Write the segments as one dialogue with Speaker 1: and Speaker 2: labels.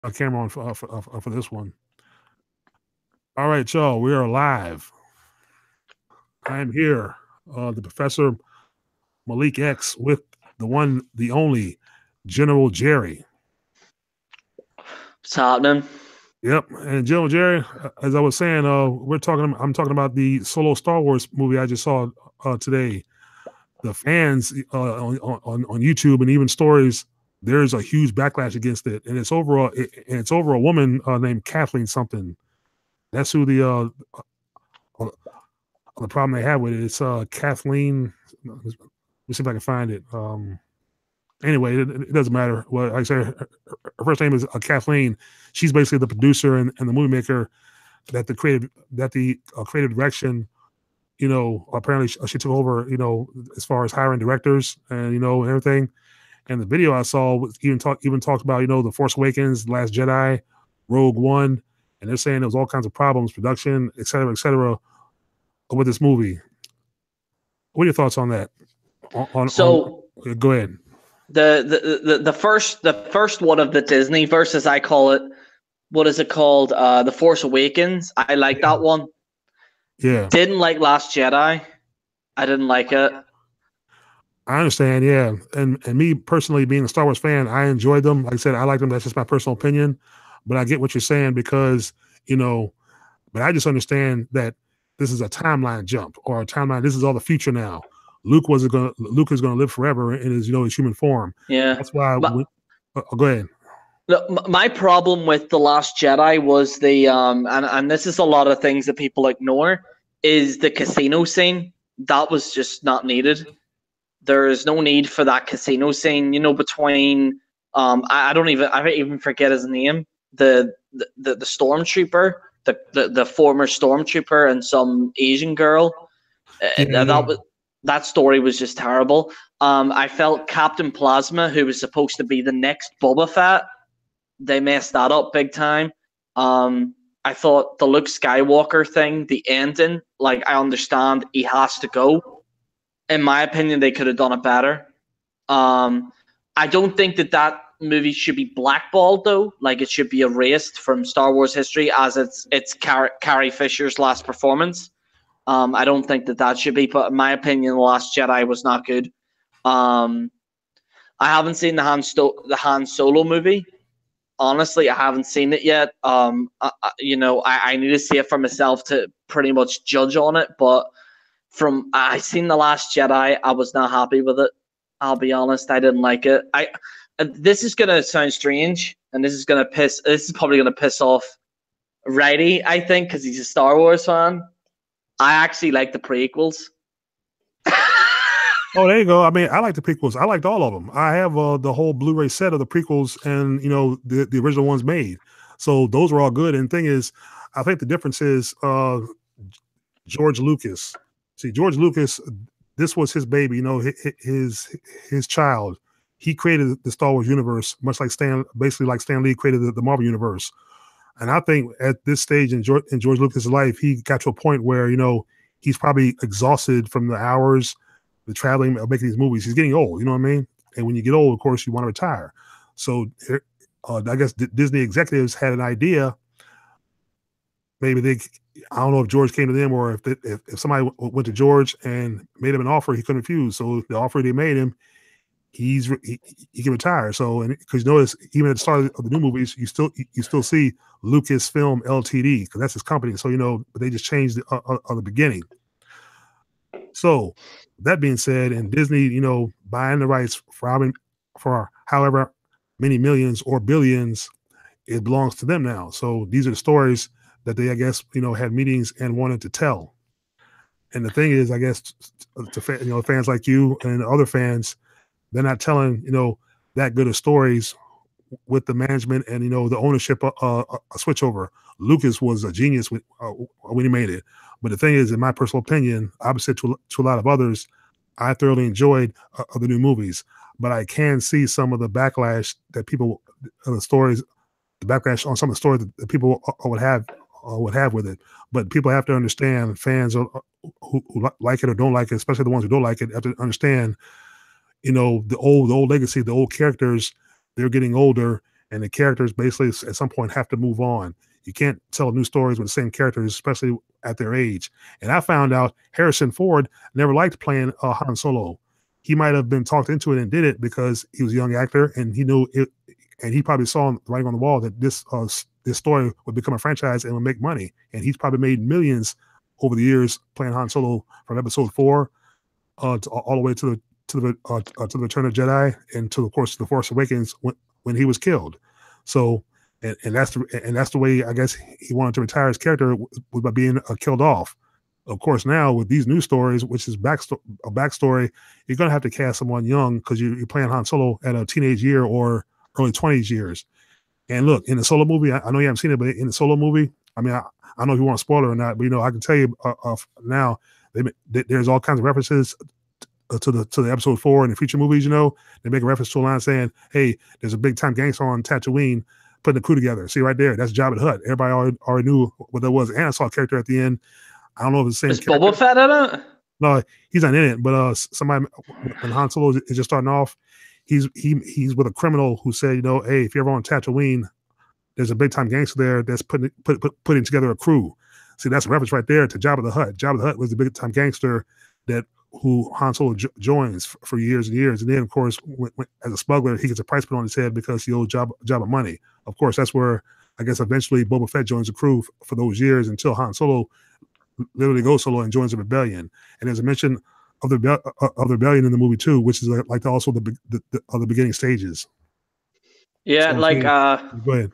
Speaker 1: a camera on for this one. All right, y'all, we are live. I am here, the Professor Malik X with the one, the only General Jerry.
Speaker 2: What's happening?
Speaker 1: Yep, and General Jerry, as I was saying, I'm talking about the solo Star Wars movie I just saw today. The fans on YouTube and even stories, there's a huge backlash against it, and it's over a woman named Kathleen something. That's who uh, the problem they have with it. It's Kathleen. Let me see if I can find it. Anyway, it doesn't matter. Well, like I said, her first name is Kathleen. She's basically the producer and the movie maker that the creative direction. Apparently she took over. As far as hiring directors and everything. And the video I saw even talked about the Force Awakens, Last Jedi, Rogue One, and they're saying there was all kinds of problems, production, et cetera, with this movie. What are your thoughts on that? Go ahead.
Speaker 2: The first one of the Disney versus, I call it, what is it called? The Force Awakens. I like that one.
Speaker 1: Yeah.
Speaker 2: Didn't like Last Jedi. I didn't like it.
Speaker 1: I understand, yeah. And me personally being a Star Wars fan, I enjoyed them. Like I said, I like them. That's just my personal opinion. But I get what you're saying because, but I just understand that this is a timeline jump or a timeline. This is all the future now. Luke is going to live forever in his his human form.
Speaker 2: Yeah.
Speaker 1: That's why. Go ahead.
Speaker 2: Look, my problem with The Last Jedi was and this is a lot of things that people ignore, is the casino scene. That was just not needed. There is no need for that casino scene, between I even forget his name, the stormtrooper, the former stormtrooper and some Asian girl. That story was just terrible. I felt Captain Plasma, who was supposed to be the next Boba Fett, they messed that up big time. I thought the Luke Skywalker thing, the ending, I understand he has to go. In my opinion, they could have done it better. I don't think that movie should be blackballed, though. It should be erased from Star Wars history as it's Carrie Fisher's last performance. I don't think that should be, but in my opinion, The Last Jedi was not good. I haven't seen the Han Solo movie. Honestly, I haven't seen it yet. I need to see it for myself to pretty much judge on it. But I seen The Last Jedi, I was not happy with it. I'll be honest, I didn't like it. This is gonna sound strange, and this is probably gonna piss off Righty, I think, because he's a Star Wars fan. I actually like the prequels.
Speaker 1: Oh, there you go. I mean, I like the prequels. I liked all of them. I have the whole Blu-ray set of the prequels and the original ones made. So those were all good. And the thing is, I think the difference is George Lucas. See, George Lucas, this was his baby. His child. He created the Star Wars universe, much like Stan Lee created the Marvel universe. And I think at this stage in George Lucas' life, he got to a point where he's probably exhausted from the hours, the traveling of making these movies. He's getting old, you know what I mean? And when you get old, of course, you want to retire. So I guess Disney executives had an idea. Maybe I don't know if George came to them or if somebody went to George and made him an offer he couldn't refuse. So the offer they made him, he can retire. So, and because notice, even at the start of the new movies, you still see Lucasfilm Ltd. because that's his company. So but they just changed the beginning. So that being said, and Disney, buying the rights for however many millions or billions, it belongs to them now. So these are the stories that they, I guess, had meetings and wanted to tell. And the thing is, I guess, to fans like you and other fans, they're not telling that good of stories with the management and the ownership a switchover. Lucas was a genius when he made it. But the thing is, in my personal opinion, opposite to a lot of others, I thoroughly enjoyed the new movies. But I can see some of the backlash that people, the backlash on some of the stories that people would have with it. But people have to understand, fans who like it or don't like it, especially the ones who don't like it, have to understand, the old legacy, the old characters, they're getting older, and the characters basically at some point have to move on. You can't tell new stories with the same characters, especially at their age. And I found out Harrison Ford never liked playing Han Solo. He might have been talked into it and did it because he was a young actor and he knew it, and he probably saw writing on the wall that this story would become a franchise and would make money. And he's probably made millions over the years playing Han Solo from Episode 4 all the way to the Return of Jedi and to, of course, the Force Awakens when he was killed. So. And that's the way I guess he wanted to retire his character, was by being killed off. Of course, now with these new stories, which is a backstory, you're gonna have to cast someone young because you're playing Han Solo at a teenage year or early 20s years. And look, in the Solo movie, I know you haven't seen it, but in the Solo movie, I mean, I don't know if you want to spoil it or not, but I can tell you now there's all kinds of references to the Episode 4 and the future movies. They make a reference to a line saying, "Hey, there's a big time gangster on Tatooine." Putting the crew together. See right there, that's Jabba the Hutt. Everybody already knew what that was. And I saw a character at the end. I don't know if it's the same.
Speaker 2: Is Boba Fett in it?
Speaker 1: No, he's not in it. But somebody, when Han Solo is just starting off, he's with a criminal who said, hey, if you're ever on Tatooine, there's a big time gangster there that's putting together a crew. See, that's a reference right there to Jabba the Hutt. Jabba the Hutt was the big time gangster who Han Solo joins for years and years. And then, of course, when, as a smuggler, he gets a price put on his head because he owes Jabba money. Of course, that's where I guess eventually Boba Fett joins the crew for those years until Han Solo literally goes solo and joins the rebellion. And there's a mention of the rebellion in the movie too, which is like also the beginning stages.
Speaker 2: Yeah,
Speaker 1: so
Speaker 2: like
Speaker 1: go ahead.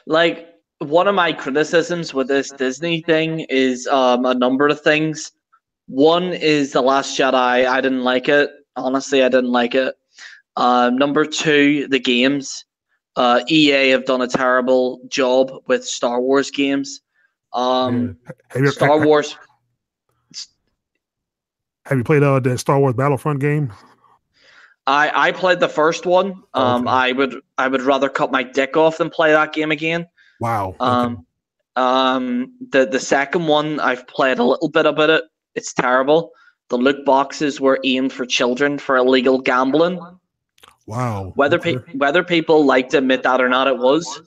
Speaker 2: Like one of my criticisms with this Disney thing is a number of things. One is The Last Jedi. I didn't like it. Honestly, I didn't like it. Number two, the games. EA have done a terrible job with Star Wars games. Star Wars.
Speaker 1: Have you played the Star Wars Battlefront game?
Speaker 2: I played the first one.
Speaker 1: Okay.
Speaker 2: I would rather cut my dick off than play that game again.
Speaker 1: Wow. Okay.
Speaker 2: The second one, I've played a little bit about it. It's terrible. The loot boxes were aimed for children for illegal gambling.
Speaker 1: Wow.
Speaker 2: Whether people like to admit that or not, it was.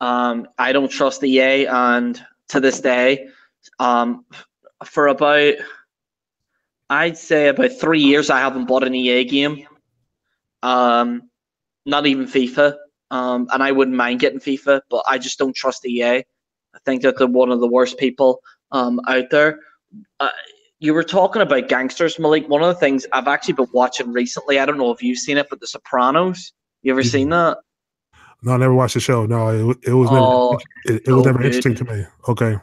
Speaker 2: I don't trust EA, and to this day, for about, I'd say about 3 years, I haven't bought an EA game. Not even FIFA. And I wouldn't mind getting FIFA, but I just don't trust EA. I think that they're one of the worst people out there. You were talking about gangsters, Malik. One of the things I've actually been watching recently, I don't know if you've seen it, but The Sopranos. You ever seen that?
Speaker 1: No, I never watched the show. No, it was never interesting to me. Okay.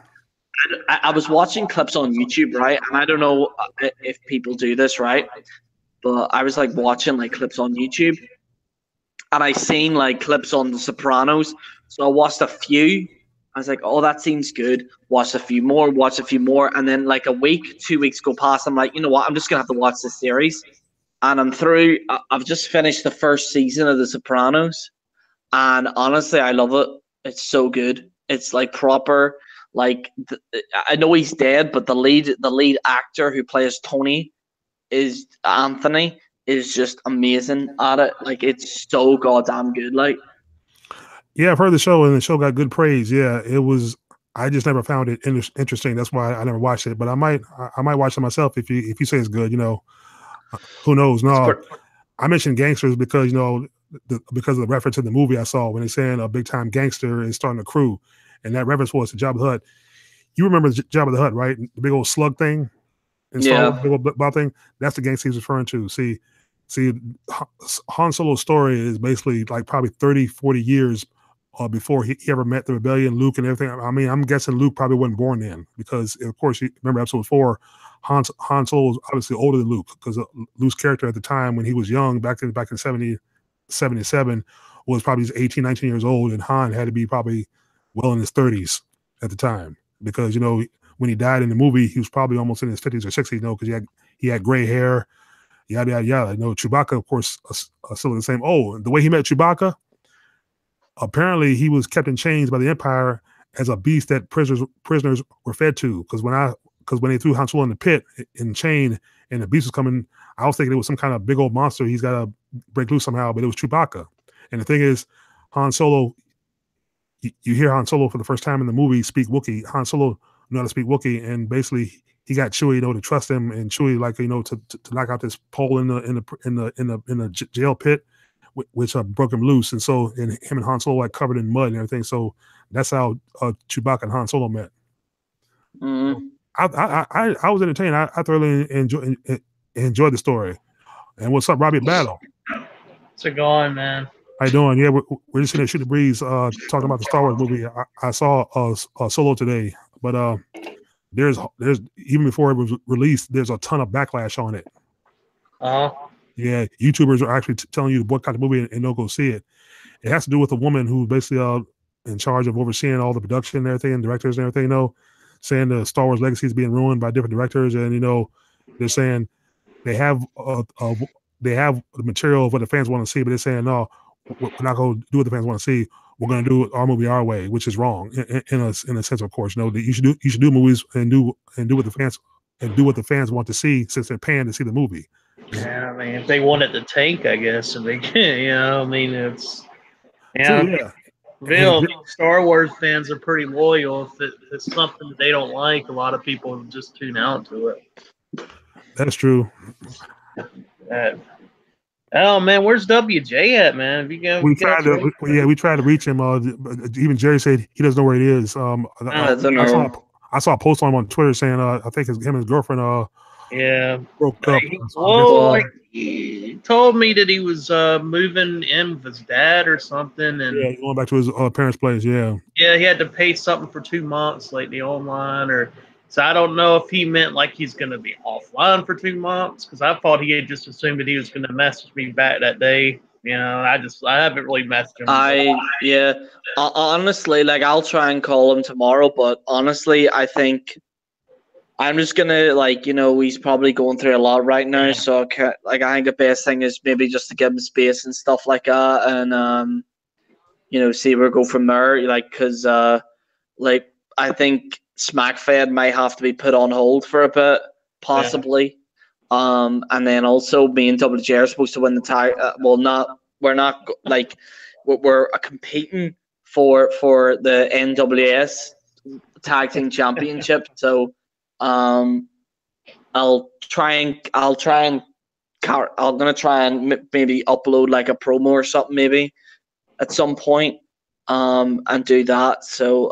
Speaker 2: I was watching clips on YouTube, right? And I don't know if people do this, right? But I was like watching like clips on YouTube, and I seen like clips on The Sopranos. So I watched a few. I was like, oh, that seems good. Watch a few more, and then like a week, 2 weeks go past. I'm like, you know what? I'm just gonna have to watch this series, and I'm through. I've just finished the first season of The Sopranos, and honestly, I love it. It's so good. It's like proper. Like I know he's dead, but the lead actor who plays Tony is Anthony is just amazing at it. Like it's so goddamn good. Like.
Speaker 1: Yeah, I've heard the show, and the show got good praise. Yeah, it was. I just never found it interesting. That's why I never watched it. But I might watch it myself if you say it's good. Who knows? No, I mentioned gangsters because because of the reference in the movie I saw when they're saying a big time gangster is starting a crew, and that reference was to Jabba the Hutt. You remember Jabba the Hutt, right? The big old slug thing, and Star Wars, big old ball thing. That's the gangster he's referring to. See, Han Solo's story is basically like probably 30, 40 years. Before he ever met the rebellion, Luke and everything. I mean, I'm guessing Luke probably wasn't born then because, of course, you remember Episode 4, Han Solo was obviously older than Luke because Luke's character at the time when he was young, back in 77, was probably 18, 19 years old, and Han had to be probably well in his 30s at the time because, when he died in the movie, he was probably almost in his 50s or 60s, because he had gray hair, yada, yada, yada. Chewbacca, of course, still the same. Oh, the way he met Chewbacca, apparently he was kept in chains by the Empire as a beast that prisoners were fed to. Because when they threw Han Solo in the pit in chain and the beast was coming, I was thinking it was some kind of big old monster he's got to break loose somehow, but it was Chewbacca. And the thing is, Han Solo, you hear Han Solo for the first time in the movie speak Wookiee. Han Solo knew how to speak Wookiee, and basically he got Chewie, to trust him, and Chewie, like, to knock out this pole in the jail pit, which broke him loose. And so, and him and Han Solo like covered in mud and everything. So that's how Chewbacca and Han Solo met.
Speaker 2: Mm-hmm.
Speaker 1: I was entertained. I thoroughly enjoyed the story. And what's up, Robbie Battle?
Speaker 3: What's it going, man?
Speaker 1: How you doing? Yeah, we're just in Shoot the Breeze, talking about the Star Wars movie. I saw Solo today, but there's even before it was released, there's a ton of backlash on it. Yeah, YouTubers are actually telling you to boycott the movie and don't go see it. It has to do with a woman who basically in charge of overseeing all the production and everything, and directors and everything. Saying the Star Wars legacy is being ruined by different directors, and they're saying they have the material of what the fans want to see, but they're saying no, we're not going to do what the fans want to see. We're going to do our movie our way, which is wrong in a sense, of course. That you should do movies and do what the fans want to see, since they're paying to see the movie.
Speaker 3: Yeah, I mean, if they want it to tank, I guess, and they can, I mean, it's
Speaker 1: True, yeah.
Speaker 3: Real Star Wars fans are pretty loyal. If it's something that they don't like, a lot of people just tune out to it.
Speaker 1: That's true.
Speaker 3: Oh man, where's WJ at, man?
Speaker 1: We tried to reach him. Even Jerry said he doesn't know where he is. I saw a post on him on Twitter saying I think him and his girlfriend broke up.
Speaker 3: He told me that he was moving in with his dad or something, and
Speaker 1: he's going back to his parents' place. Yeah,
Speaker 3: he had to pay something for 2 months, like the online, or so I don't know if he meant like he's going to be offline for 2 months, because I thought he had just assumed that he was going to message me back that day. I haven't really messaged him.
Speaker 2: Honestly, like, I'll try and call him tomorrow, but honestly, I think I'm just gonna, he's probably going through a lot right now, so I think the best thing is maybe just to give him space and stuff like that, and see where we go from there. Because I think SmackFed might have to be put on hold for a bit, possibly. Yeah. And then also me and WJ are supposed to win the tag. We're competing for the NWS Tag Team Championship. So I'm gonna try and maybe upload like a promo or something maybe at some point and do that. So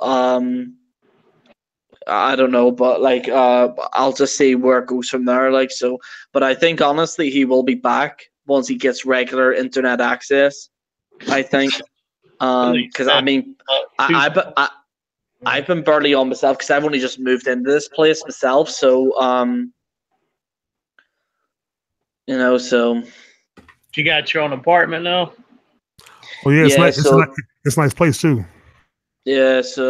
Speaker 2: I don't know, but I'll just see where it goes from there. But I think honestly he will be back once he gets regular internet access. I think because I've been barely on myself because I've only just moved into this place myself. So so
Speaker 3: you got your own apartment now.
Speaker 1: Oh yeah, it's a nice place too.
Speaker 2: Yeah, so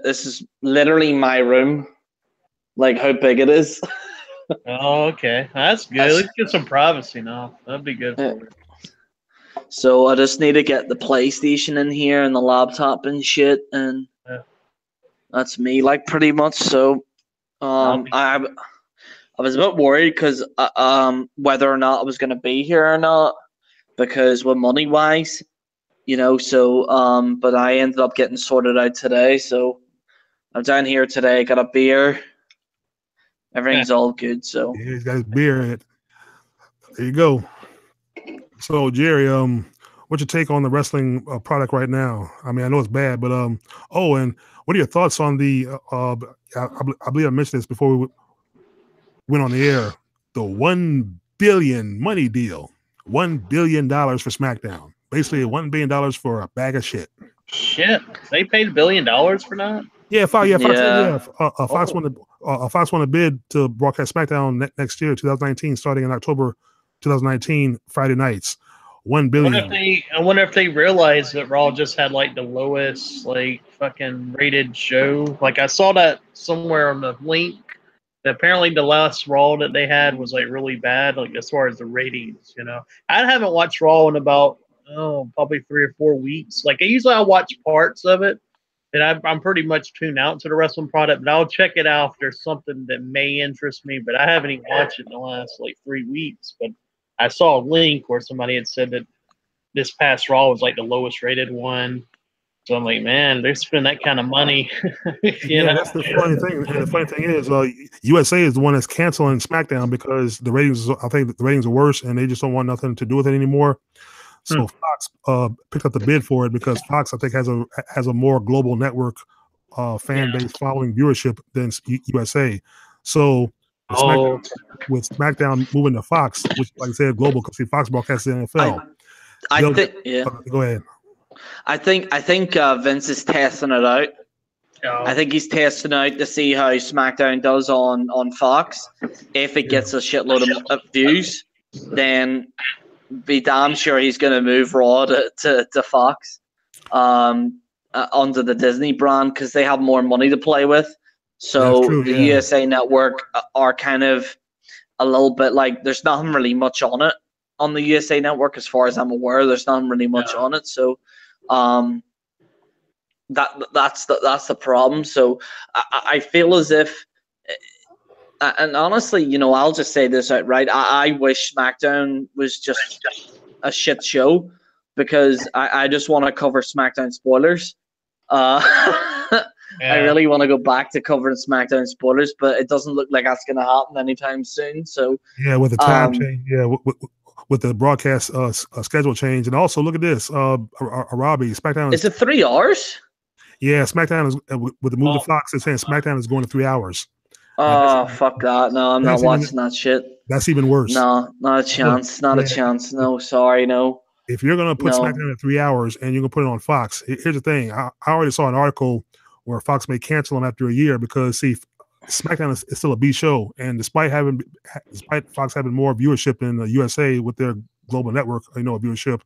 Speaker 2: this is literally my room. Like how big it is.
Speaker 3: Oh, okay. That's good. Let's get some privacy now. That'd be good for you.
Speaker 2: So I just need to get the PlayStation in here and the laptop and shit, and that's me, pretty much. So I was a bit worried because whether or not I was going to be here or not, because money wise. But I ended up getting sorted out today. So I'm down here today, got a beer. Everything's all good. So
Speaker 1: he's got his beer. There you go. So Jerry, what's your take on the wrestling product right now? I mean, I know it's bad, but and what are your thoughts on the? I believe I mentioned this before we went on the air. The $1 billion money deal, $1 billion for SmackDown. Basically, $1 billion for a bag of shit.
Speaker 3: Shit, they paid $1 billion for that.
Speaker 1: Yeah, Fox won a bid to broadcast SmackDown next year, 2019, starting in October 2019, Friday nights. $1 billion.
Speaker 3: I wonder if they realized that Raw just had the lowest fucking rated show. I saw that somewhere on the link. Apparently the last Raw that they had was really bad, as far as the ratings. I haven't watched Raw in about probably 3 or 4 weeks. Usually I watch parts of it, and I'm pretty much tuned out to the wrestling product, but I'll check it out if there's something that may interest me. But I haven't even watched it in the last 3 weeks. But I saw a link where somebody had said that this past Raw was like the lowest rated one. So I'm like, man, they spend that kind of money.
Speaker 1: That's the funny thing. And the funny thing is, USA is the one that's canceling SmackDown because the ratings. I think the ratings are worse, and they just don't want nothing to do with it anymore. So Fox picked up the bid for it because Fox, I think, has a more global network fan base following viewership than USA. So with SmackDown moving to Fox, which, like I said, global, because Fox broadcasts the NFL.
Speaker 2: I think,
Speaker 1: go ahead.
Speaker 2: I think Vince is testing it out.
Speaker 3: Oh.
Speaker 2: I think he's testing out to see how SmackDown does on Fox. If it gets a shitload of views, then be damn sure he's going to move Raw to Fox under the Disney brand because they have more money to play with. So the USA Network are kind of a little bit like there's nothing really much on it on the USA Network as far as I'm aware. There's nothing really much on it. So that's the problem. So I feel as if, and honestly, you know, I'll just say this outright. I wish SmackDown was just a shit show because I just want to cover SmackDown spoilers. I really want to go back to covering SmackDown spoilers, but it doesn't look like that's going to happen anytime soon. So
Speaker 1: with the time change, with the broadcast schedule change, and also look at this, Robbie, SmackDown
Speaker 2: is it 3 hours?
Speaker 1: Yeah, SmackDown is with the move to Fox. It's saying SmackDown is going to 3 hours.
Speaker 2: Oh, fuck that! No, I'm not watching that shit.
Speaker 1: That's even worse.
Speaker 2: No, not a chance. Not a chance. No, sorry, no.
Speaker 1: If you're going to put SmackDown at 3 hours and you're going to put it on Fox, here's the thing. I already saw an article where Fox may cancel them after a year because, see, SmackDown is still a B show. And despite Fox having more viewership in the USA with their global network, viewership,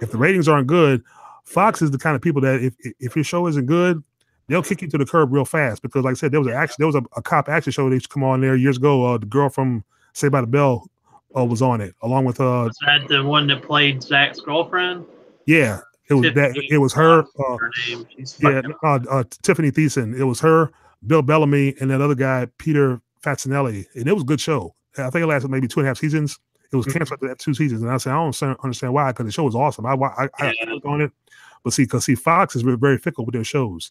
Speaker 1: if the ratings aren't good, Fox is the kind of people that if your show isn't good, they'll kick you to the curb real fast. Because, like I said, there was a cop action show that used to come on there years ago. The girl from Saved by the Bell was on it, along with
Speaker 3: was that the one that played Zach's girlfriend?
Speaker 1: Yeah, it was that. It was her.
Speaker 3: Her name.
Speaker 1: Tiffany Thiessen. It was her, Bill Bellamy, and that other guy, Peter Facinelli, and it was a good show. I think it lasted maybe 2.5 seasons. It was canceled after 2 seasons, and I said I don't understand why, because the show was awesome. I was on it, but see, Fox is very fickle with their shows.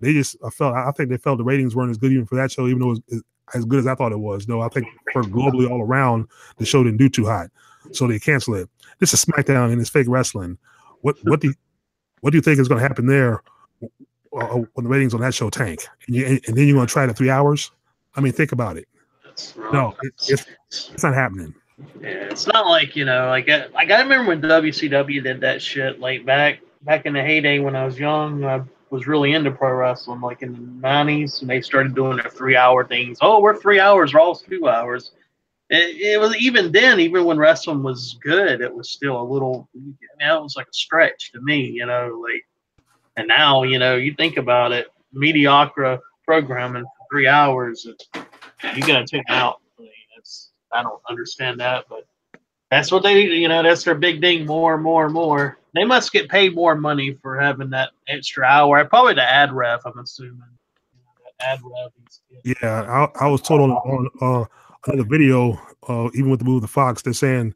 Speaker 1: They just I think they felt the ratings weren't as good even for that show, even though it was as good as I thought it was. No, I think for globally all around, the show didn't do too hot, so they canceled it. This is SmackDown and it's fake wrestling. What do you think is going to happen there when the ratings on that show tank? And then you're going to try it at 3 hours? I mean, think about it. No, it's not happening.
Speaker 3: Yeah, it's not like, I remember when WCW did that shit, like back in the heyday when I was young. I was really into pro wrestling, like in the 90s, and they started doing their 3 hour things. Oh, we're 3 hours, Raw's 2 hours. It was even then, even when wrestling was good, it was still a little, it was like a stretch to me, and now, you think about it, mediocre programming for 3 hours, you got to take it out. I don't understand that, but that's what they, that's their big thing, more and more and more. They must get paid more money for having that extra hour. Probably the ad rev, I'm assuming. That ad rev.
Speaker 1: Yeah, I was told on another video, even with the move to Fox, they're saying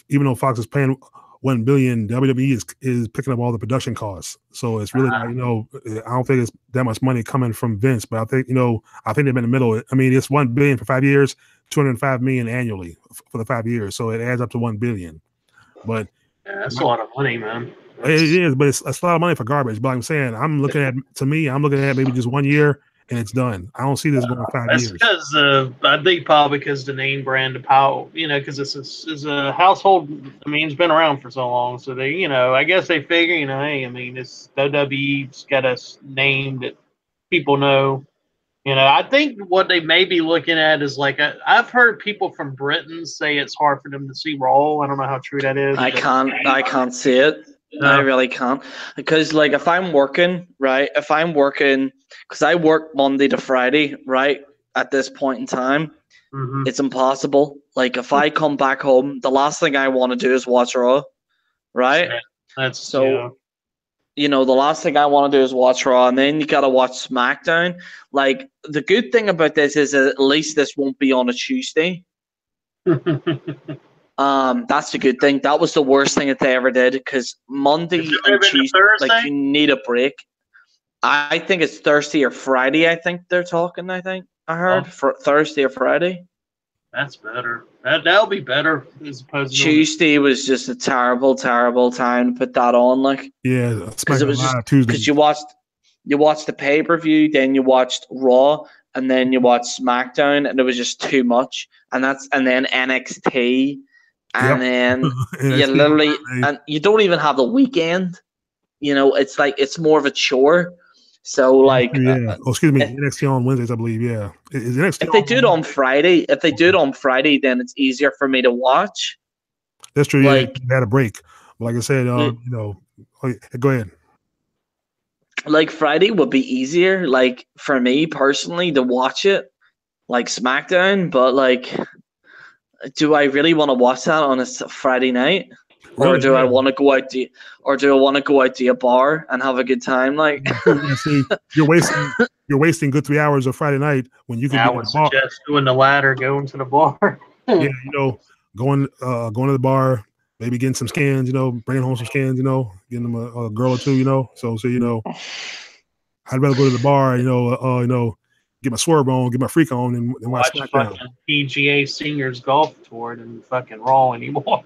Speaker 1: even though Fox is paying $1 billion, WWE is picking up all the production costs. So it's really, I don't think it's that much money coming from Vince, but I think they've been in the middle. I mean, it's $1 billion for 5 years, $205 million annually for the 5 years, so it adds up to $1 billion. But
Speaker 3: that's a lot of money, man.
Speaker 1: It is, but it's a lot of money for garbage. But I'm saying, I'm looking at maybe just 1 year and it's done. I don't see this going 5 years.
Speaker 3: Because I think probably because the name brand of power, because it's a household. I mean, it's been around for so long, so they, I guess they figure, hey, I mean, it's WWE's got a name that people know. I think what they may be looking at is like I've heard people from Britain say it's hard for them to see Raw. I don't know how true that is.
Speaker 2: I can't see it. No. I really can't, because if I'm working, because I work Monday to Friday, right, at this point in time, it's impossible. If I come back home, the last thing I want to do is watch Raw, right?
Speaker 3: That's so.
Speaker 2: The last thing I want to do is watch Raw, and then you got to watch SmackDown. The good thing about this is at least this won't be on a Tuesday. That's the good thing. That was the worst thing that they ever did because Monday and Tuesday, like you need a break. I think it's Thursday or Friday. I think they're talking. I heard for Thursday or Friday.
Speaker 3: That's better. That'll be better as opposed to
Speaker 2: Tuesday was just a terrible, terrible time to put that on. Like,
Speaker 1: yeah,
Speaker 2: because it was just
Speaker 1: Tuesday.
Speaker 2: because you watched the pay-per-view, then you watched Raw, and then you watched SmackDown, and it was just too much. And then NXT, and then you literally and you don't even have the weekend. You know, it's like it's more of a chore. So like,
Speaker 1: excuse me, NXT on Wednesdays, I believe. Yeah, is NXT
Speaker 2: if they do it on Friday, then it's easier for me to watch.
Speaker 1: That's true. Like, you had a break. Like I said, you know, go ahead.
Speaker 2: Like Friday would be easier, like for me personally, to watch it, like SmackDown. But like, do I really want to watch that on a Friday night? Or do I want to go out to a bar and have a good time? Like,
Speaker 1: see, you're wasting good 3 hours of Friday night when you can.
Speaker 3: I would suggest doing the latter, going to the bar.
Speaker 1: Yeah, you know, going to the bar, maybe getting some scans. You know, bringing home some scans. You know, getting them a girl or two. You know, so you know, I'd rather go to the bar. You know, get my swerve on, get my freak on, and watch
Speaker 3: fucking PGA Seniors Golf Tour than fucking Raw anymore.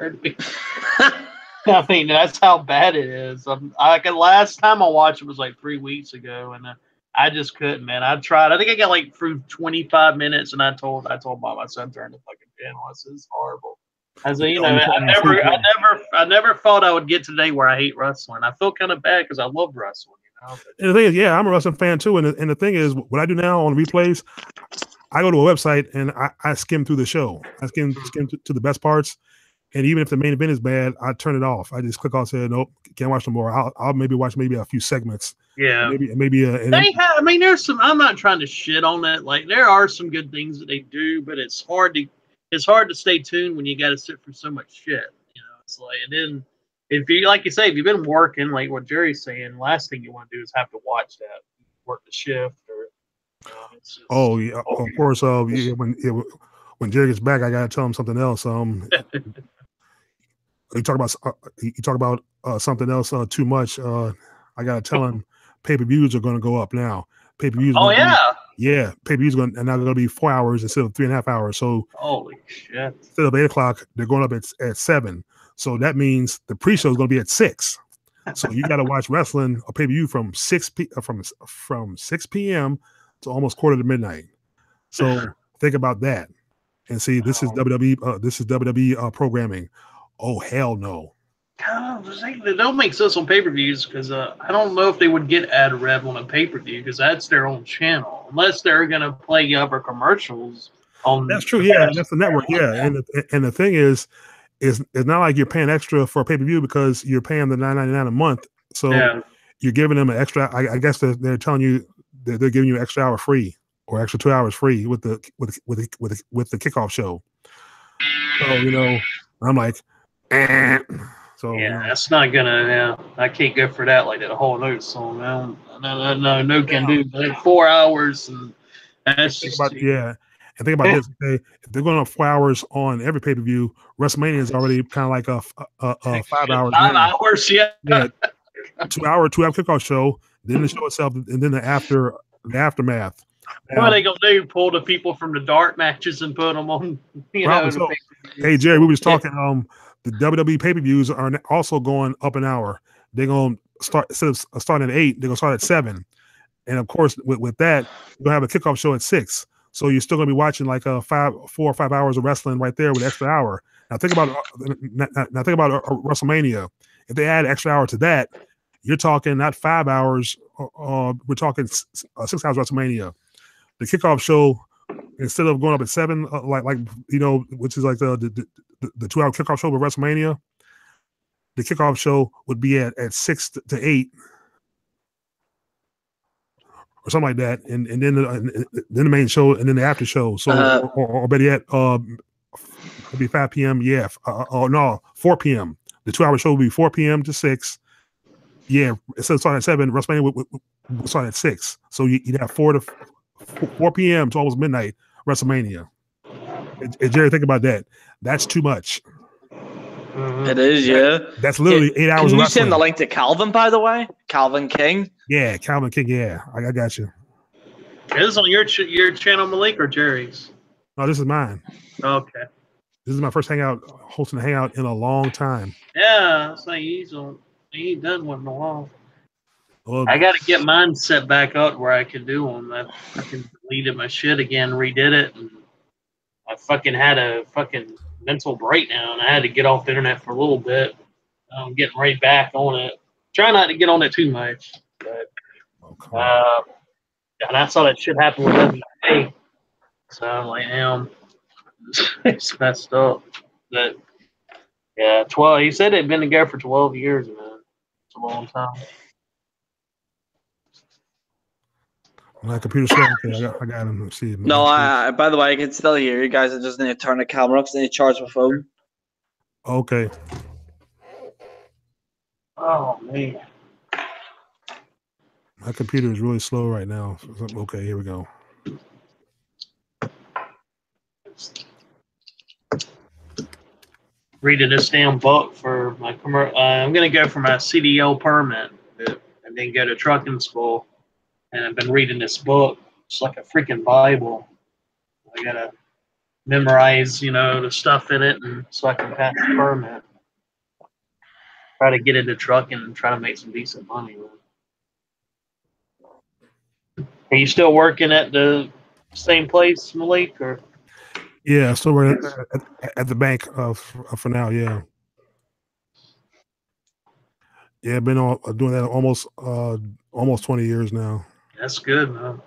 Speaker 3: I mean, that's how bad it is. Last time I watched it was like 3 weeks ago, and I just couldn't, man. I tried. I think I got like through 25 minutes, and I told my son turn the fucking channel. This is horrible. I said, you know, I never thought I would get to the day where I hate wrestling. I feel kind of bad because I love wrestling.
Speaker 1: And the thing is, I'm a wrestling fan too. And the thing is, what I do now on replays, I go to a website and I skim through the show. I skim to the best parts. And even if the main event is bad, I turn it off. I just click off and say, nope, can't watch no more. I'll maybe watch a few segments.
Speaker 3: Yeah.
Speaker 1: Maybe.
Speaker 3: I mean, there's some. I'm not trying to shit on it. Like there are some good things that they do, but it's hard to stay tuned when you got to sit through so much shit. You know, it's like, and then. If you, like you say, if you've been working, like what Jerry's saying, last thing you want to do is have to watch that, work the shift, or. It's just,
Speaker 1: of course. When Jerry gets back, I gotta tell him something else. You talk about something else too much. I gotta tell him pay-per-views are gonna go up now. Pay-per-views. Pay-per-views are now going to be 4 hours instead of 3.5 hours. So
Speaker 3: holy shit!
Speaker 1: Instead of 8 o'clock, they're going up at 7. So that means the pre-show is going to be at 6. So you got to watch wrestling or pay-per-view from 6 p.m. to almost quarter to midnight. So think about that, and see this is WWE. This is WWE programming. Oh hell no!
Speaker 3: They don't make sense on pay-per-views because I don't know if they would get ad rev on a pay-per-view because that's their own channel, unless they're going to play other commercials.
Speaker 1: That's true. Yeah, that's the network. Yeah, and the thing is. It's not like you're paying extra for a pay-per-view because you're paying the $9.99 a month. So you're giving them an extra. I guess they're telling you that they're giving you an extra hour free or extra 2 hours free with the kickoff show. So you know, I'm like, so
Speaker 3: that's not gonna. Yeah, I can't go for that like that. A whole note song. No can do. Like 4 hours and that's just
Speaker 1: And think about this: if they're going up 4 hours on every pay per view, WrestleMania is already kind of like a 5 hours.
Speaker 3: 5 hours, yeah.
Speaker 1: 2 hour kickoff show, then the show itself, and then the aftermath.
Speaker 3: What are they gonna do? Pull the people from the dark matches and put them on?
Speaker 1: Hey Jerry, we was talking. The WWE pay per views are also going up an hour. They're gonna start instead of starting at 8, they're gonna start at 7. And of course, with that, you're gonna have a kickoff show at 6. So you're still going to be watching like 4 or 5 hours of wrestling right there with an extra hour. Now think about WrestleMania. If they add an extra hour to that, you're talking not 5 hours. We're talking 6 hours WrestleMania. The kickoff show, instead of going up at 7, like you know, which is like the 2 hour kickoff show with WrestleMania, the kickoff show would be at 6 to 8. Or something like that, and then the main show, and then the after show. So, or better yet, it'd be 5 p.m. Yeah, 4 p.m. The 2 hour show would be 4 p.m. to 6. Yeah, instead of starting at 7, WrestleMania would start at 6. So you'd have 4 p.m. to almost midnight WrestleMania. And Jerry, think about that. That's too much.
Speaker 2: It is, yeah.
Speaker 1: That's literally 8 hours.
Speaker 2: Can
Speaker 1: of
Speaker 2: you
Speaker 1: wrestling.
Speaker 2: send the link to Calvin, by the way? Calvin King.
Speaker 1: Yeah, Calvin King. Yeah, I got you.
Speaker 3: Is this on your channel, Malik, or Jerry's?
Speaker 1: No, this is mine.
Speaker 3: Okay.
Speaker 1: This is my first hosting a hangout in a long time.
Speaker 3: Yeah, it's like he ain't done one in a while.
Speaker 1: Well,
Speaker 3: I got to get mine set back up where I can do them. I fucking deleted my shit again, redid it, and I fucking had a fucking mental breakdown. I had to get off the internet for a little bit. I'm getting right back on it. Try not to get on it too much, but and I saw that shit happen with WWE. So I'm like, damn, it's messed up. But yeah, 12. He said they'd been together for 12 years, man. It's a long time.
Speaker 1: my computer slow. Okay, I got him. Let's see.
Speaker 2: No, by the way, I can still hear you guys. I just need to turn the camera up because I need to charge my phone.
Speaker 1: Okay.
Speaker 3: Oh man.
Speaker 1: My computer is really slow right now. Okay, here we go.
Speaker 3: Reading this damn book for my I'm gonna go for my CDL permit and then go to trucking school. And I've been reading this book. It's like a freaking Bible. I gotta memorize, the stuff in it, and so I can pass the permit. Try to get into trucking and try to make some decent money. Are you still working at the same place, Malik? Or
Speaker 1: yeah, still working at the bank for now. Yeah, yeah, I've been doing that almost 20 years now.
Speaker 3: That's good, man.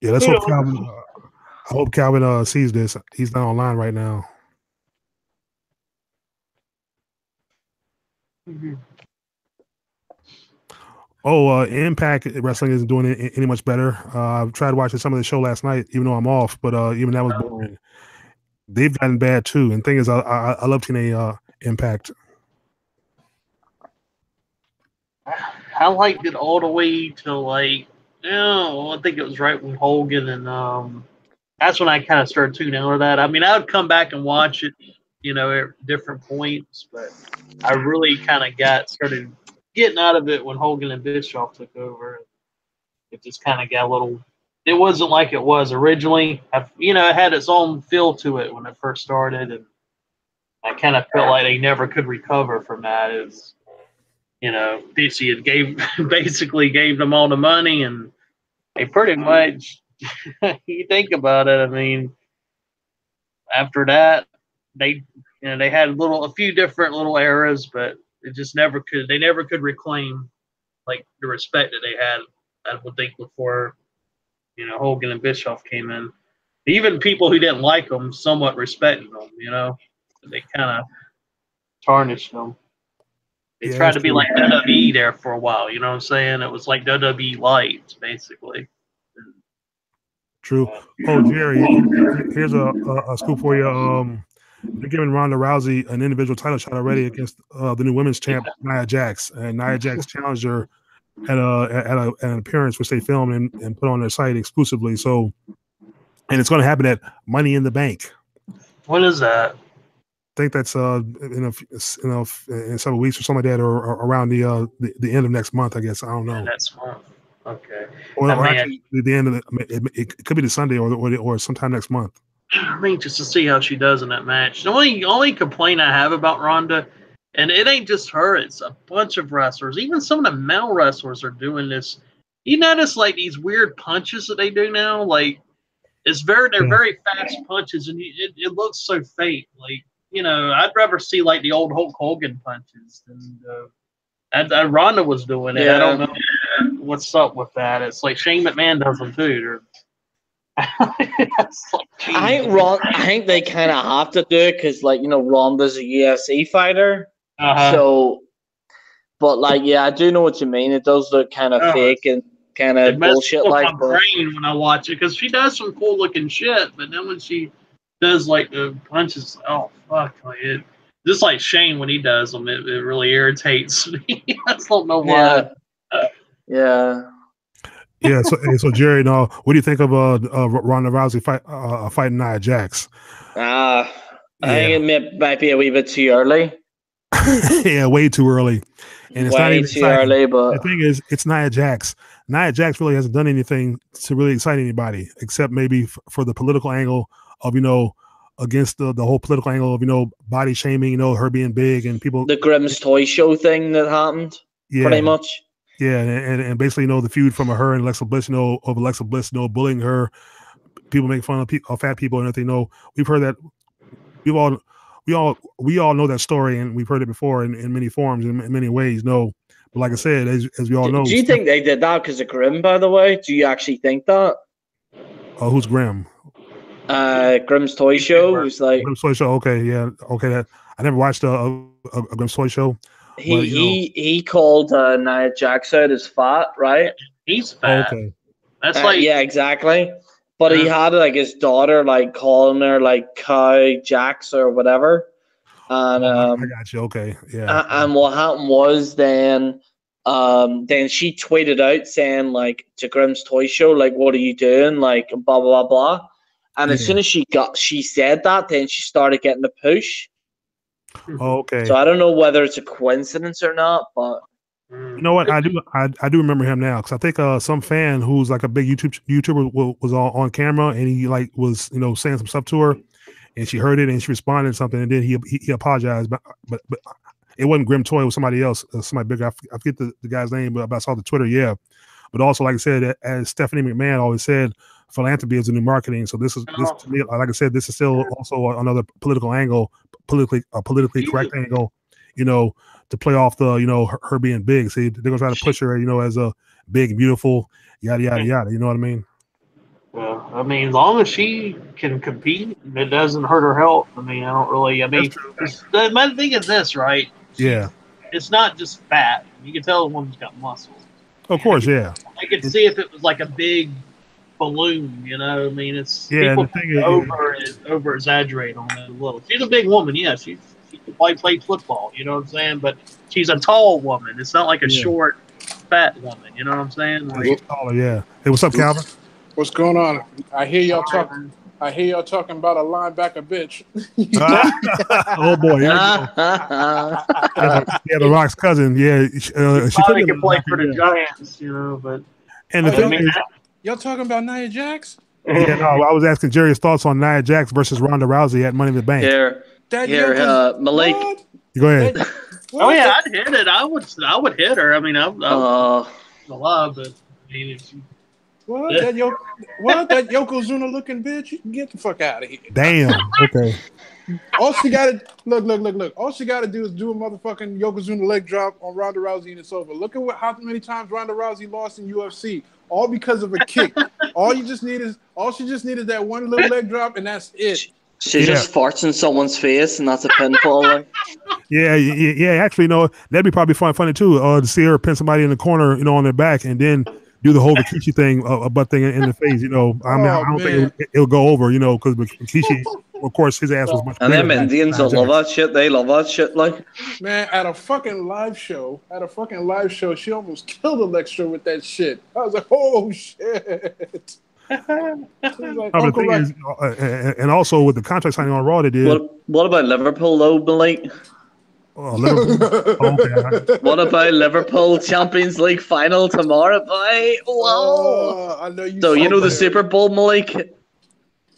Speaker 1: Yeah, let's hope Calvin. I hope Calvin sees this. He's not online right now.
Speaker 3: Mm-hmm.
Speaker 1: Oh, Impact Wrestling isn't doing any much better. I've tried watching some of the show last night, even though I'm off, but even that was boring. They've gotten bad too. And the thing is, I love TNA Impact.
Speaker 3: I liked it all the way to I think it was right when Hogan and that's when I kind of started tuning out of that. I mean, I would come back and watch it, at different points, but I really kind of started getting out of it when Hogan and Bischoff took over. It just kind of got a little. It wasn't like it was originally. It had its own feel to it when it first started, and I kind of felt like they never could recover from that. DC had basically gave them all the money, and they pretty much. You think about it. I mean, after that, they had a few different little eras, but it just never could. They never could reclaim like the respect that they had. I would think before, Hogan and Bischoff came in. Even people who didn't like them somewhat respected them. They kind of tarnished them. They tried to be like WWE there for a while. You know what I'm saying? It was like WWE light, basically.
Speaker 1: True. Oh, Jerry, here's a scoop for you. They're giving Ronda Rousey an individual title shot already against the new women's champ Nia Jax, and Nia Jax challenged her at an appearance which they filmed and put on their site exclusively. So, and it's going to happen at Money in the Bank.
Speaker 3: What is that?
Speaker 1: I think that's in several weeks or something like that, or around the end of next month. I guess I don't know.
Speaker 3: Next month. Okay.
Speaker 1: Or actually, the end of it could be the Sunday or sometime next month.
Speaker 3: I'm anxious to see how she does in that match. The only complaint I have about Ronda, and it ain't just her, it's a bunch of wrestlers. Even some of the male wrestlers are doing this. You notice like these weird punches that they do now? Like they're very fast punches, and it looks so fake. Like, I'd rather see like the old Hulk Hogan punches than Ronda was doing it. Yeah. I don't know what's up with that. It's like Shane McMahon does them too.
Speaker 2: I think they kind of have to do it because, Ronda's a UFC fighter.
Speaker 3: Uh-huh.
Speaker 2: So, but I do know what you mean. It does look kind of fake and kind of bullshit. My
Speaker 3: brain when I watch it because she does some cool looking shit, but then when she does like the punches, oh fuck, just like Shane when he does them, it really irritates me. I don't know why.
Speaker 2: Yeah.
Speaker 1: Yeah. So Jerry, now what do you think of Ronda Rousey fighting Nia Jax?
Speaker 2: I think it might be a wee bit too early.
Speaker 1: Yeah, way too early, and it's not
Speaker 2: Way
Speaker 1: even
Speaker 2: too
Speaker 1: exciting.
Speaker 2: early. But
Speaker 1: The thing is, it's Nia Jax. Nia Jax really hasn't done anything to really excite anybody, except maybe for the political angle of against the whole political angle of body shaming, her being big and people.
Speaker 2: the Grimm's Toy Show thing that happened, pretty much.
Speaker 1: Yeah, and basically, the feud from her and Alexa Bliss, of Alexa Bliss, bullying her, people make fun of fat people and everything. We've heard that. We all know that story, and we've heard it before in many forms, in many ways. But like I said, as we all know,
Speaker 2: do you think they did that because of Grimm? By the way, do you actually think that?
Speaker 1: Who's Grimm?
Speaker 2: Grimm's Toy Show was like
Speaker 1: Grimm's Toy Show. Okay, yeah, okay. That I never watched a Grimm's Toy Show.
Speaker 2: He called Nia Jax out as fat, right?
Speaker 3: He's fat.
Speaker 1: Okay.
Speaker 3: That's like
Speaker 2: yeah, exactly. But he had like his daughter like calling her like Cow Jax or whatever. And
Speaker 1: I got you. Okay, yeah.
Speaker 2: And what happened was then she tweeted out saying like to Grimm's Toy Show, like, what are you doing? Like blah blah blah blah. And as soon as she said that, then she started getting the push.
Speaker 1: Oh, okay.
Speaker 2: So I don't know whether it's a coincidence or not, but
Speaker 1: you know what? I do remember him now because I think some fan who's like a big YouTuber was on camera and he like was saying some stuff to her, and she heard it and she responded to something, and then he apologized, but it wasn't Grimm Toy, it was somebody else, somebody big. I forget the guy's name, but I saw the Twitter, yeah. But also, like I said, as Stephanie McMahon always said, philanthropy is the new marketing. So this to me, like I said, this is still also another political angle, politically correct angle, to play off the her being big. See, they're gonna try to push her, as a big, beautiful, yada yada yada. You know what I mean?
Speaker 3: Well, I mean, as long as she can compete, it doesn't hurt her health. I mean, I don't really. I mean, my thing is this, right?
Speaker 1: Yeah.
Speaker 3: It's not just fat. You can tell the woman's got muscle.
Speaker 1: Of course, yeah.
Speaker 3: I could see if it was like a big balloon, I mean, it's
Speaker 1: people
Speaker 3: over exaggerate on that a little. She's a big woman, yeah. She can play football, you know what I'm saying? But she's a tall woman. It's not like a short, fat woman. You know what I'm saying? Like,
Speaker 1: taller, yeah. Hey, what's up, Calvin?
Speaker 4: What's going on? I hear y'all talking about a linebacker bitch.
Speaker 1: Oh boy! Yeah, the Rock's cousin. Yeah, she
Speaker 3: probably can play for the Giants, but
Speaker 1: and the thing is,
Speaker 4: y'all talking about Nia Jax?
Speaker 1: Yeah, no, I was asking Jerry's thoughts on Nia Jax versus Ronda Rousey at Money in the Bank.
Speaker 2: Malik.
Speaker 1: Go ahead.
Speaker 3: Oh yeah, I'd hit it. I would hit her. I mean, I love, but I mean,
Speaker 4: What? That Yokozuna looking bitch? You can get the fuck out of here.
Speaker 1: Damn. Okay.
Speaker 4: All she gotta look. All she gotta do is do a motherfucking Yokozuna leg drop on Ronda Rousey and it's over. Look at how many times Ronda Rousey lost in UFC. All because of a kick. All she just needed is that one little leg drop and that's it.
Speaker 2: She just farts in someone's face and that's a pinfall. Like.
Speaker 1: Yeah. Actually, that'd be probably funny too. To see her pin somebody in the corner, on their back, and then do the whole Rikishi thing, a butt thing in the face. I don't think it'll go over. Because Rikishi, of course, his ass was much.
Speaker 2: And them Indians will love that shit. They love that shit. Like,
Speaker 4: man, at a fucking live show, she almost killed Alexa with that shit. I was like, oh shit.
Speaker 1: And also with the contract signing on Raw, they did.
Speaker 2: What about Liverpool though, Malik?
Speaker 1: Oh, Liverpool. Okay.
Speaker 2: What about Liverpool Champions League final tomorrow, boy? Whoa!
Speaker 4: I know you.
Speaker 2: So the Super Bowl, Malik.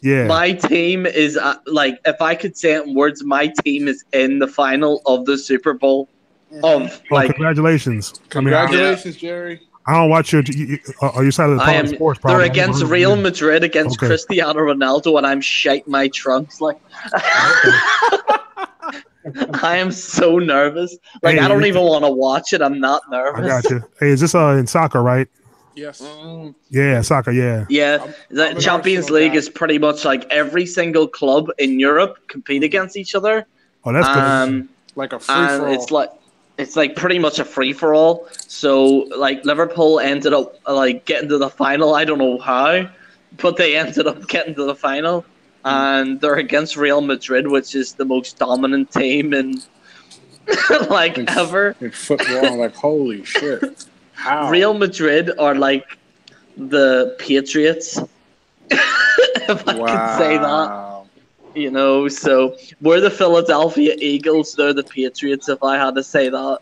Speaker 1: Yeah.
Speaker 2: My team is if I could say it in words, my team is in the final of the Super Bowl.
Speaker 1: Congratulations!
Speaker 4: Congratulations, Jerry.
Speaker 1: I don't watch your side of the sports.
Speaker 2: They're against Real Madrid against Cristiano Ronaldo, and I'm shite my trunks. Like, I am so nervous. Like, I don't even want to watch it. I'm not nervous.
Speaker 1: I got you. Hey, is this in soccer, right?
Speaker 4: Yes.
Speaker 1: Yeah, soccer. Yeah.
Speaker 2: Yeah, the Champions League is pretty much like every single club in Europe compete against each other.
Speaker 1: Oh, that's good.
Speaker 4: Like a free for all.
Speaker 2: It's like pretty much a free-for-all. So, like, Liverpool ended up, getting to the final. I don't know how, but they ended up getting to the final. And they're against Real Madrid, which is the most dominant team in, ever.
Speaker 4: In football, holy shit. How?
Speaker 2: Real Madrid are, the Patriots. If I can say that. You know, so we're the Philadelphia Eagles, they're the Patriots, if I had to say that.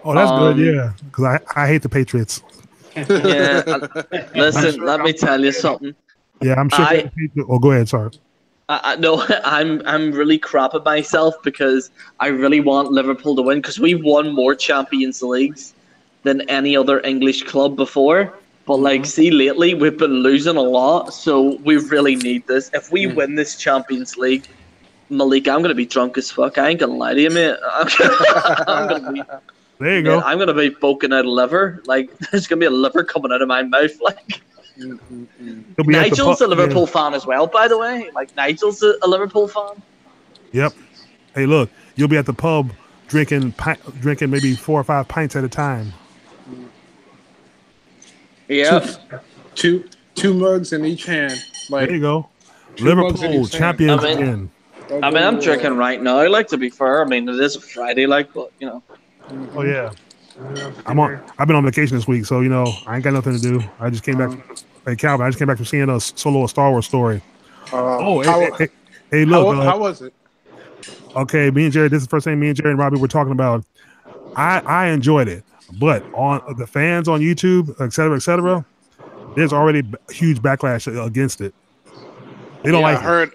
Speaker 1: Oh, that's good, yeah. Because I hate the Patriots.
Speaker 2: Yeah. Listen, let me tell you something.
Speaker 1: Yeah, I'm sure. Go ahead, sorry.
Speaker 2: No, I'm really crap at myself because I really want Liverpool to win because we've won more Champions Leagues than any other English club before. But like, see, lately we've been losing a lot, so we really need this. If we win this Champions League, Malik, I'm gonna be drunk as fuck. I ain't gonna lie to you, mate. I'm gonna be.
Speaker 1: There you go.
Speaker 2: I'm gonna be poking out a liver. Like, there's gonna be a liver coming out of my mouth. Like, Nigel's a Liverpool fan as well, by the way. Like, Nigel's a Liverpool fan.
Speaker 1: Yep. Hey, look, you'll be at the pub drinking maybe 4 or 5 pints at a time.
Speaker 2: Yeah.
Speaker 4: Two mugs in each hand. Like,
Speaker 1: there you go. Liverpool champions again.
Speaker 2: I mean, I'm drinking right now. Like, to be fair, I mean, it is a Friday, like, but you know.
Speaker 1: Oh yeah. I've been on vacation this week, so you know I ain't got nothing to do. I just came back. Hey Calvin, I just came back from seeing a Star Wars story. Hey, look.
Speaker 4: How was it?
Speaker 1: Okay, me and Jerry. This is the first thing me and Jerry and Robbie were talking about. I enjoyed it, but on the fans on YouTube, et cetera, there's already huge backlash against it. They don't like it.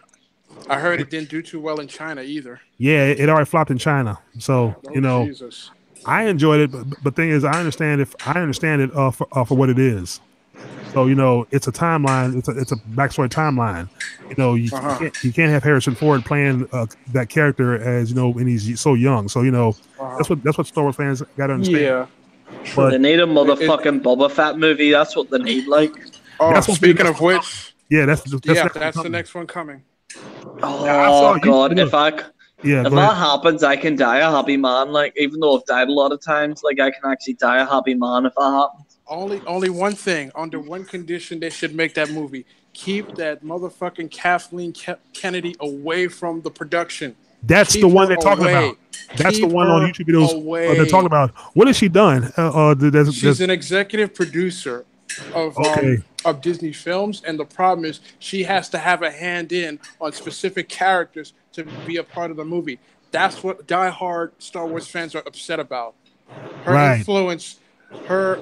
Speaker 4: I heard it didn't do too well in China either.
Speaker 1: Yeah, it already flopped in China. So you know,
Speaker 4: Jesus.
Speaker 1: I enjoyed it, but thing is, I understand it for what it is. So you know, it's a timeline. It's a backstory timeline. You know, you can't have Harrison Ford playing that character as you know when he's so young. So you know, that's what Star Wars fans got to understand.
Speaker 4: Yeah,
Speaker 1: but
Speaker 2: they need a motherfucking Boba Fett movie. That's what they need. Like,
Speaker 4: speaking of which,
Speaker 1: that's
Speaker 4: the next one coming.
Speaker 2: Oh God! If that happens, I can die a happy man. Like, even though I've died a lot of times, like I can actually die a happy man if that happens.
Speaker 4: Only one thing. Under one condition, they should make that movie: keep that motherfucking Kathleen Kennedy away from the production.
Speaker 1: That's the one they're talking about. That's the one on YouTube videos they're talking about. What has she done?
Speaker 4: She's an executive producer of Disney films, and the problem is she has to have a hand in on specific characters to be a part of the movie. That's what diehard Star Wars fans are upset about. Her influence, her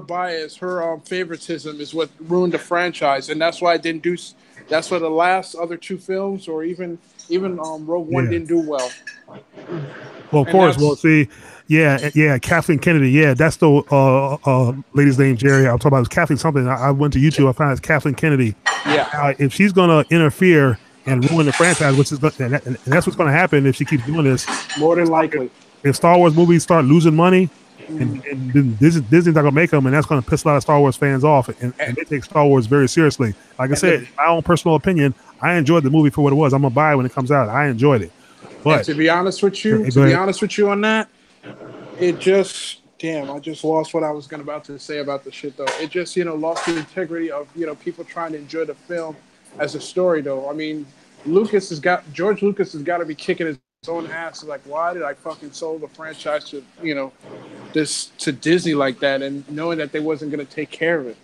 Speaker 4: bias, her favoritism is what ruined the franchise, and that's why it didn't do. That's why the last other 2 films, or even Rogue One, didn't do well.
Speaker 1: Well, of course. Well, see, Kathleen Kennedy. Yeah, that's the lady's name, Jerry. I'm talking about Kathleen something. I went to YouTube. I found it's Kathleen Kennedy.
Speaker 4: Yeah.
Speaker 1: If she's gonna interfere and ruin the franchise, which is and that's what's gonna happen if she keeps doing this.
Speaker 4: More than likely.
Speaker 1: If Star Wars movies start losing money, and Disney's not gonna make them, and that's gonna piss a lot of Star Wars fans off, and they take Star Wars very seriously. Like I said, my own personal opinion, I enjoyed the movie for what it was. I'm gonna buy it when it comes out. I enjoyed it. But
Speaker 4: to be honest with you, on that, it just I just lost what I was about to say about the shit though. It just lost the integrity of people trying to enjoy the film as a story though. I mean, George Lucas has got to be kicking his own ass. Like, why did I fucking sold the franchise to to Disney like that, and knowing that they wasn't going to take care of it.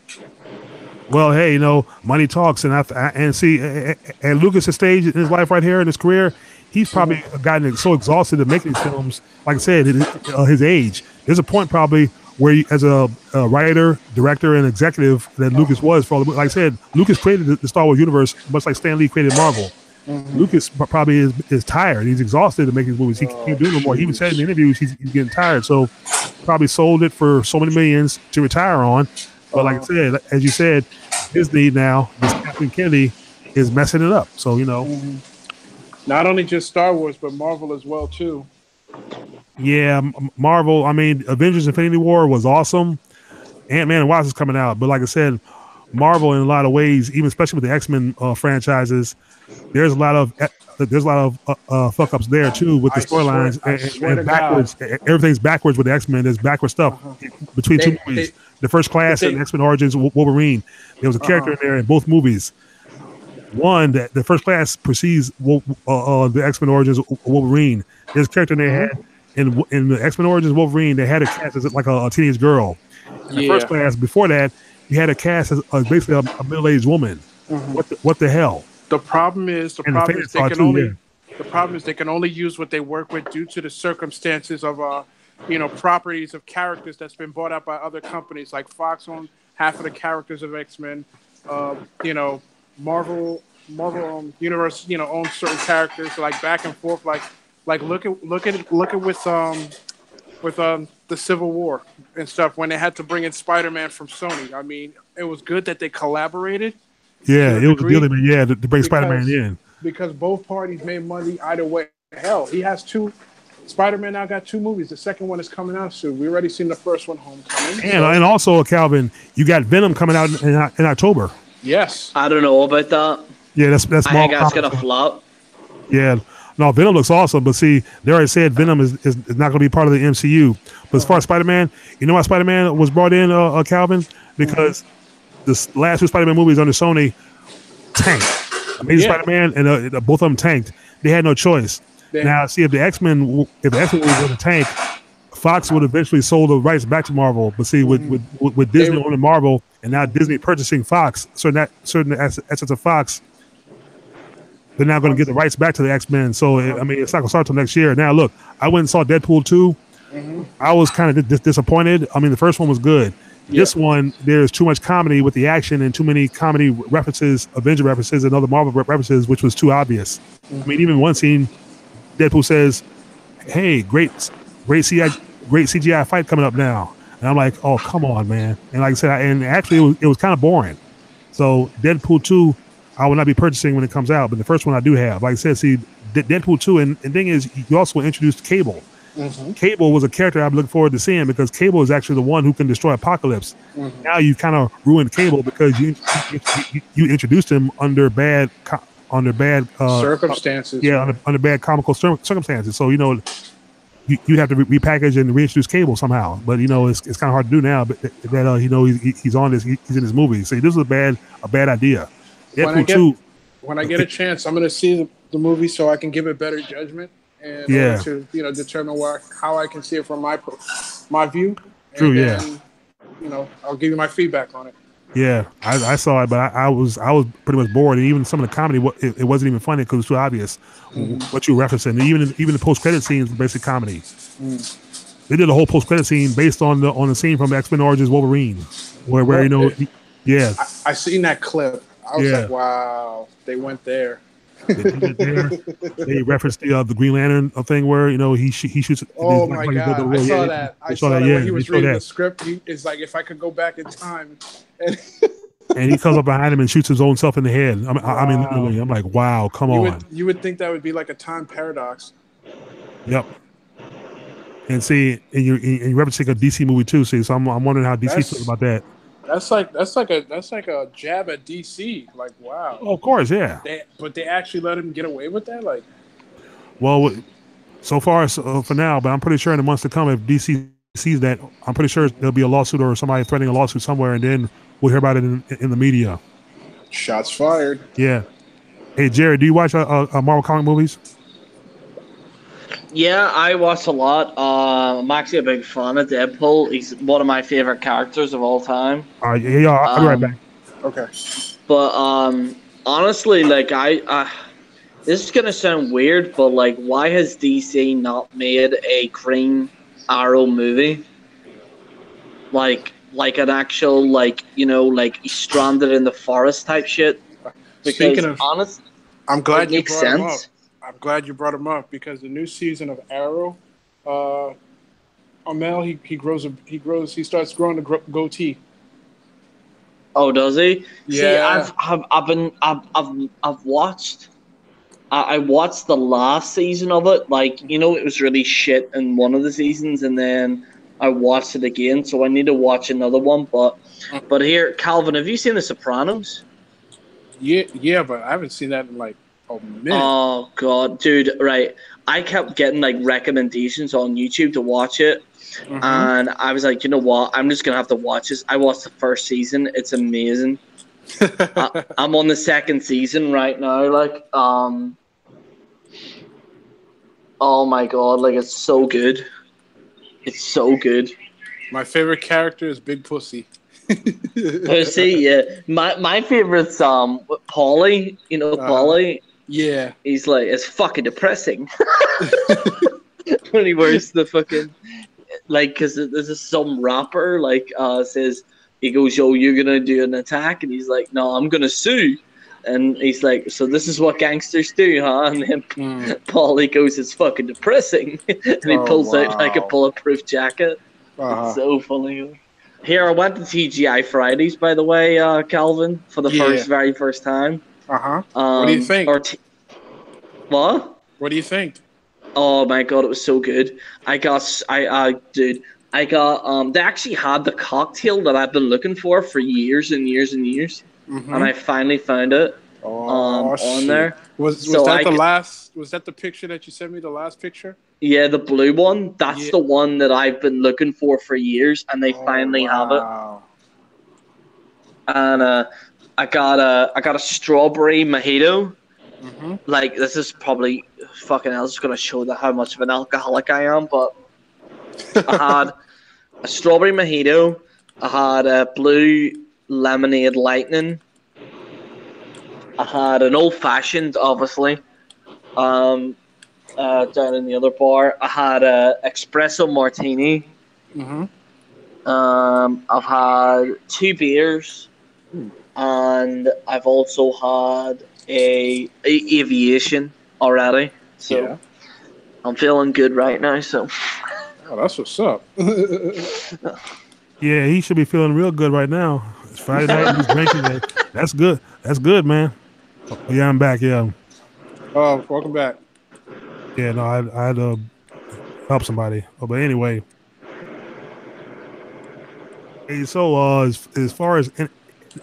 Speaker 1: Well, hey, money talks, and see, at Lucas' stage in his life right here in his career, he's probably gotten so exhausted of making these films. Like I said, his age. There's a point probably where, as a writer, director, and executive that Lucas was for all the, like I said, Lucas created the Star Wars universe, much like Stan Lee created Marvel. Mm-hmm. Lucas probably is tired. He's exhausted of making these movies. He can't do no more. He even said in the interviews he's getting tired. So probably sold it for so many millions to retire on. But like I said, as you said, Disney now, this Kathleen Kennedy is messing it up. So,
Speaker 4: not only just Star Wars, but Marvel as well, too.
Speaker 1: Yeah, Marvel. I mean, Avengers Infinity War was awesome. Ant-Man and Wasp is coming out. But like I said, Marvel in a lot of ways, even especially with the X-Men franchises, there's a lot of fuck ups there too with the storylines and backwards. Everything's backwards with the X-Men. There's backward stuff between two movies. The First Class and X-Men Origins Wolverine. There was a character in there in both movies. One, that the First Class precedes the X-Men Origins Wolverine. There's a character they had in the X-Men Origins Wolverine. They had a cast as like a teenage girl. In the First Class, before that, you had a cast as basically a middle-aged woman. What the hell?
Speaker 4: The problem is they can only use what they work with due to the circumstances of properties of characters that's been bought out by other companies. Like Fox owned half of the characters of X-Men. Marvel Universe owns certain characters, like back and forth. Like look at with the Civil War and stuff when they had to bring in Spider-Man from Sony. I mean, it was good that they collaborated.
Speaker 1: Yeah, it was a deal to bring Spider-Man in.
Speaker 4: Because both parties made money either way. Hell, he has two. Spider-Man now got 2 movies. The second one is coming out soon. We already seen the first one, Homecoming.
Speaker 1: And also, Calvin, you got Venom coming out in October.
Speaker 4: Yes.
Speaker 2: I don't know about that.
Speaker 1: Yeah, that's
Speaker 2: I think that's gonna flop.
Speaker 1: Yeah. No, Venom looks awesome, but see, they already said Venom is not going to be part of the MCU. But as far as Spider-Man, you know why Spider-Man was brought in, Calvin? Because the last 2 Spider-Man movies under Sony tanked. Amazing Spider-Man and both of them tanked. They had no choice. Now, see, if the X-Men was going to tank, Fox would eventually sold the rights back to Marvel. But see, with Disney owning Marvel and now Disney purchasing Fox, certain assets of Fox, they're now going to get the rights back to the X-Men. So, it's not going to start till next year. Now, look, I went and saw Deadpool 2. I was kind of disappointed. I mean, the first one was good. This one, there's too much comedy with the action and too many comedy references, Avenger references, and other Marvel references, which was too obvious. I mean, even one scene, Deadpool says, "Hey, great CGI fight coming up now," and I'm like, "Oh, come on, man!" And like I said, and actually, it was kind of boring. So, Deadpool 2, I will not be purchasing when it comes out, but the first one I do have. Like I said, see, Deadpool 2, and the thing is, you also introduced Cable. Cable was a character I'm looking forward to seeing because Cable is actually the one who can destroy Apocalypse. Now you kind of ruined Cable because you introduced him under bad
Speaker 4: circumstances.
Speaker 1: Under bad comical circumstances. So you have to repackage and reintroduce Cable somehow. But it's kind of hard to do now. But he's on this. He's in this movie. So this is a bad idea.
Speaker 4: When I get a chance, I'm going to see the movie so I can give it better judgment. And to determine how I can see it from my view.
Speaker 1: True,
Speaker 4: then, I'll give you my feedback on it.
Speaker 1: Yeah, I saw it, but I was pretty much bored. And even some of the comedy, it wasn't even funny because it was too obvious what you were referencing. And even the post credit scenes were basic comedy. They did a whole post credit scene based on the scene from X-Men Origins Wolverine, where
Speaker 4: I seen that clip. I was like, wow, they went there.
Speaker 1: They referenced the Green Lantern thing where he shoots.
Speaker 4: Oh my god! I saw that. I saw that when he was reading the script. It's like if I could go back in time,
Speaker 1: and he comes up behind him and shoots his own self in the head. I mean, literally, I'm like, wow, come on.
Speaker 4: You would think that would be like a time paradox.
Speaker 1: Yep. And see, and you referencing a DC movie too. See, so I'm wondering how DC feels about that.
Speaker 4: That's like a jab at DC. Like, wow.
Speaker 1: Oh, of course, yeah.
Speaker 4: But they actually let him get away with that. Like,
Speaker 1: well, so far for now, but I'm pretty sure in the months to come, if DC sees that, I'm pretty sure there'll be a lawsuit or somebody threatening a lawsuit somewhere, and then we'll hear about it in the media.
Speaker 4: Shots fired.
Speaker 1: Yeah. Hey, Jared, do you watch Marvel comic movies?
Speaker 2: Yeah, I watch a lot. I'm actually a big fan of Deadpool. He's one of my favorite characters of all time.
Speaker 1: I'll be right back.
Speaker 4: Okay.
Speaker 2: But honestly, like this is gonna sound weird, but like, why has DC not made a Green Arrow movie? Like an actual he's stranded in the forest type shit. Because honestly,
Speaker 4: I'm glad you
Speaker 2: makes
Speaker 4: brought him up.
Speaker 2: sense.
Speaker 4: I'm glad you brought him up because the new season of Arrow, Amel he starts growing a goatee.
Speaker 2: Oh, does he?
Speaker 4: Yeah.
Speaker 2: See, I've watched. I watched the last season of it. Like, it was really shit in one of the seasons, and then I watched it again. So I need to watch another one. But here, Calvin, have you seen The Sopranos?
Speaker 4: Yeah, but I haven't seen that in like a minute.
Speaker 2: Oh god, dude! Right, I kept getting like recommendations on YouTube to watch it, and I was like, you know what? I'm just gonna have to watch this. I watched the first season; it's amazing. I'm on the second season right now. Like, oh my god! Like, it's so good. It's so good.
Speaker 4: My favorite character is Big Pussy.
Speaker 2: See, yeah, my favorite's Paulie. You know, Paulie.
Speaker 4: Yeah.
Speaker 2: He's like, it's fucking depressing when he wears the fucking because there's some rapper says he goes, yo, you're gonna do an attack, and he's like, no, I'm gonna sue. And he's like, so this is what gangsters do, huh? And then Paulie goes, it's fucking depressing. And he pulls out like a bulletproof jacket. It's so funny. Here, I went to TGI Fridays, by the way, Calvin, for the very first time.
Speaker 4: What do you think?
Speaker 2: What?
Speaker 4: What do you think?
Speaker 2: Oh my god, it was so good. They actually had the cocktail that I've been looking for years and years and years. And I finally found it on there.
Speaker 4: Was that the picture that you sent me, the last picture?
Speaker 2: Yeah, the blue one. That's the one that I've been looking for years, and they finally have it. And I got a strawberry mojito. Like, this is probably fucking hell, it's gonna show how much of an alcoholic I am, but I had a strawberry mojito, I had a blue lemonade lightning, I had an old fashioned, obviously, down in the other bar. I had a espresso martini. I've had 2 beers, and I've also had a aviation already. So I'm feeling good right now. So
Speaker 4: that's what's up.
Speaker 1: Yeah, he should be feeling real good right now. It's Friday night and he's drinking. That's good. That's good, man. Oh, yeah, I'm back. Yeah.
Speaker 4: Oh, welcome back.
Speaker 1: Yeah, no, I had to help somebody. Oh, but anyway. Hey, so as far as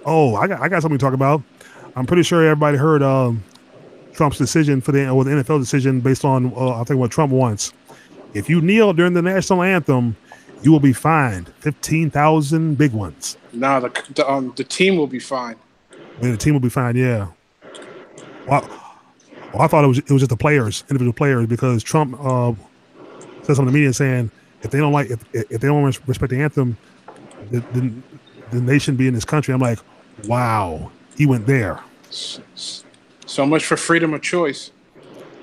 Speaker 1: I got something to talk about. I'm pretty sure everybody heard Trump's decision the NFL decision based on I think what Trump wants. If you kneel during the national anthem, you will be fined 15,000 big ones.
Speaker 4: No, the team will be fined.
Speaker 1: The team will be fined. Yeah. Well, I thought it was just the players, individual players, because Trump said something to the media saying if they don't respect the anthem, then they shouldn't be in this country. I'm like, wow, he went there.
Speaker 4: So much for freedom of choice.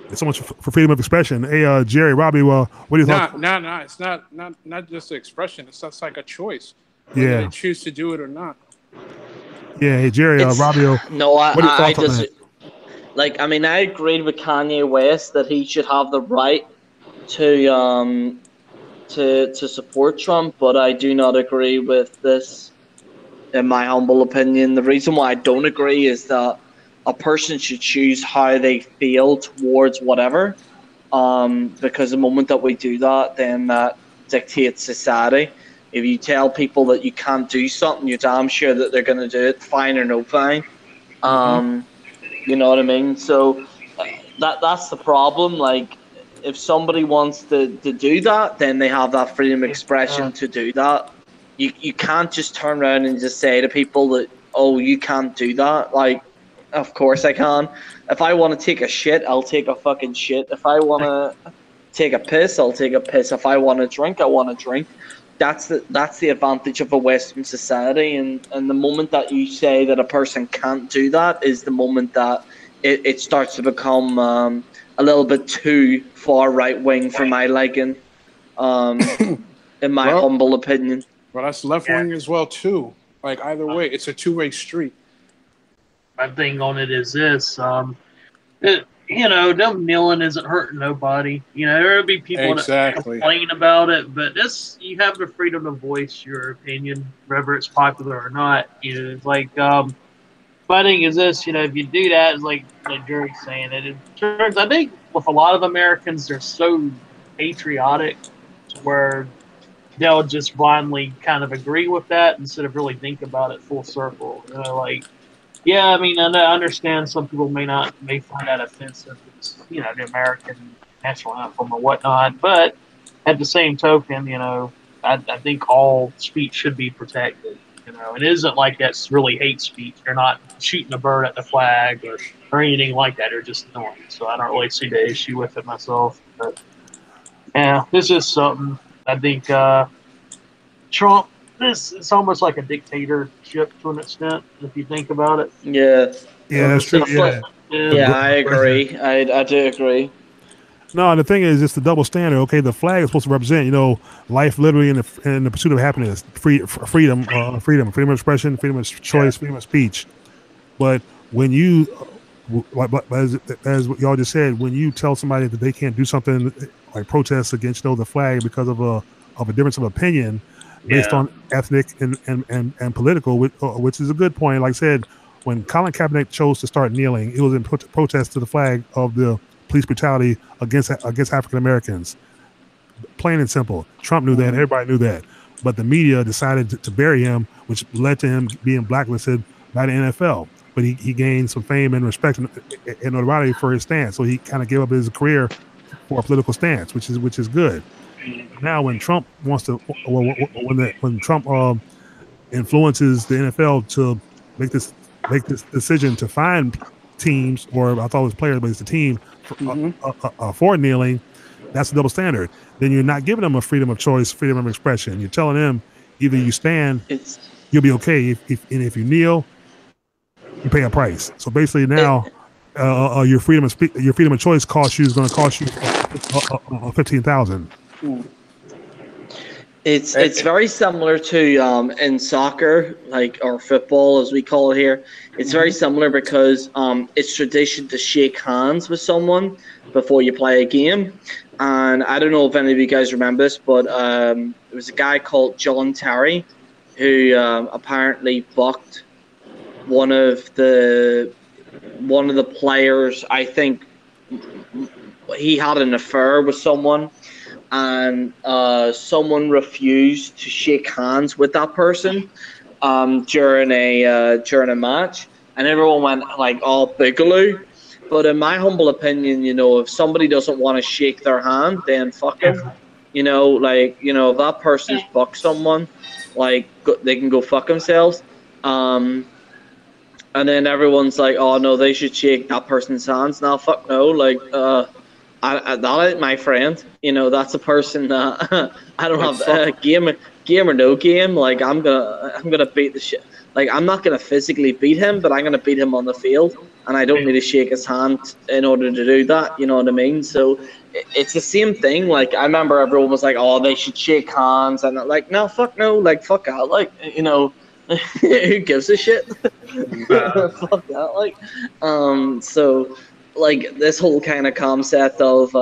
Speaker 1: It's so much for freedom of expression. Hey, Jerry, Robbie, what do you think?
Speaker 4: No, it's not just an expression. It's just like a choice. Whether they choose to do it or not.
Speaker 1: Yeah, hey, Jerry, Robbie.
Speaker 2: No, I just I agreed with Kanye West that he should have the right to support Trump, but I do not agree with this. In my humble opinion, the reason why I don't agree is that a person should choose how they feel towards whatever, because the moment that we do that, then that dictates society. If you tell people that you can't do something, you're damn sure that they're going to do it, fine or no fine. You know what I mean? So that's the problem. Like, if somebody wants to do that, then they have that freedom of expression to do that. You can't just turn around and just say to people that, oh, you can't do that. Like, of course I can. If I want to take a shit, I'll take a fucking shit. If I want to take a piss, I'll take a piss. If I want to drink, I want to drink. That's the advantage of a Western society. And the moment that you say that a person can't do that is the moment that it starts to become a little bit too far right wing for my liking, in my humble opinion.
Speaker 4: Well, that's left wing as well too. Like, either way, it's a two-way street.
Speaker 3: My thing on it is this: them kneeling isn't hurting nobody. There'll be people that complain about it, but you have the freedom to voice your opinion, whether it's popular or not. It's like my thing is this: if you do that, it's like Jerry's saying it. I think with a lot of Americans, they're so patriotic to where they'll just blindly kind of agree with that instead of really think about it full circle. I understand some people may find that offensive. It's, the American national anthem or whatnot. But at the same token, I think all speech should be protected. It isn't like that's really hate speech. They're not shooting a bird at the flag or anything like that. They're just annoying. So I don't really see the issue with it myself. But yeah, this is something I think Trump it's almost like a dictatorship to an extent, if you think about it.
Speaker 2: Yeah.
Speaker 1: Yeah, that's true.
Speaker 2: It's like, yeah, I agree. I do agree.
Speaker 1: No, the thing is, it's the double standard. Okay, the flag is supposed to represent, life, literally, in the pursuit of happiness, freedom of expression, freedom of choice, freedom of speech. But when you, as y'all just said, when you tell somebody that they can't do something like protest against, the flag because of a difference of opinion based on ethnic and political, which is a good point. Like I said, when Colin Kaepernick chose to start kneeling, it was in protest to the flag of the police brutality against African Americans. Plain and simple. Trump knew that. Everybody knew that. But the media decided to bury him, which led to him being blacklisted by the NFL. But he gained some fame and respect and notoriety for his stance. So he kind of gave up his career for a political stance, which is good. Now, when Trump wants to, when Trump influences the NFL to make this decision to fine teams, or I thought it was players, but it's the team for kneeling, that's a double standard. Then you're not giving them a freedom of choice, freedom of expression. You're telling them either you stand, you'll be okay. If you kneel, you pay a price. So basically now, your freedom of choice is going to cost you $15,000.
Speaker 2: It's very similar to in soccer, or football as we call it here. It's very similar because it's tradition to shake hands with someone before you play a game. And I don't know if any of you guys remember this, but there was a guy called John Terry who apparently bucked one of the players. I think he had an affair with someone, and someone refused to shake hands with that person during a match, and everyone went like all boogaloo. But in my humble opinion, if somebody doesn't want to shake their hand, then fuck it. If that person's bucked someone, they can go fuck themselves. And then everyone's like, oh no, they should shake that person's hands. Now, fuck no, that ain't my friend. That's a person that I don't have game or no game. I'm gonna beat the shit. I'm not gonna physically beat him, but I'm gonna beat him on the field, and I don't need to shake his hand in order to do that. You know what I mean? So it's the same thing. I remember everyone was like, oh, they should shake hands, and I'm like, no, fuck no, fuck out, who gives a shit? Fuck that, so this whole kind of concept of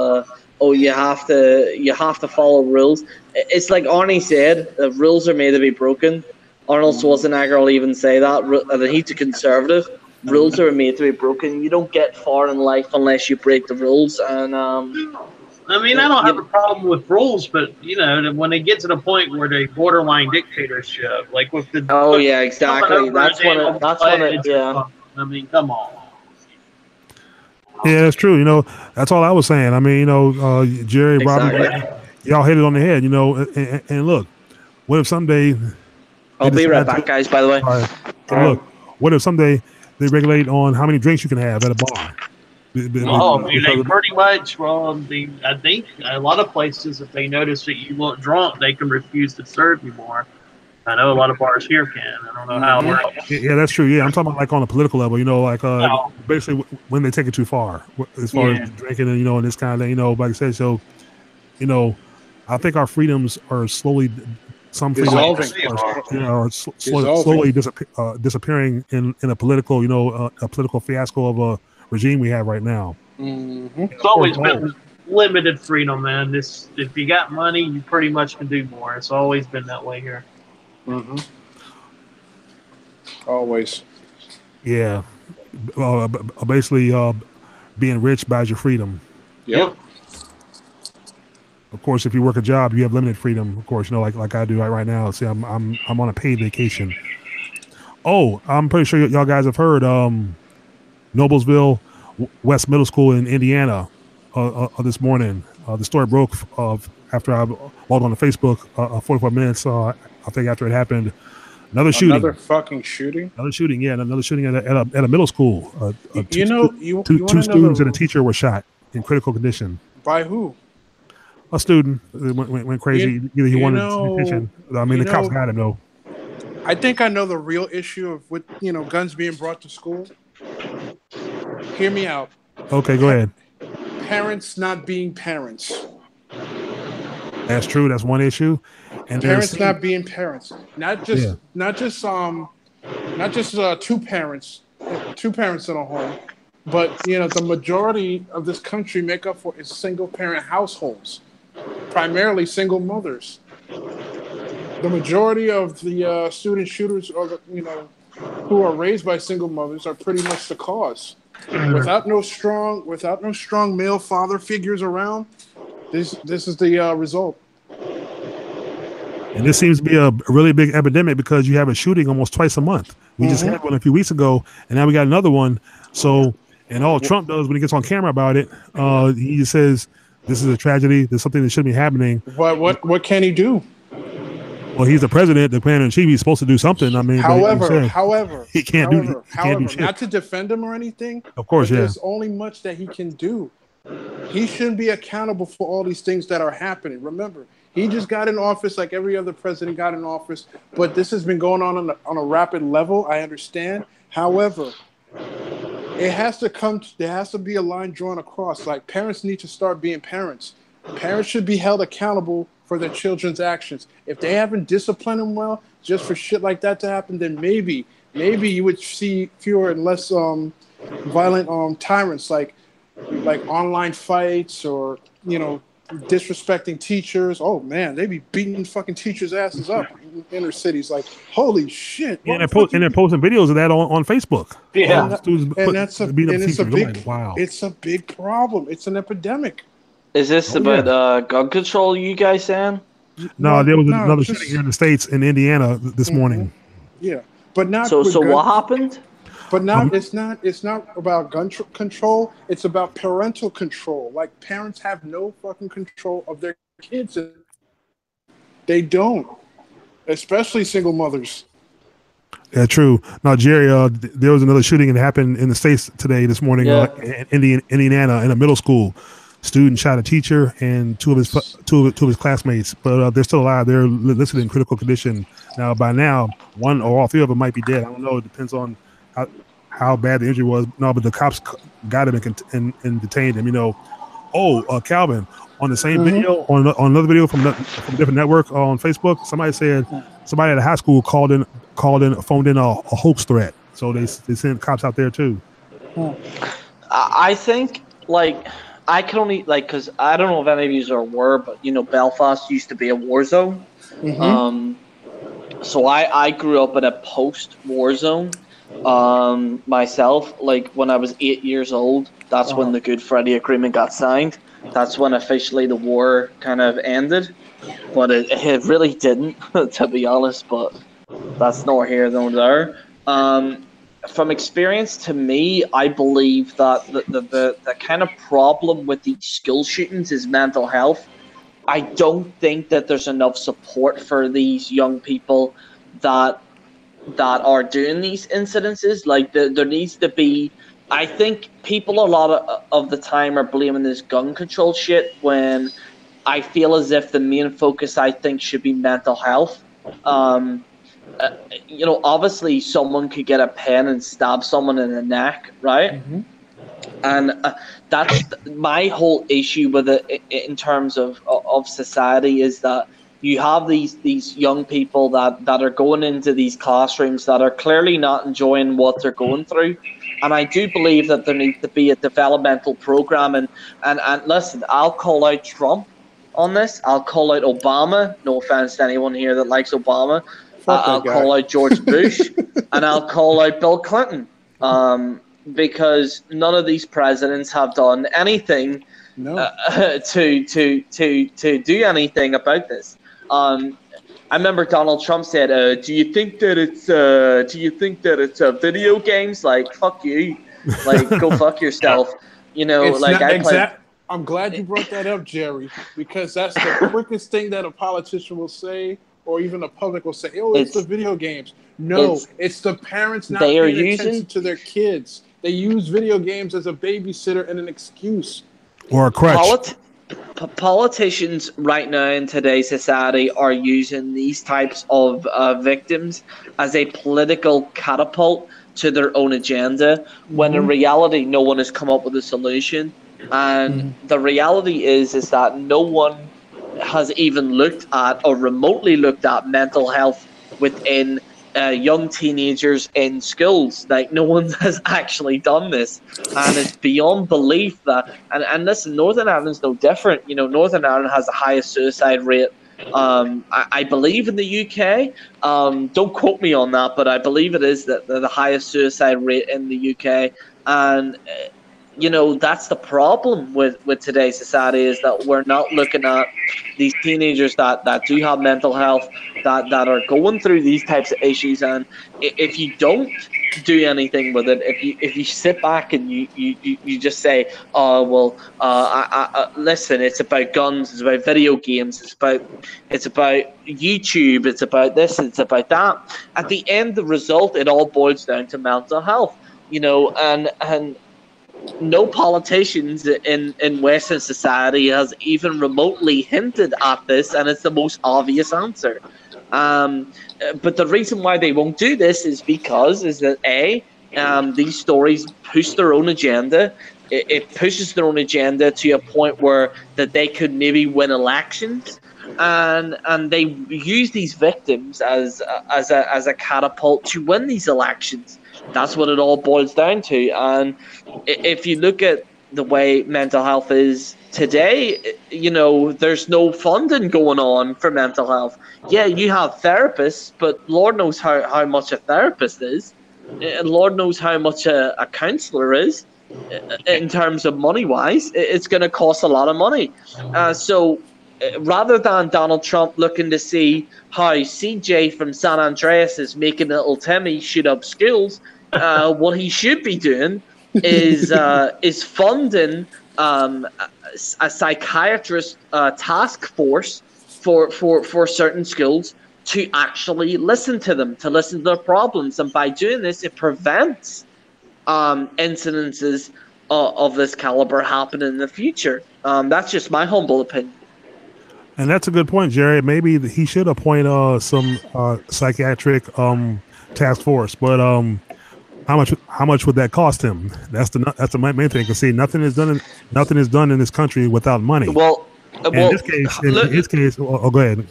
Speaker 2: you have to follow rules. It's like Arnie said, the rules are made to be broken. Arnold Schwarzenegger will even say that, and he's a conservative. Rules are made to be broken. You don't get far in life unless you break the rules. And
Speaker 3: I don't have a problem with rules, but when they get to the point where they borderline dictatorship, with the
Speaker 2: exactly. That's when it.
Speaker 3: I mean, come on.
Speaker 1: Yeah, that's true. That's all I was saying. Jerry,
Speaker 2: exactly.
Speaker 1: Robbie, y'all hit it on the head. And look, what if someday?
Speaker 2: I'll be right back, guys. By the way.
Speaker 1: Look, what if someday they regulate on how many drinks you can have at a bar?
Speaker 3: Pretty much. Well, I think a lot of places, if they notice that you look drunk, they can refuse to serve you more. I know a lot of bars here can. I don't know how it works.
Speaker 1: Yeah, that's true. Yeah, I'm talking about on a political level. Basically when they take it too far, as far as drinking and and this kind of thing. Like I said, so I think our freedoms are slowly. Some freedoms are slowly disappearing in a political, a political fiasco of a regime we have right now.
Speaker 3: It's always been limited freedom, man. If you got money, you pretty much can do more. It's always been that way here.
Speaker 4: Always.
Speaker 1: Yeah. Basically, being rich buys your freedom.
Speaker 4: Yep.
Speaker 1: Of course, if you work a job, you have limited freedom. Of course, like I do right now. See, I'm on a paid vacation. Oh, I'm pretty sure y'all guys have heard Noblesville West Middle School in Indiana this morning. The story broke after I logged on to Facebook 44 minutes. I think after it happened, another shooting.
Speaker 4: Another fucking shooting.
Speaker 1: Another shooting. Yeah, another shooting at a middle school. Two students and a teacher were shot in critical condition.
Speaker 4: By who?
Speaker 1: A student went crazy. Either he wanted attention. The cops got him though.
Speaker 4: I think I know the real issue of with guns being brought to school. Hear me out.
Speaker 1: Okay, go ahead.
Speaker 4: Parents not being parents.
Speaker 1: That's true. That's one issue. And
Speaker 4: Parents not being parents. Not just
Speaker 1: Yeah.
Speaker 4: not just two parents in a home, but the majority of this country make up for is single parent households, primarily single mothers. The majority of the student shooters who are raised by single mothers are pretty much the cause. Without no strong male father figures around, this is the result.
Speaker 1: And this seems to be a really big epidemic because you have a shooting almost twice a month. We just had one a few weeks ago, and now we got another one. So, and all Trump does when he gets on camera about it, he just says, "This is a tragedy. There's something that shouldn't be happening."
Speaker 4: What can he do?
Speaker 1: Well, he's the president, the commander in chief. He's supposed to do something. I mean,
Speaker 4: however,
Speaker 1: he can't do shit.
Speaker 4: Not to defend him or anything.
Speaker 1: Of course, yeah.
Speaker 4: There's only much that he can do. He shouldn't be accountable for all these things that are happening. Remember, he just got in office like every other president got in office, but this has been going on a rapid level. I understand. However, there has to be a line drawn across. Like, parents need to start being parents. Parents should be held accountable for their children's actions. If they haven't disciplined them well, just for shit like that to happen, then maybe you would see fewer and less violent tyrants like online fights or disrespecting teachers. Oh man, they be beating fucking teachers' asses up in inner cities. Like, holy shit!
Speaker 1: Yeah, and they're posting videos of that on Facebook.
Speaker 2: Yeah,
Speaker 4: It's a big problem. It's an epidemic.
Speaker 2: Is this about gun control? You guys saying?
Speaker 1: No, there was another shooting here in the States in Indiana this morning.
Speaker 4: Yeah, but not.
Speaker 2: So what happened?
Speaker 4: But now it's not about gun control. It's about parental control. Like, parents have no fucking control of their kids. They don't, especially single mothers.
Speaker 1: Yeah, true. Now, Jerry, there was another shooting that happened in the States this morning in Indiana in a middle school. Student shot a teacher and two of his classmates, but they're still alive. They're listed in critical condition. Now, by now, one or all three of them might be dead. I don't know. It depends on how bad the injury was. No, but the cops got him and detained him. Calvin, on the same video, on another video from a different network on Facebook, somebody said somebody at a high school phoned in a hoax threat. So they sent cops out there too.
Speaker 2: I think, I can only, because I don't know if any of you are aware, but, Belfast used to be a war zone. So I grew up in a post-war zone myself. Like, when I was 8 years old, that's when the Good Friday Agreement got signed. That's when officially the war kind of ended. But it really didn't, to be honest, but that's nor here nor there. From experience, to me, I believe that the kind of problem with these school shootings is mental health. I don't think that there's enough support for these young people that are doing these incidences. Like, there needs to be. I think people a lot of the time are blaming this gun control shit when I feel as if the main focus, I think, should be mental health. Obviously someone could get a pen and stab someone in the neck, right? And that's my whole issue with it in terms of society, is that you have these young people that are going into these classrooms that are clearly not enjoying what they're going through. And I do believe that there needs to be a developmental program. And listen, I'll call out Trump on this. I'll call out Obama. No offense to anyone here that likes Obama. I'll call out George Bush, and I'll call out Bill Clinton, because none of these presidents have done anything to do anything about this. I remember Donald Trump said, "Do you think that it's video games? Like, fuck you, like, go fuck yourself."
Speaker 4: I'm glad you brought that up, Jerry, because that's the quickest thing that a politician will say. Or even the public will say, it's the video games. No, it's the parents not paying attention to their kids. They use video games as a babysitter and an excuse.
Speaker 1: Or a crutch.
Speaker 2: Politicians right now in today's society are using these types of victims as a political catapult to their own agenda, when in reality no one has come up with a solution. And the reality is that no one has even looked at or remotely looked at mental health within young teenagers in schools. Like, no one has actually done this, and it's beyond belief that. And listen, Northern Ireland's no different. You know, Northern Ireland has the highest suicide rate. I believe in the UK. Don't quote me on that, but I believe it is that the highest suicide rate in the UK. And you know, that's the problem with today's society, is that we're not looking at these teenagers that do have mental health, that are going through these types of issues. And if you don't do anything with it, if you sit back and you just say, oh well, listen, it's about guns, it's about video games, it's about YouTube, it's about this, it's about that. At the end, the result, it all boils down to mental health. You know, and no politicians in Western society has even remotely hinted at this, and it's the most obvious answer. But the reason why they won't do this is that these stories push their own agenda. It pushes their own agenda to a point where that they could maybe win elections, and they use these victims as a catapult to win these elections. That's what it all boils down to. And if you look at the way mental health is today, you know, there's no funding going on for mental health. Yeah, you have therapists, but Lord knows how much a therapist is. And Lord knows how much a counsellor is. In terms of money-wise, it's going to cost a lot of money. So rather than Donald Trump looking to see how CJ from San Andreas is making little Timmy shoot up schools, what he should be doing is funding a psychiatrist task force for certain schools to actually listen to them, to listen to their problems. And by doing this, it prevents incidences of this caliber happening in the future. That's just my humble opinion.
Speaker 1: And that's a good point, Jerry. Maybe he should appoint some psychiatric task force, but how much would that cost him? That's the main thing. Because see, nothing is done in this country without money.
Speaker 2: Well,
Speaker 1: in his case, go ahead.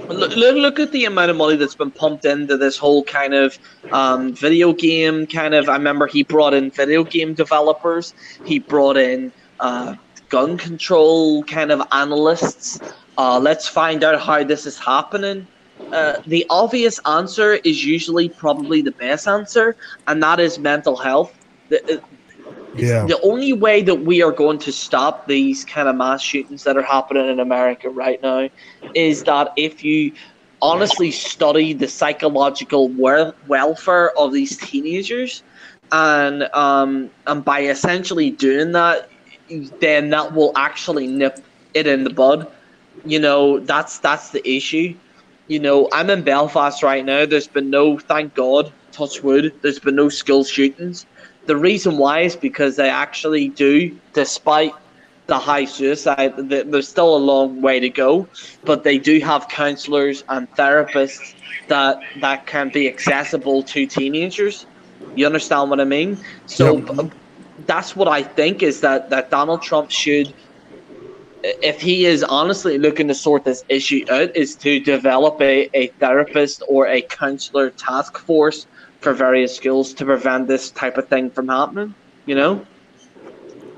Speaker 2: Look at the amount of money that's been pumped into this whole kind of video game kind of. I remember he brought in video game developers. He brought in gun control kind of analysts. Let's find out how this is happening. The obvious answer is usually probably the best answer, and that is mental health. The only way that we are going to stop these kind of mass shootings that are happening in America right now is that if you honestly study the psychological welfare of these teenagers, and by essentially doing that, then that will actually nip it in the bud. You know, that's the issue. You know, I'm in Belfast right now. There's been no, thank God, touch wood, there's been no school shootings. The reason why is because they actually do, despite the high suicide, there's still a long way to go, but they do have counsellors and therapists that can be accessible to teenagers. You understand what I mean? So that's what I think, is that Donald Trump should, if he is honestly looking to sort this issue out, is to develop a therapist or a counsellor task force for various schools to prevent this type of thing from happening. You know?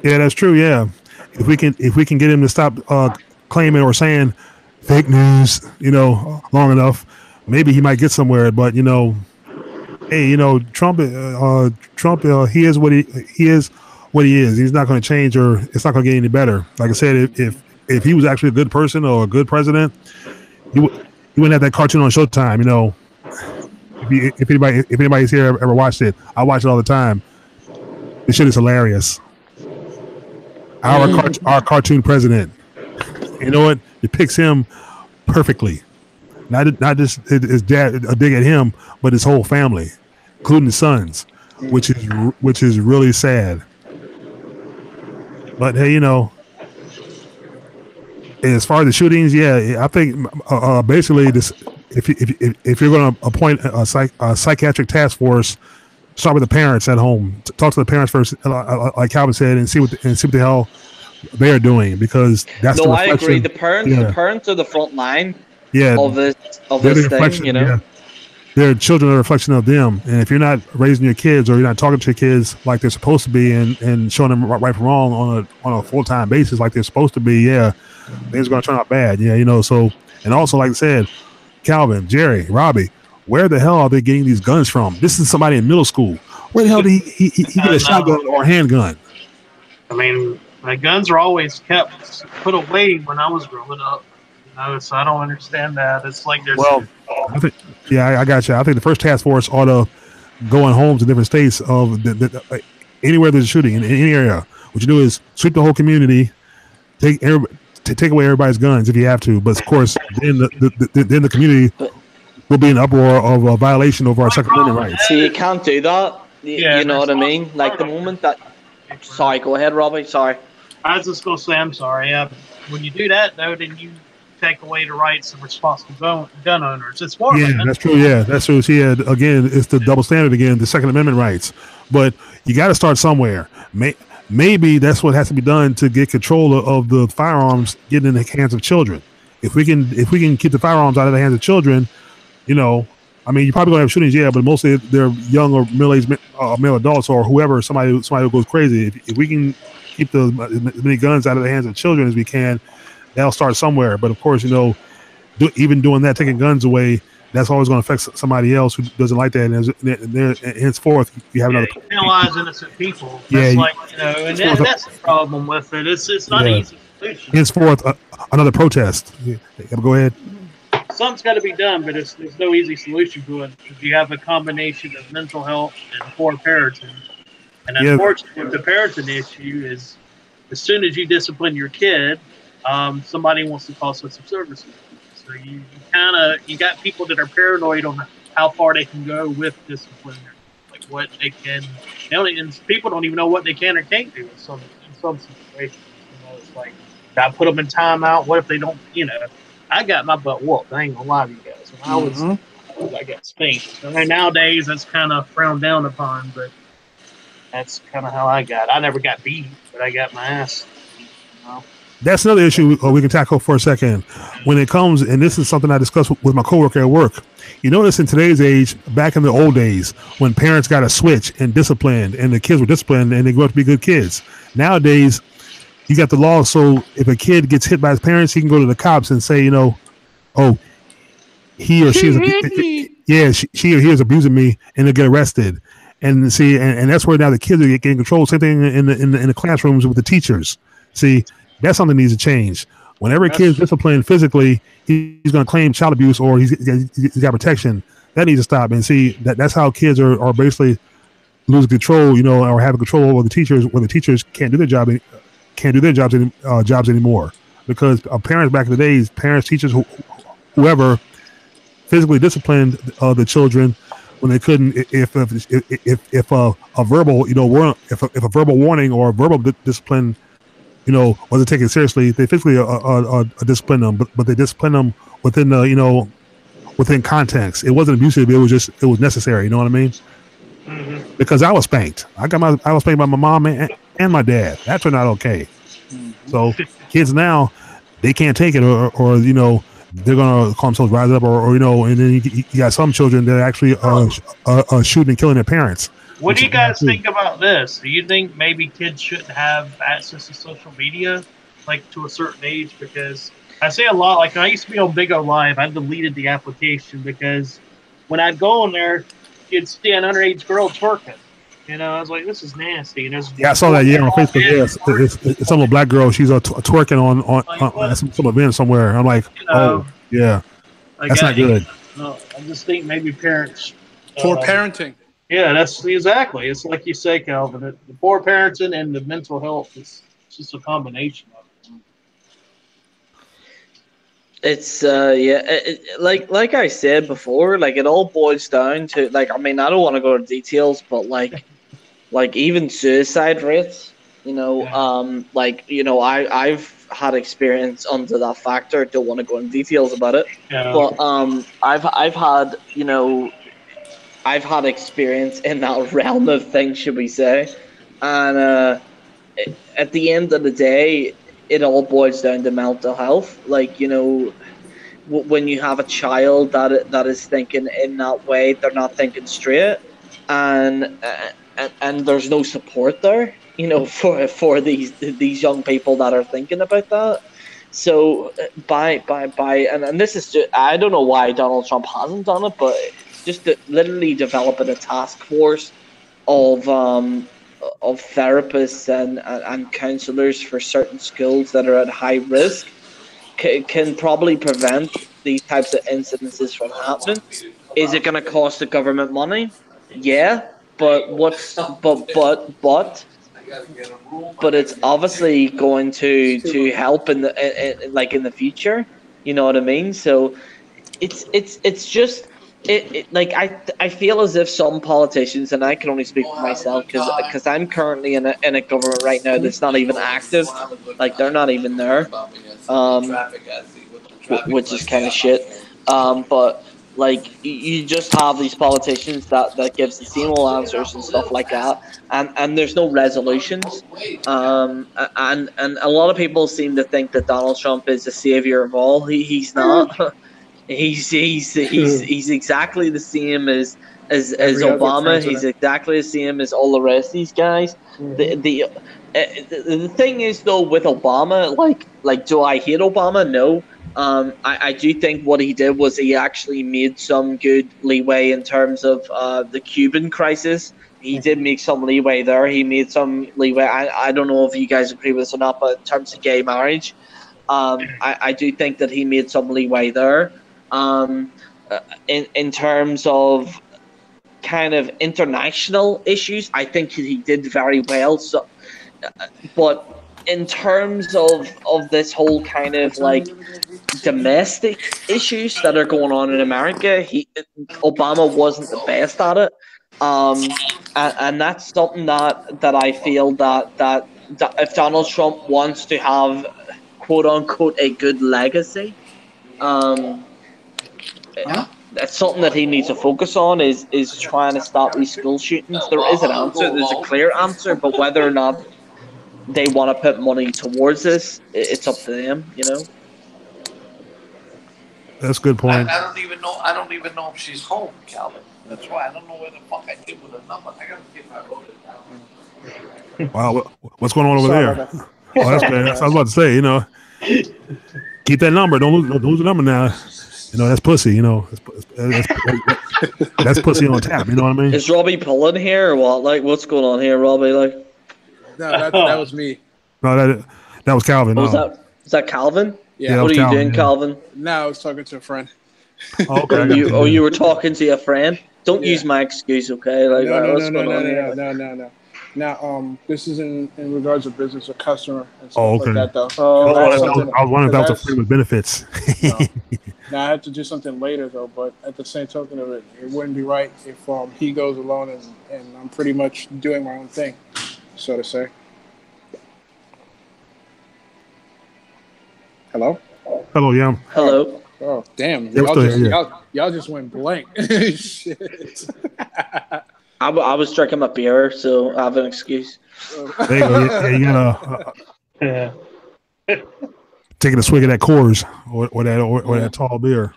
Speaker 1: Yeah, that's true. Yeah, if we can get him to stop claiming or saying fake news, you know, long enough, maybe he might get somewhere. But you know, hey, you know, Trump, he is what he is. What he is, he's not going to change, or it's not going to get any better. Like I said, if he was actually a good person or a good president, he wouldn't have that cartoon on Showtime. You know, if anybody's here ever watched it, I watch it all the time. This shit is hilarious. Our cartoon president, you know what? It picks him perfectly. Not just his dad, a dig at him, but his whole family, including his sons, which is really sad. But hey, you know, As far as the shootings, yeah, I think basically this. If you're going to appoint a psychiatric task force, start with the parents at home. Talk to the parents first, like Calvin said, and see what the hell they are doing, because that's
Speaker 2: no,
Speaker 1: the
Speaker 2: I agree.
Speaker 1: reflection.
Speaker 2: The parents are the front line.
Speaker 1: Yeah,
Speaker 2: of this thing, you know.
Speaker 1: Yeah. Their children are a reflection of them, and if you're not raising your kids or you're not talking to your kids like they're supposed to be, and showing them right from wrong on a full-time basis like they're supposed to be, things are going to turn out bad. Yeah, you know. So, and also, like I said, Calvin, Jerry, Robbie, where the hell are they getting these guns from? This is somebody in middle school. Where the hell did he get a shotgun or a handgun?
Speaker 3: I mean, my guns are always kept put away when I was growing up. So I don't understand that. It's like there's.
Speaker 1: Well, I got you. I think the first task force ought to go in homes in different states of anywhere there's a shooting in any area. What you do is sweep the whole community, take away everybody's guns if you have to. But of course, then the community will be in uproar of a violation of our Second Amendment rights.
Speaker 2: See, you can't do that. You know what I mean? Like the moment that. Sorry, go ahead, Robbie. Sorry.
Speaker 3: I was just gonna say I'm sorry. When you do that, though, then you take away the rights of responsible gun owners. It's more.
Speaker 1: Yeah, that's true. Yeah, that's true. See, again, it's the double standard again, the Second Amendment rights. But you got to start somewhere. Maybe that's what has to be done to get control of the firearms getting in the hands of children. If we can keep the firearms out of the hands of children, you know, I mean, you're probably gonna have shootings, but mostly they're young or middle-aged male adults or whoever, somebody who goes crazy. If we can keep as many guns out of the hands of children as we can, that'll start somewhere. But of course, you know, even doing that, taking guns away, that's always going to affect somebody else who doesn't like that. And henceforth, you have another
Speaker 3: penalize innocent people.
Speaker 1: Yeah,
Speaker 3: That's that's the problem with it. It's not an easy solution.
Speaker 1: Henceforth, another protest. Go ahead.
Speaker 3: Something's got to be done, but there's no easy solution to it. If you have a combination of mental health and poor parenting, and unfortunately, the parenting issue is as soon as you discipline your kid, somebody wants to call social services. So you got people that are paranoid on how far they can go with discipline, like what they can. And people don't even know what they can or can't do in some situations. You know, it's like, I put them in timeout. What if they don't? You know, I got my butt whooped. I ain't gonna lie to you guys. When I got spanked. And nowadays that's kind of frowned down upon, but that's kind of how I got. I never got beat, but I got my ass. You know?
Speaker 1: That's another issue we can tackle for a second. When it comes, and this is something I discussed with my coworker at work. You notice in today's age, back in the old days, when parents got a switch and disciplined, and the kids were disciplined, and they grew up to be good kids. Nowadays, you got the law, so if a kid gets hit by his parents, he can go to the cops and say, you know, oh, he or she is, she or he is abusing me, and they'll get arrested. And see, and that's where now the kids are getting control. Same thing in the classrooms with the teachers. See, that's something that needs to change. Whenever a kid's disciplined physically, he's going to claim child abuse or he's got protection. That needs to stop. And see, that's how kids are basically losing control, you know, or having control over the teachers, where the teachers can't do their jobs anymore. Because parents back in the days, parents, teachers, whoever, physically disciplined the children when they couldn't. If a verbal, you know, if a verbal warning or a verbal discipline, you know, wasn't taken seriously, they physically discipline them, but they discipline them within the, you know, within context. It wasn't abusive. It was necessary. You know what I mean? Mm-hmm. Because I was spanked. I was spanked by my mom and my dad. That turned out okay. Mm-hmm. So kids now, they can't take it, or you know, they're gonna call themselves rise up, or you know, and then you got some children that actually are shooting and killing their parents.
Speaker 3: What do you guys think about this? Do you think maybe kids shouldn't have access to social media, like to a certain age? Because I say a lot, like when I used to be on Big O Live, I deleted the application because when I'd go on there, you'd see an underage girl twerking. You know, I was like, this is nasty. And
Speaker 1: I saw that, on Facebook. Yes, it's some little black girl. She's twerking on some event somewhere. I'm like, you know, oh, yeah, that's not good.
Speaker 3: I just think maybe parents.
Speaker 4: Poor parenting.
Speaker 3: Yeah, that's exactly. It's like you say, Calvin. The poor parenting and the mental health is just a combination of it.
Speaker 2: It's like I said before, like it all boils down to, like, I mean, I don't want to go into details, but like even suicide rates, You know, I've had experience under that factor. Don't want to go into details about it,
Speaker 3: Yeah.
Speaker 2: but I've had I've had experience in that realm of things, should we say? And at the end of the day, it all boils down to mental health. Like, when you have a child that is thinking in that way, they're not thinking straight, and and there's no support there, for these young people that are thinking about that. So and this is just, I don't know why Donald Trump hasn't done it, but just literally developing a task force of therapists and counselors for certain schools that are at high risk can probably prevent these types of incidences from happening. Is it going to cost the government money? Yeah, but but it's obviously going to help in the future. You know what I mean? So it's just like I feel as if some politicians, and I can only speak for myself because I'm currently in a government right now that's not even active, like they're not even there, which is kind of shit. But like you just have these politicians that gives the same old answers and stuff like that, and there's no resolutions. And a lot of people seem to think that Donald Trump is the savior of all. He's not. He's exactly the same as Obama. He's exactly the same as all the rest of these guys. The thing is though with Obama, like do I hate Obama? No. I do think what he did was he actually made some good leeway in terms of the Cuban crisis. He did make some leeway there. He made some leeway. I don't know if you guys agree with this or not, but in terms of gay marriage, I do think that he made some leeway there. In terms of kind of international issues, I think he did very well. So, but in terms of this whole kind of like domestic issues that are going on in America, Obama wasn't the best at it. And that's something that I feel that if Donald Trump wants to have quote unquote a good legacy, that's something that he needs to focus on is trying to stop these school shootings. There is an answer, there's a clear answer, but whether or not they want to put money towards this, it's up to them,
Speaker 1: That's a good point.
Speaker 5: I don't even know. I don't even know if she's home, Calvin. That's why I don't know where the fuck I did with her number. I gotta see if I wrote it down.
Speaker 1: Wow, what's going on over there? Oh, that's bad. I was about to say, keep that number. Don't lose the number now. That's pussy. That's pussy on tap. You know what I mean?
Speaker 2: Is Robbie pulling here or what? Like, what's going on here, Robbie? Like,
Speaker 4: No, that was me.
Speaker 1: No, that was Calvin.
Speaker 2: Is that Calvin?
Speaker 4: Yeah.
Speaker 2: What are you doing, Calvin?
Speaker 4: No, I was talking to a friend.
Speaker 1: Oh, okay.
Speaker 2: You were talking to your friend? Don't use my excuse, okay? Like,
Speaker 4: No. Now, this is in regards to business or customer and stuff
Speaker 1: okay.
Speaker 4: like that, though.
Speaker 1: I was wondering if that was a free with benefits.
Speaker 4: No. Now, I have to do something later, though, but at the same token of it, it wouldn't be right if he goes alone and I'm pretty much doing my own thing, so to say. Hello?
Speaker 1: Hello, yeah.
Speaker 2: Hello.
Speaker 4: Oh, damn.
Speaker 1: Yeah,
Speaker 4: Y'all just went blank. Shit.
Speaker 2: I was drinking my beer, so I have an excuse.
Speaker 1: There you go. You gotta taking a swig of that Coors or that tall beer.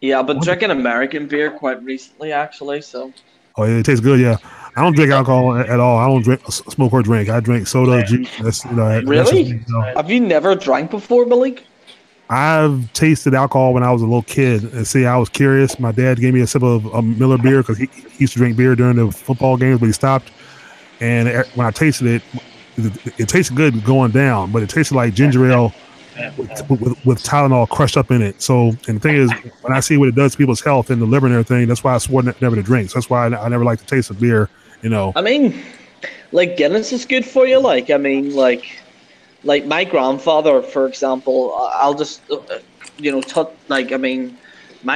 Speaker 2: Yeah, I've been drinking American beer quite recently, actually. So.
Speaker 1: Oh, yeah, it tastes good. Yeah, I don't drink alcohol at all. I don't smoke or drink. I drink soda, juice. That's
Speaker 2: really? Have you never drank before, Malik?
Speaker 1: I've tasted alcohol when I was a little kid, and see, I was curious. My dad gave me a sip of a Miller beer because he used to drink beer during the football games, but he stopped. And when I tasted it tasted good going down, but it tasted like ginger ale with Tylenol crushed up in it. So, and the thing is, when I see what it does to people's health and the liver and everything, that's why I swore never to drink. So that's why I never like the taste of beer.
Speaker 2: I mean, like Guinness is good for you. Like, I mean, like my grandfather, for example, I'll just, my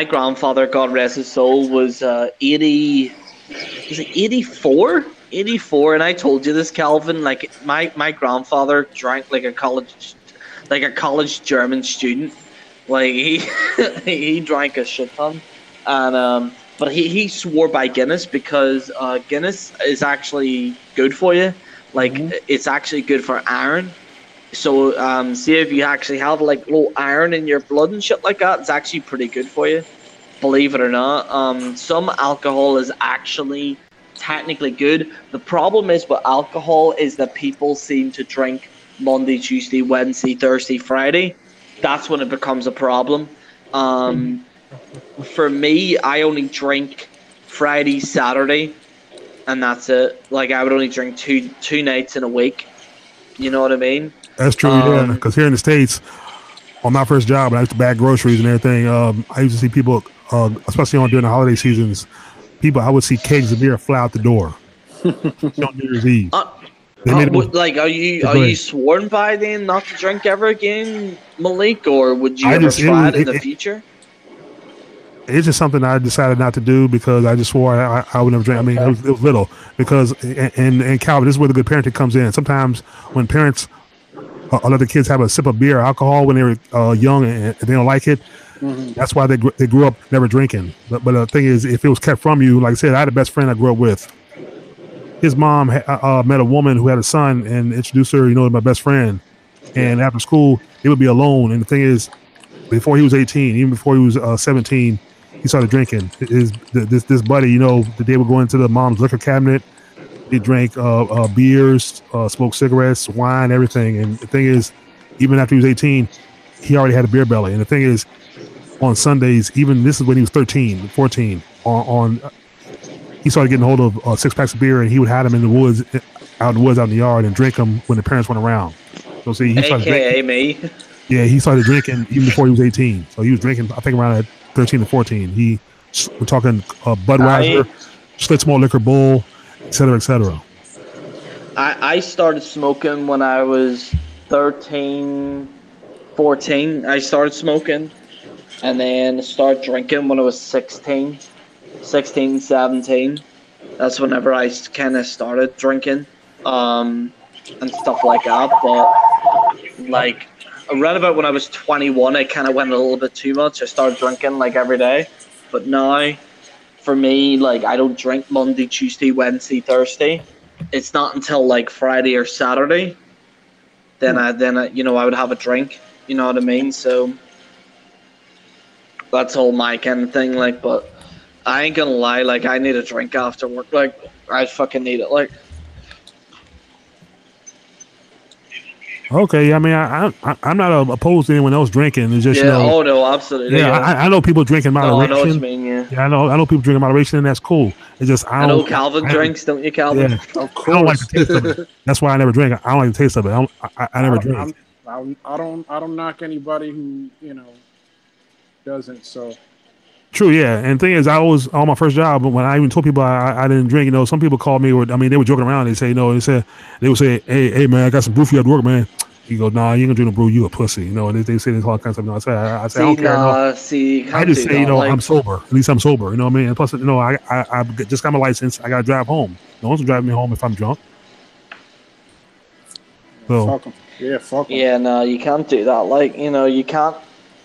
Speaker 2: grandfather, God rest his soul, was 84, '84, and I told you this, Calvin. Like my grandfather drank like a college German student. Like he he drank a shit ton, and but he swore by Guinness because Guinness is actually good for you. Like it's actually good for iron. So see if you actually have like low iron in your blood and shit like that, it's actually pretty good for you. Believe it or not, some alcohol is actually technically good. The problem is with alcohol is that people seem to drink Monday, Tuesday, Wednesday, Thursday, Friday. That's when it becomes a problem. For me, I only drink Friday, Saturday, and that's it. Like I would only drink two nights in a week. You know what I mean?
Speaker 1: That's true, yeah. Because here in the States, on my first job, I used to bag groceries and everything. I used to see people, especially during the holiday seasons, I would see kegs of beer fly out the door on New Year's Eve.
Speaker 2: Like, are you sworn by then not to drink ever again, Malik, or would you ever try it in the future?
Speaker 1: It's just something I decided not to do because I just swore I would never drink. I mean, it was little because, and Calvin, this is where the good parenting comes in. Sometimes when parents let the kids have a sip of beer or alcohol when they were young and they don't like it, that's why they grew up never drinking. But the thing is, if it was kept from you, like I said, I had a best friend I grew up with. His mom met a woman who had a son and introduced her, to my best friend. And after school, he would be alone. And the thing is, before he was 18, even before he was 17, he started drinking. This buddy, that they would go into the mom's liquor cabinet. He drank beers, smoked cigarettes, wine, everything. And the thing is, even after he was 18, he already had a beer belly. And the thing is, on Sundays, even this is when he was 13, 14, he started getting hold of 6 packs of beer, and he would hide them in the woods, out in the yard, and drink them when the parents went around. So see, he started drinking.
Speaker 2: Me.
Speaker 1: Yeah, he started drinking even before he was 18. So he was drinking, I think, around at 13 to 14. We're talking Budweiser, Schlitz Malt Liquor Bull, et cetera, et cetera.
Speaker 2: I started smoking when I was 13, 14. I started smoking, and then started drinking when I was 16, 17. That's whenever I kind of started drinking and stuff like that. But like around about when I was 21, I kind of went a little bit too much. I started drinking like every day. But now, for me, like I don't drink Monday, Tuesday, Wednesday, Thursday. It's not until like Friday or Saturday. Then I would have a drink. You know what I mean? So that's all my kind of thing. Like, but I ain't gonna lie. Like, I need a drink after work. Like, I fucking need it. Like.
Speaker 1: Okay, I mean, I'm not opposed to anyone else drinking. It's just
Speaker 2: oh no, absolutely.
Speaker 1: Yeah, I know people drink in moderation.
Speaker 2: No, I know what you mean. Yeah,
Speaker 1: I know people drink in moderation, and that's cool. It's just I
Speaker 2: know Calvin drinks, don't you, Calvin?
Speaker 1: Yeah, of course. I don't like the taste of it. That's why I never drink. I don't like the taste of it. I never drink.
Speaker 4: I don't knock anybody who doesn't. So.
Speaker 1: True, yeah. And the thing is, I was on my first job when I even told people I didn't drink. Some people called me, they were joking around. They say, they would say, hey man, I got some brew for you at work, man. You go, nah, you ain't gonna drink no brew, you a pussy, and they say this all kinds of stuff. I say, I don't care. I just say, I'm sober. At least I'm sober. You know what I mean? And plus, I just got my license. I gotta drive home. No one's driving me home if I'm drunk. So,
Speaker 4: fuck 'em. Yeah, fuck 'em.
Speaker 2: Yeah, no, you can't do that. Like, you can't.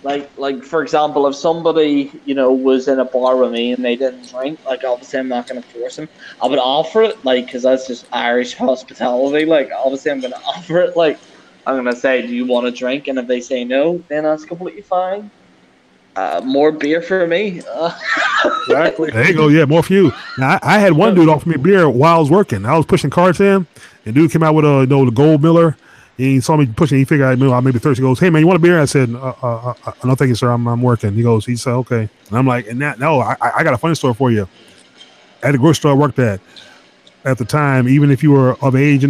Speaker 2: Like for example, if somebody was in a bar with me and they didn't drink, like obviously I'm not gonna force them. I would offer it, like, because that's just Irish hospitality. Like obviously I'm gonna offer it. Like I'm gonna say, do you want to drink? And if they say no, then that's completely fine. More beer for me.
Speaker 4: Exactly.
Speaker 1: There you go. Yeah, more for you. Now I had one dude offer me beer while I was working. I was pushing carts in, and dude came out with the Gold Miller. He saw me pushing. He figured I may be thirsty. He goes, "Hey man, you want a beer?" I said, "No, thank you, sir. I'm working." He said, "Okay." And I'm like, I got a funny story for you. At the grocery store I worked at the time, even if you were of age,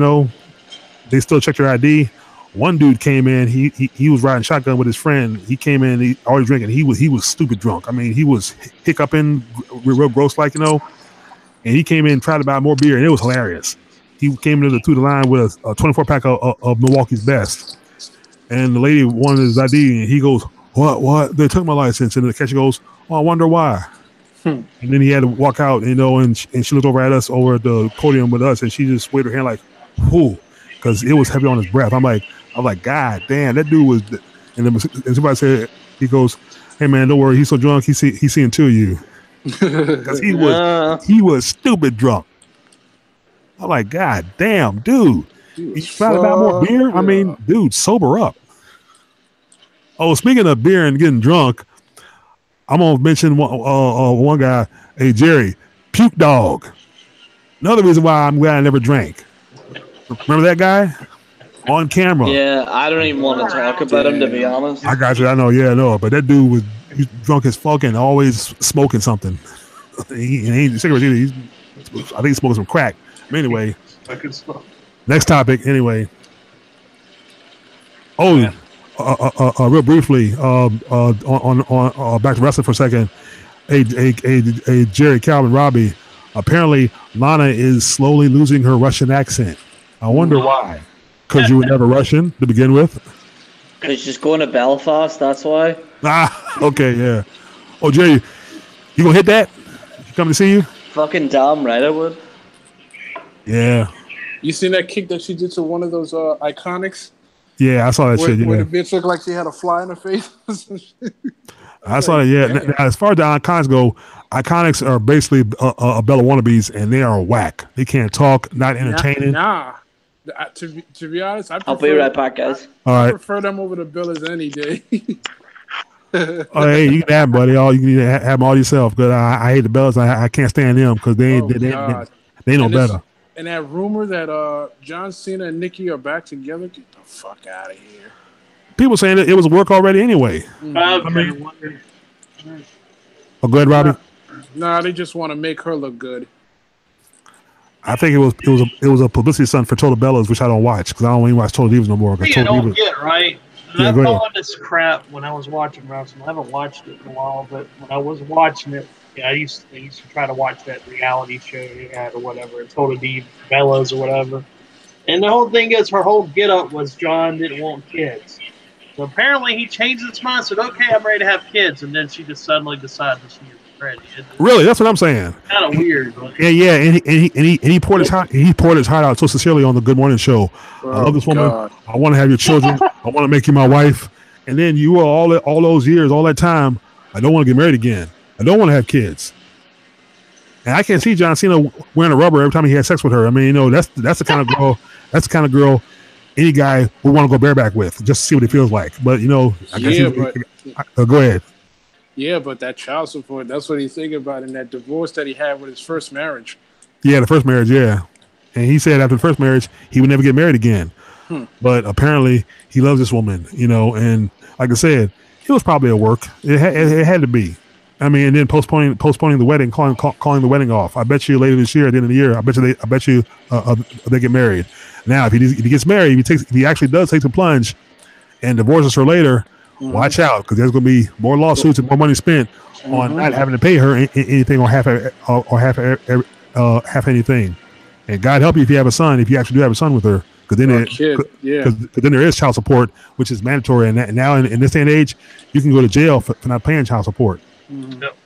Speaker 1: they still checked your ID. One dude came in. He was riding shotgun with his friend. He came in. He already drinking. He was stupid drunk. I mean, he was hiccuping, real gross, like. And he came in and tried to buy more beer, and it was hilarious. He came into the line with a 24-pack of Milwaukee's Best. And the lady wanted his ID, and he goes, What? They took my license. And the catcher goes, "Oh, I wonder why." And then he had to walk out, and she looked over at us over at the podium with us, and she just waved her hand like, whoo, because it was heavy on his breath. I'm like, God damn, that dude was. And somebody said, he goes, hey man, don't worry, he's so drunk, he's seeing two of you, because he was stupid drunk. I'm like, God damn, dude, you trying to buy more beer? I mean, dude, sober up. Oh, speaking of beer and getting drunk, I'm gonna mention one guy. Hey Jerry, Puke Dog. Another reason why I'm glad I never drank. Remember that guy on camera?
Speaker 2: Yeah, I don't even want to talk about him, to be honest.
Speaker 1: I got you. I know. Yeah, I know. But that dude he's drunk as fuck and always smoking something. He ain't cigarettes either. I think he's smoking some crack. But anyway, next topic. Anyway. Oh. Yeah. Real briefly, on back to wrestling for a second. Hey, Jerry, Calvin, Robbie. Apparently, Lana is slowly losing her Russian accent. I wonder why. Because you were never Russian to begin with.
Speaker 2: Because she's going to Belfast. That's why.
Speaker 1: Okay, yeah. Oh, Jerry, you gonna hit that? She coming to see you?
Speaker 2: Fucking damn right, I would.
Speaker 1: Yeah.
Speaker 4: You seen that kick that she did to one of those Iconics?
Speaker 1: Yeah, I saw that shit. Yeah.
Speaker 4: Where the bitch looked like she had a fly in her face.
Speaker 1: I saw that. Yeah. Now, as far as the Iconics go, Iconics are basically a Bella wannabes, and they are whack. They can't talk, not entertaining.
Speaker 4: Nah. To be honest,
Speaker 2: I'll be right back, guys.
Speaker 1: All right.
Speaker 4: I prefer them over the Bellas any day.
Speaker 1: Oh, hey, you can have them, buddy. You can have them all yourself. Because I hate the Bellas. I can't stand them because they know better.
Speaker 4: And that rumor that John Cena and Nikki are back together, get the fuck out of here.
Speaker 1: People saying that it was work already anyway.
Speaker 3: I
Speaker 1: mean, oh, go ahead, Robbie.
Speaker 4: Nah, they just want to make her look good.
Speaker 1: I think it was a publicity stunt for Total Bellas, which I don't watch because I don't even watch Total Divas no more.
Speaker 3: You don't get right. I followed this crap when I was watching wrestling. I haven't watched it in a while, but when I was watching it, I used to try to watch that reality show they had or whatever, Total Divas, Bellas or whatever. And the whole thing is, her whole get-up was John didn't want kids. So apparently he changed his mind, said, okay, I'm ready to have kids. And then she just suddenly decided she was ready.
Speaker 1: Really? That's what I'm saying.
Speaker 3: Kind of weird. But.
Speaker 1: Yeah. And he poured his heart out so sincerely on the Good Morning Show. I love this woman. God. I want to have your children. I want to make you my wife. And then you were all those years, all that time, I don't want to get married again. I don't want to have kids. And I can't see John Cena wearing a rubber every time he has sex with her. I mean, that's the kind of girl. That's the kind of girl any guy would want to go bareback with, just to see what it feels like. But I guess go ahead.
Speaker 4: Yeah, but that child support, that's what he's thinking about in that divorce that he had with his first marriage.
Speaker 1: Yeah, the first marriage, yeah. And he said after the first marriage, he would never get married again. But apparently he loves this woman, and like I said, it was probably a work. It had to be. I mean, and then postponing the wedding, calling the wedding off. I bet you later this year, at the end of the year, I bet you they get married. Now, if he gets married, if he actually does take the plunge and divorces her later, watch out, because there's going to be more lawsuits and more money spent on not having to pay her anything or half anything. And God help you if you have a son, if you actually do have a son with her, because then there is child support, which is mandatory. And now in this day and age, you can go to jail for not paying child support.
Speaker 3: Yep.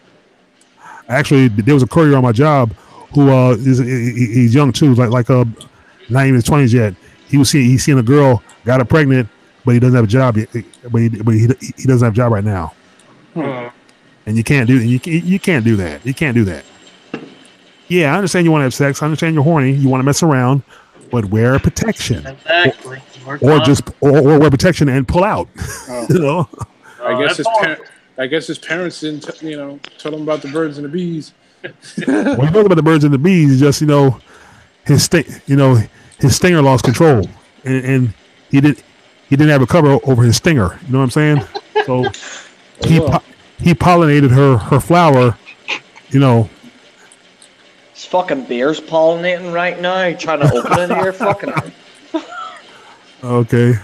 Speaker 1: Actually, there was a courier on my job who he's young too, like not even in his 20s yet. He's seen a girl, got her pregnant, but he doesn't have a job yet. But he doesn't have a job right now. And you can't do you can't do that. You can't do that. Yeah, I understand you want to have sex. I understand you're horny. You want to mess around, but wear protection.
Speaker 3: Exactly.
Speaker 1: Or wear protection and pull out.
Speaker 4: I guess his parents didn't, tell him about the birds and the bees.
Speaker 1: Well, he knows about the birds and the bees. Just his stinger lost control, and he didn't have a cover over his stinger. You know what I'm saying? So he pollinated her flower.
Speaker 2: This fucking beer's pollinating right now. You trying to open it here? Fucking.
Speaker 1: Okay.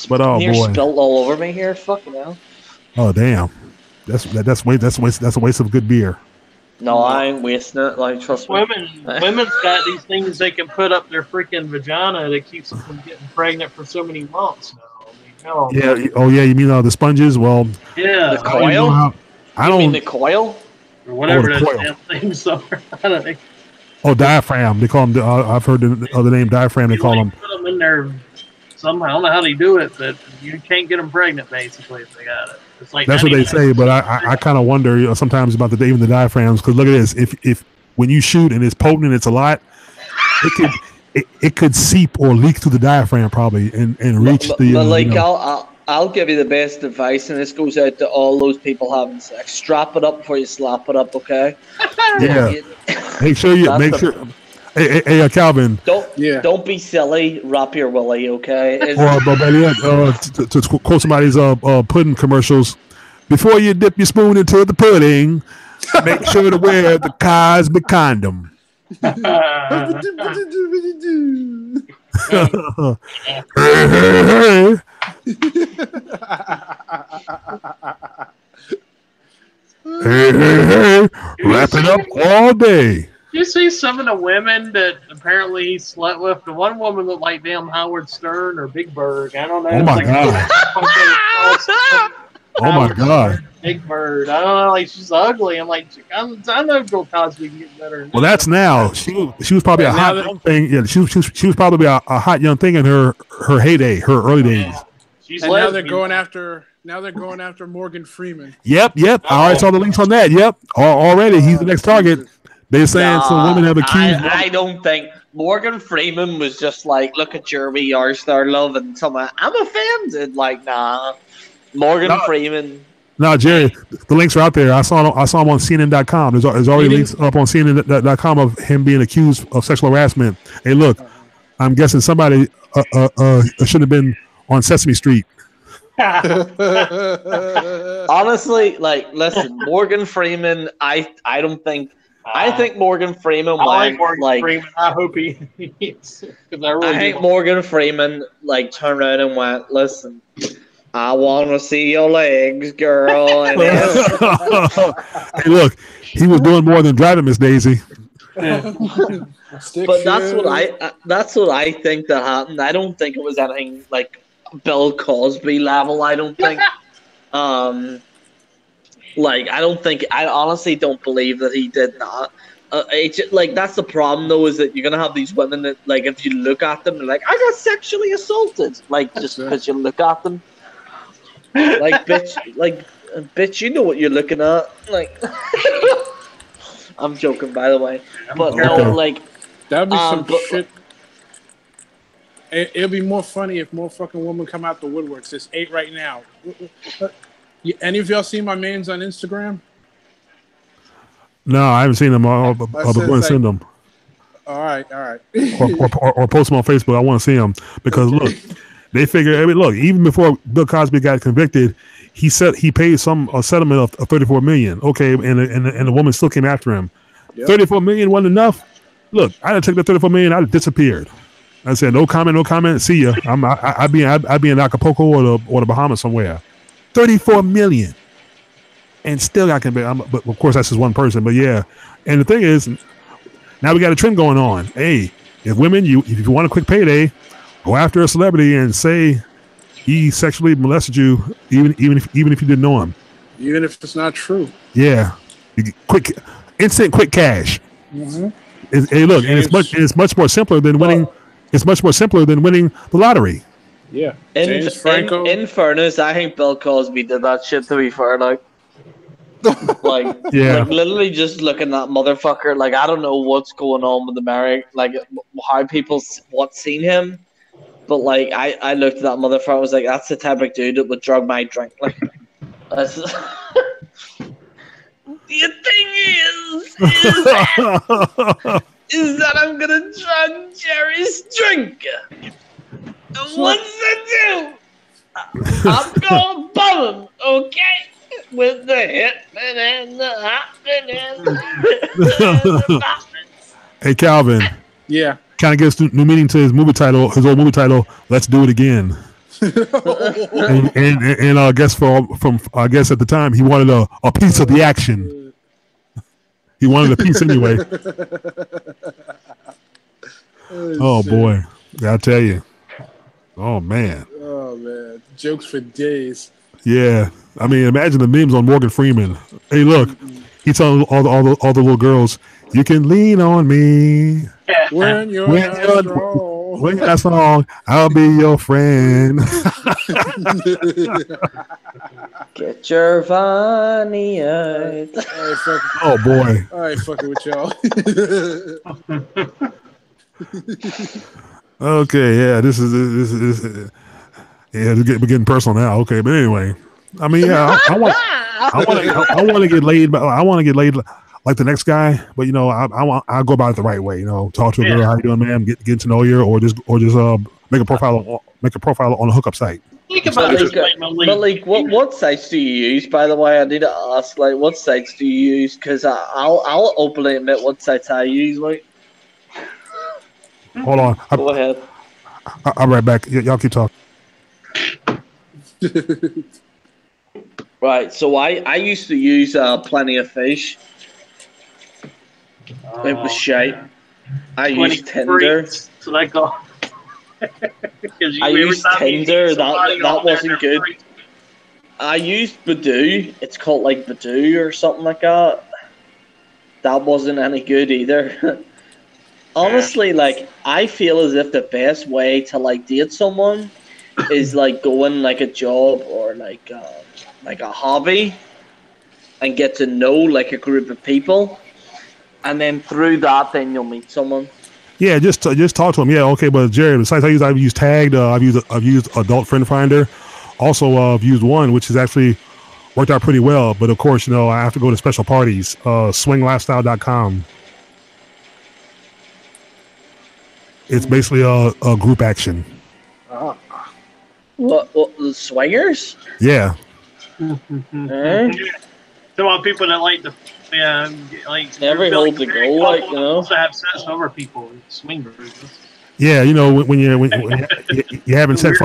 Speaker 1: But
Speaker 2: Beer
Speaker 1: boy,
Speaker 2: spilled all over me here. Fucking hell.
Speaker 1: Oh damn, that's a waste of good beer.
Speaker 2: No, I ain't wasting it. Like, trust me.
Speaker 3: Women's got these things they can put up their freaking vagina that keeps them from getting pregnant for so many months now. I mean,
Speaker 1: yeah. Oh yeah, you mean the sponges? Well,
Speaker 3: yeah.
Speaker 2: The coil?
Speaker 1: I don't
Speaker 2: mean the coil?
Speaker 3: or whatever
Speaker 1: the
Speaker 3: those
Speaker 1: coil.
Speaker 3: damn things are. I don't think.
Speaker 1: Oh, diaphragm. They call them. I've heard the other name diaphragm. They call them.
Speaker 3: Put them in there somehow. I don't know how they do it, but you can't get them pregnant basically if they got it. It's like
Speaker 1: That's what they say, but I kind of wonder sometimes about even the diaphragms, because look at this. If when you shoot and it's potent and it's a lot, it could seep or leak through the diaphragm probably and reach the.
Speaker 2: But like I'll give you the best advice, and this goes out to all those people having sex. Strap it up before you slap it up, okay?
Speaker 1: Yeah. Make sure. Hey, Calvin.
Speaker 2: Don't be silly. Wrap your willy, okay?
Speaker 1: To quote somebody's pudding commercials, before you dip your spoon into the pudding, make sure to wear the Cosby condom. Hey, wrap it up all day.
Speaker 3: You see some of the women that apparently he slept with. The one woman looked like damn Howard Stern or Big Bird. I don't know.
Speaker 1: Oh my god. Oh my god.
Speaker 3: Big Bird. I don't know. Like she's ugly. I'm like, I know Bill Cosby can get better.
Speaker 1: Well, that's now. She was probably a hot young thing. Yeah, she was probably a hot young thing in her heyday, her early days.
Speaker 3: She's
Speaker 4: and now they're going after. Now they're going after Morgan Freeman.
Speaker 1: Yep. I already saw the links on that. Yep. Already, he's the next target. They're saying some women have accused.
Speaker 2: I don't think Morgan Freeman was just like, look at your wee arse there, love, and someone, I'm offended. Like, nah. Morgan Freeman.
Speaker 1: No, Jerry, the links are out there. I saw him on CNN.com. There's already links up on CNN.com of him being accused of sexual harassment. Hey, look, I'm guessing somebody should have been on Sesame Street.
Speaker 2: Honestly, like, listen, Morgan Freeman, I think Morgan Freeman went like
Speaker 3: Freeman. I hope he eats. I
Speaker 2: think Morgan Freeman like turned around and went, listen, I want to see your legs, girl. And
Speaker 1: hey, look, he was doing more than driving Miss Daisy.
Speaker 2: But that's what I think that happened. I don't think it was anything like Bill Cosby level. I don't think. I honestly don't believe that he did not. That's the problem though, is that you're gonna have these women that, like, if you look at them, they're like, I got sexually assaulted, like, just because you look at them, like, bitch, you know what you're looking at, like. I'm joking, by the way, but no, like,
Speaker 4: that'd be some shit. It'll be more funny if more fucking women come out the woodworks. There's 8 right now. Any of y'all seen my mans on Instagram?
Speaker 1: No, I haven't seen them. I'll be going to send them.
Speaker 4: All right.
Speaker 1: or post them on Facebook. I want to see them because look, they figure. I mean, look, even before Bill Cosby got convicted, he paid a settlement of $34 million. Okay, and the woman still came after him. Yep. $34 million wasn't enough. Look, I'd have taken the $34 million. I'd have disappeared. I said, no comment. See ya. I'd be in Acapulco or the Bahamas somewhere. $34 million, and still I can be. But of course, that's just one person. But yeah, and the thing is, now we got a trend going on. Hey, if you want a quick payday, go after a celebrity and say he sexually molested you, even if you didn't know him,
Speaker 4: even if it's not true.
Speaker 1: Yeah, instant quick cash.
Speaker 4: Mm-hmm.
Speaker 1: Hey, look, and it's much more simpler than winning. It's much more simpler than winning the lottery.
Speaker 4: Yeah.
Speaker 2: In fairness, I think Bill Cosby did that shit, to be fair. Like literally just looking at that motherfucker. Like, I don't know what's going on with America, like how people seen him. But like, I looked at that motherfucker. I was like, that's the type of dude that would drug my drink. Like, that's. The thing is that I'm gonna drug Jerry's drink. And once I do, I'm gonna bum him, okay? With the hitman and the hotman.
Speaker 1: Hey, Calvin.
Speaker 4: Yeah.
Speaker 1: Kind of gives new meaning to his old movie title. Let's do it again. and I guess I guess at the time he wanted a piece of the action. He wanted a piece anyway. Oh boy, I tell you. Oh man.
Speaker 4: Jokes for days.
Speaker 1: Yeah, I mean, imagine the memes on Morgan Freeman. Hey, look, He told all the little girls, "You can lean on me
Speaker 4: When you're not strong.
Speaker 1: when that song. I'll be your friend."
Speaker 2: Get your funny out.
Speaker 4: All right, fuck.
Speaker 1: Oh boy.
Speaker 4: All right, fucking with y'all.
Speaker 1: Okay, yeah, this is yeah, we're getting personal now. Okay, but anyway, I mean, yeah, I want to get laid, but I want to get laid like the next guy. But you know, I go about it the right way. You know, talk to a girl, how you doing, ma'am? Get to know you, or just make a profile on a hookup site.
Speaker 2: But like, what sites do you use? By the way, I need to ask. Like, what sites do you use? Because I'll openly admit what sites I use. Like,
Speaker 1: hold on,
Speaker 2: go ahead.
Speaker 1: I'll be right back. Y'all keep talking.
Speaker 2: Right, so I used to use Plenty of Fish. It was shite. I used Tinder.
Speaker 3: So that go.
Speaker 2: I used Tinder. That wasn't good. I used Badoo. It's called like Badoo or something like that. That wasn't any good either. Honestly, like I feel as if the best way to like date someone is like going like a job or like a hobby and get to know like a group of people, and then through that, then you'll meet someone.
Speaker 1: Yeah, just talk to him. Yeah, okay. But Jerry, the sites I've used Tagged. I've used Adult Friend Finder. Also, I've used one which has actually worked out pretty well. But of course, you know, I have to go to special parties. Swinglifestyle.com. It's basically a group action.
Speaker 2: What the swingers?
Speaker 1: Yeah.
Speaker 3: Some of people that like to, like
Speaker 2: every hold to go, like you know,
Speaker 3: also have sex over people, swingers.
Speaker 1: Yeah, you know when you're having sex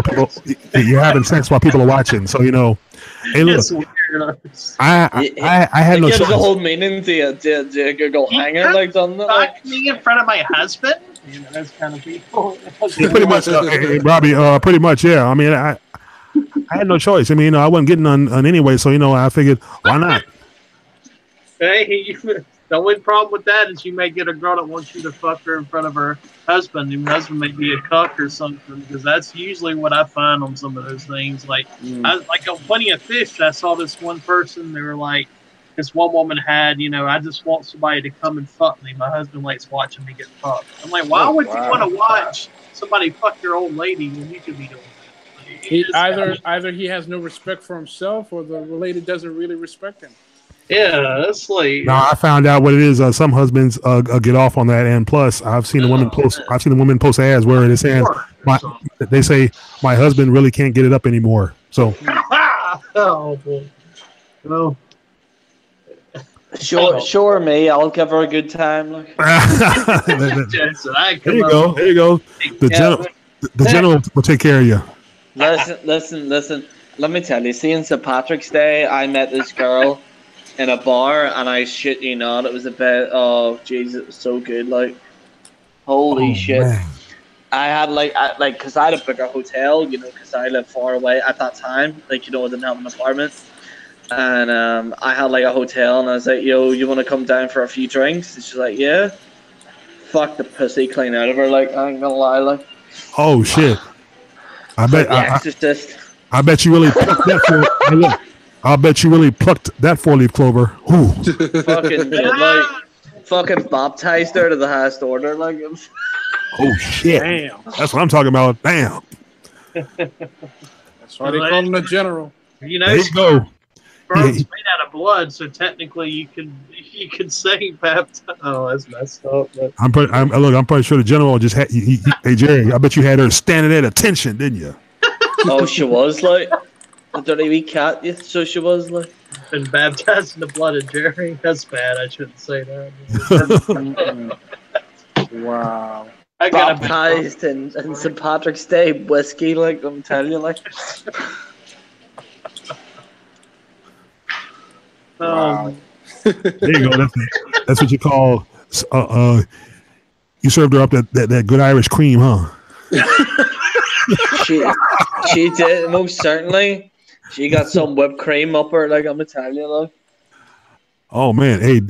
Speaker 1: while people are watching. So you know, hey look, I had no choice.
Speaker 2: It gives a whole meaning to go hanging like something.
Speaker 3: Like me in front of my husband. You know, those kind of people.
Speaker 1: Yeah, pretty much, Robbie. Pretty much, yeah. I mean, I had no choice. I mean, you know, I wasn't getting on anyway, so you know, I figured, why not?
Speaker 3: Hey, the only problem with that is you may get a girl that wants you to fuck her in front of her husband, and her husband may be a cuck or something, because that's usually what I find on some of those things. Like, like on Plenty of Fish, I saw this one person. They were like, this one woman had, you know, I just want somebody to come and fuck me. My husband likes watching me get fucked. I'm like, why would you want to watch somebody fuck your old lady when you could be doing that?
Speaker 4: Either he has no respect for himself, or the lady doesn't really respect him.
Speaker 3: Yeah, that's like.
Speaker 1: No, I found out what it is. Some husbands get off on that, and plus, I've seen the women post. I've seen the women post ads where they're saying, they say my husband really can't get it up anymore. So.
Speaker 3: Oh boy. No.
Speaker 2: Sure, me. I'll give her a good time. Look.
Speaker 1: There you go. There you go. The general will take care of you.
Speaker 2: Listen. Let me tell you. See, on St. Patrick's Day, I met this girl in a bar, and I shit you not, it was a bit. Oh, Jesus, it was so good. Like, holy shit. Man. I had because I had to book a hotel, you know, because I lived far away at that time. Like, you know, I didn't have an apartment. And I had like a hotel, and I was like, yo, you want to come down for a few drinks? And she's like, yeah. Fuck the pussy clean out of her, like, I ain't gonna lie, like.
Speaker 1: Oh shit. I bet I bet you really plucked that for I bet you really plucked that 4-leaf clover. Ooh.
Speaker 2: Fucking did, like, fucking baptized her to the highest order, like.
Speaker 1: Oh shit.
Speaker 4: Damn.
Speaker 1: That's what I'm talking about. Damn.
Speaker 4: That's why they call him the general.
Speaker 3: You know,
Speaker 1: there you go.
Speaker 3: Sperm's made out of blood, so technically you could say baptized. Oh, that's messed up. But.
Speaker 1: I'm pretty sure the general just had. Hey Jerry, I bet you had her standing at attention, didn't you?
Speaker 2: Oh, she was like the dirty wee cat. Yeah, so she was like.
Speaker 3: Been baptized in the blood of Jerry. That's bad. I shouldn't say that.
Speaker 4: Wow.
Speaker 3: I got
Speaker 2: baptized in St. Patrick's Day whiskey, like I'm telling you, like.
Speaker 4: Wow.
Speaker 1: There you go. That's what you call. You served her up that good Irish cream, huh?
Speaker 2: She did, most certainly. She got some whipped cream up her, like I'm Italian, like.
Speaker 1: Oh man, hey.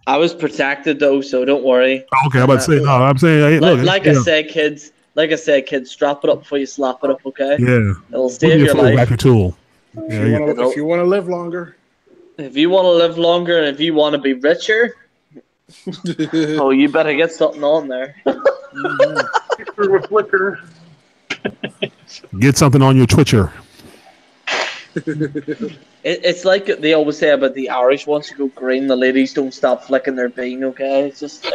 Speaker 2: I was protected though, so don't worry.
Speaker 1: Okay, I'm about to say no. I'm saying, hey, look,
Speaker 2: like I said, kids. Like I said, kids, strap it up before you slap it up. Okay.
Speaker 1: Yeah.
Speaker 2: It'll save your life.
Speaker 1: Vacuum tool.
Speaker 4: If you want to live longer.
Speaker 2: If you want to live longer, and if you want to be richer, oh, you better get something on there.
Speaker 3: Flicker.
Speaker 1: Get something on your Twitcher.
Speaker 2: It's like they always say about the Irish. Once you go green, the ladies don't stop flicking their bean. Okay, it's just.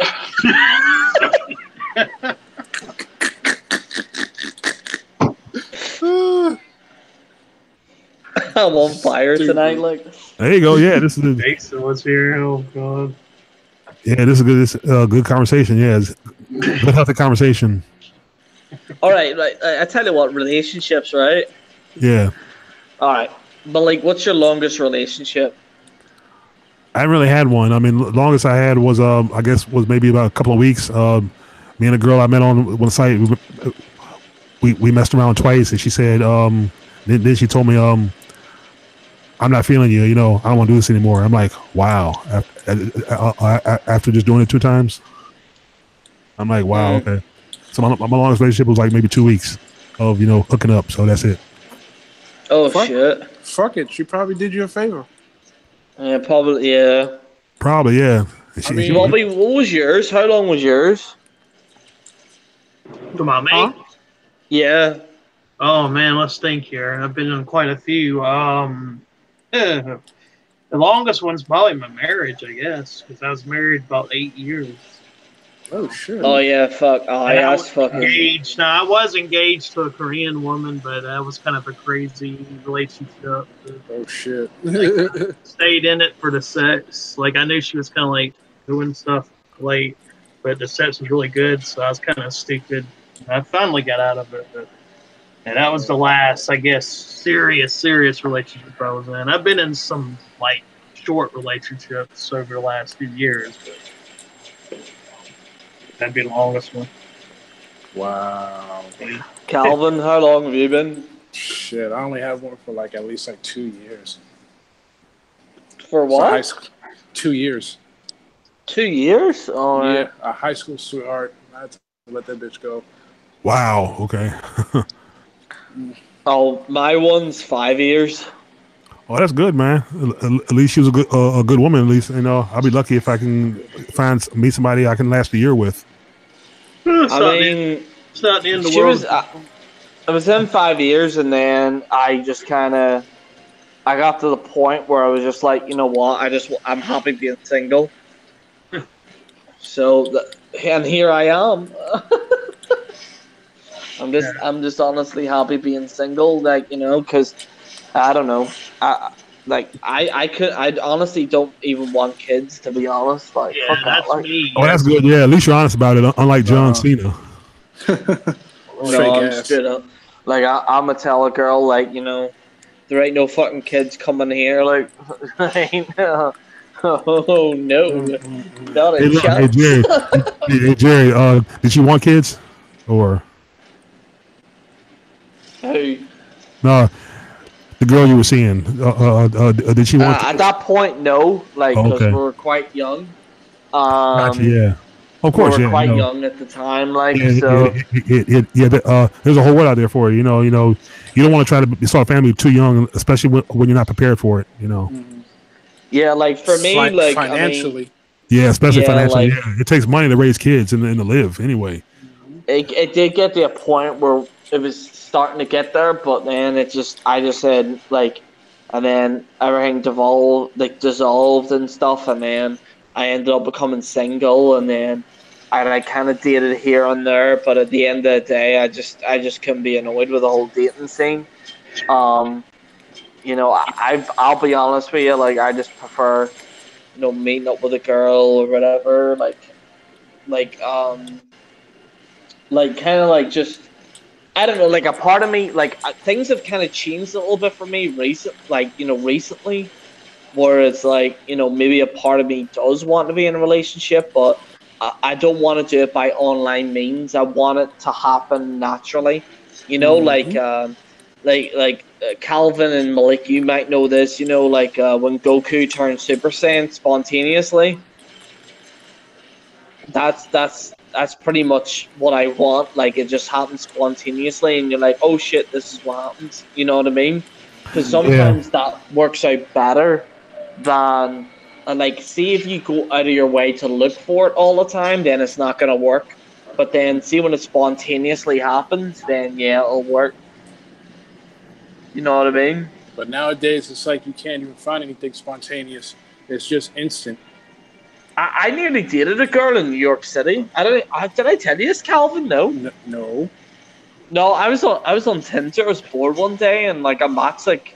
Speaker 2: I'm on fire tonight. Like,
Speaker 1: there you go. Yeah, this is
Speaker 3: Jason was here. Oh god.
Speaker 1: Yeah, this is a good conversation. Yeah, it's good healthy conversation.
Speaker 2: All right, I tell you what, relationships, right?
Speaker 1: Yeah.
Speaker 2: All right, but like, what's your longest relationship?
Speaker 1: I haven't really had one. I mean, the longest I had was I guess was maybe about a couple of weeks. Me and a girl I met on one site, we messed around twice, and she said, then she told me, I'm not feeling you. You know, I don't want to do this anymore. I'm like, wow. After just doing it 2 times, I'm like, wow, okay. So my longest relationship was like maybe 2 weeks of hooking up. So that's it.
Speaker 2: Oh shit!
Speaker 4: Fuck it. She probably did you a favor.
Speaker 2: Yeah, probably. Yeah.
Speaker 1: Probably, yeah.
Speaker 2: What was yours? How long was yours?
Speaker 3: Come on, mate.
Speaker 2: Yeah.
Speaker 3: Oh man, let's think here. I've been in quite a few. The longest one's probably my marriage, I guess, because I was married about 8 years.
Speaker 4: Oh shit.
Speaker 2: Oh yeah, fuck. Oh yeah,
Speaker 3: I
Speaker 2: that's
Speaker 3: was
Speaker 2: fucking.
Speaker 3: engaged. Now I was engaged to a Korean woman, but that was kind of a crazy relationship.
Speaker 4: Oh shit.
Speaker 3: Stayed in it for the sex. Like I knew she was kind of like doing stuff late, but the sex was really good, so I was kind of stupid. I finally got out of it, and that was the last, I guess, serious relationship I was in. I've been in some like short relationships over the last few years, but that'd be the longest one.
Speaker 4: Wow.
Speaker 2: Calvin, how long have you been?
Speaker 4: Shit, I only had one for like at least like 2 years.
Speaker 2: For what?
Speaker 4: High school, 2 years.
Speaker 2: 2 years? Oh
Speaker 4: yeah, a high school sweetheart. I had to let that bitch go.
Speaker 1: Wow. Okay.
Speaker 2: Oh, my one's 5 years.
Speaker 1: Oh, that's good, man. At least she was a good woman. At least I'll be lucky if I can meet somebody I can last a year with.
Speaker 3: It's not the end of the world.
Speaker 2: I was in 5 years, and then I just kind of, I got to the point where I was just like, you know what? I'm happy being single. And here I am. I'm just honestly happy being single, like, because I don't know, I honestly don't even want kids, to be honest. Like,
Speaker 3: yeah,
Speaker 2: fuck
Speaker 3: that's
Speaker 2: that. Like,
Speaker 3: me.
Speaker 1: Oh, that's good. Yeah, at least you're honest about it. Unlike John Cena.
Speaker 2: No, I'm straight up. Like, I'm gonna tell a girl, like, there ain't no fucking kids coming here. Like, oh no, not a chance.
Speaker 1: Hey Jerry, did you want kids, or?
Speaker 2: Who?
Speaker 1: No, the girl you were seeing. Did she want?
Speaker 2: At that point, no. Like, because we were quite young.
Speaker 1: Gotcha, yeah. Of course,
Speaker 2: we were quite young at the time. Like,
Speaker 1: there's a whole world out there for you. You don't want to try to start a family too young, especially when you're not prepared for it.
Speaker 2: Yeah, like for me, like
Speaker 4: financially.
Speaker 1: Especially financially. Like, it takes money to raise kids and to live anyway.
Speaker 2: It did get to a point where it was starting to get there, but then I just said, like, and then everything dissolved and stuff, and then I ended up becoming single, and then I kind of dated here and there, but at the end of the day, I just couldn't be annoyed with the whole dating scene. I'll be honest with you, like, I just prefer, meeting up with a girl or whatever, kind of like just, I don't know, like a part of me, like things have kind of changed a little bit for me recently, where it's like, maybe a part of me does want to be in a relationship, but I don't want to do it by online means. I want it to happen naturally, Calvin and Malik, you might know this. You know, when Goku turned Super Saiyan spontaneously. That's pretty much what I want. Like, it just happens spontaneously, and you're like, oh shit, this is what happens. You know what I mean? Because sometimes that works out better than, and like, see, if you go out of your way to look for it all the time, then it's not gonna work. But then, see, when it spontaneously happens, then yeah, it'll work. You know what I mean?
Speaker 4: But nowadays, it's like you can't even find anything spontaneous. It's just instant.
Speaker 2: I nearly dated a girl in New York City. Did I tell you this, Calvin? No.
Speaker 4: No.
Speaker 2: No, I was on Tinder. I was bored one day, and like I matched like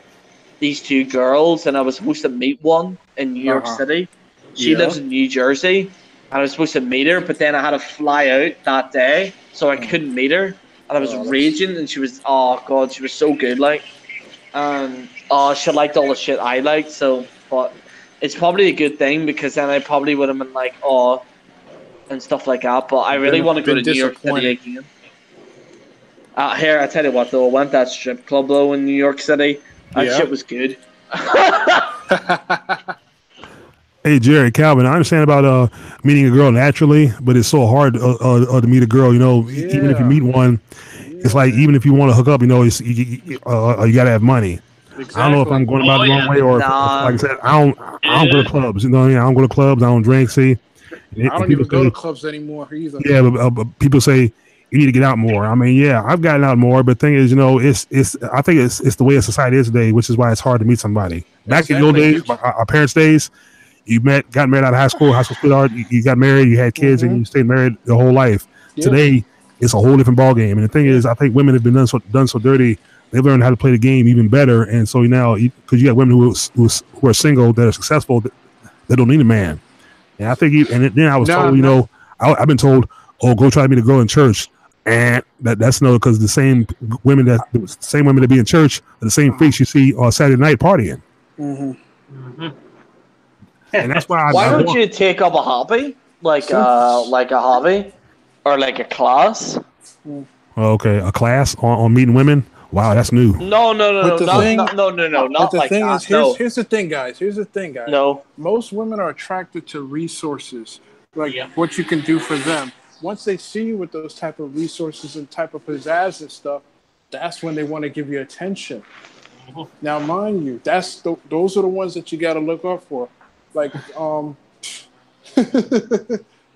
Speaker 2: these two girls, and I was supposed to meet one in New York City. She lives in New Jersey, and I was supposed to meet her, but then I had to fly out that day, so I couldn't meet her, and I was raging. And she was, oh god, she was so good, like, and she liked all the shit I liked. So, but it's probably a good thing, because then I probably would have been like, oh, and stuff like that. But I really want to go to New York City again. Here, I tell you what, though, I went that strip club though in New York City. That shit was good.
Speaker 1: Hey, Jerry, Calvin, I understand about meeting a girl naturally, but it's so hard to meet a girl. You know, even if you meet one, it's like, even if you want to hook up, you know, you got to have money. Exactly. I don't know if I'm going about the wrong way, or if, like I said, I don't go to clubs. You know what I mean? I don't go to clubs. I don't drink. See,
Speaker 4: I don't even go to clubs anymore either.
Speaker 1: Yeah, but people say you need to get out more. I mean, yeah, I've gotten out more, but the thing is, you know, I think it's the way society is today, which is why it's hard to meet somebody. Back in the old days, our parents' days, you got married out of high school sweetheart, you got married, you had kids, and you stayed married your whole life. Yeah. Today, it's a whole different ballgame. And the thing is, I think women have been done so dirty. They've learned how to play the game even better. And so now, because you got women who are single, that are successful, that don't need a man. And I think, then I was told, you know, I've been told, oh, go try to meet a girl in church. And that's no, because the same women that be in church are the same freaks you see on Saturday night partying. And that's why.
Speaker 2: Why don't you take up a hobby, like a hobby, or like a class?
Speaker 1: Okay, a class on meeting women. Wow, that's new.
Speaker 2: No, not like that.
Speaker 4: Here's the thing, guys.
Speaker 2: No,
Speaker 4: most women are attracted to resources, like what you can do for them. Once they see you with those type of resources and type of pizzazz and stuff, that's when they want to give you attention. Now, mind you, those are the ones that you got to look out for. Like,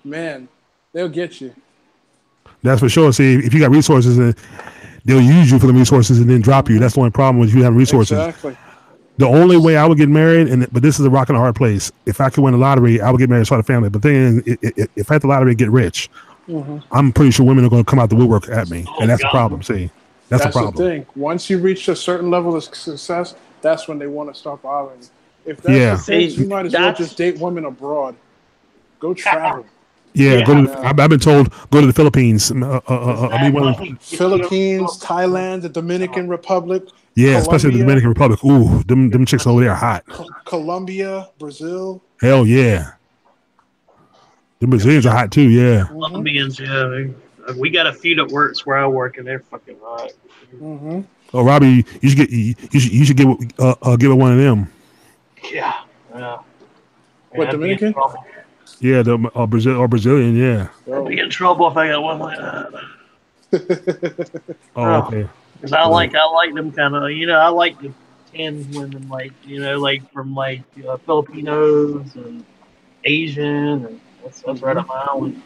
Speaker 4: man, they'll get you.
Speaker 1: That's for sure. See, if you got resources, they'll use you for the resources and then drop you. That's the only problem with you having resources.
Speaker 4: Exactly.
Speaker 1: The only way I would get married, but this is a rock and a hard place. If I could win the lottery, I would get married and start a family. But then, if I had the lottery and get rich, I'm pretty sure women are going to come out the woodwork at me, and that's the problem. See, that's the problem.
Speaker 4: The thing. Once you reach a certain level of success, that's when they want to start bothering you. If that's the case, you might as well just date women abroad. Go travel.
Speaker 1: I've been told go to the Philippines.
Speaker 4: Philippines, Thailand, the Dominican Republic.
Speaker 1: Yeah, Colombia, especially the Dominican Republic. Ooh, them chicks over there are hot.
Speaker 4: Colombia, Brazil.
Speaker 1: Hell yeah. The Brazilians are hot too. Yeah.
Speaker 3: Colombians, yeah. We got a few that works where I work, and they're fucking hot.
Speaker 1: Oh, Robbie, you should give it one of them.
Speaker 3: Yeah.
Speaker 4: What, Dominican?
Speaker 1: Yeah, the Brazilian, yeah.
Speaker 3: I'd be in trouble if I got one like that.
Speaker 1: Okay.
Speaker 3: Because I like them kind of, you know, I like the tan women, like, you know, like from like Filipinos and Asian, and that's right up my alley.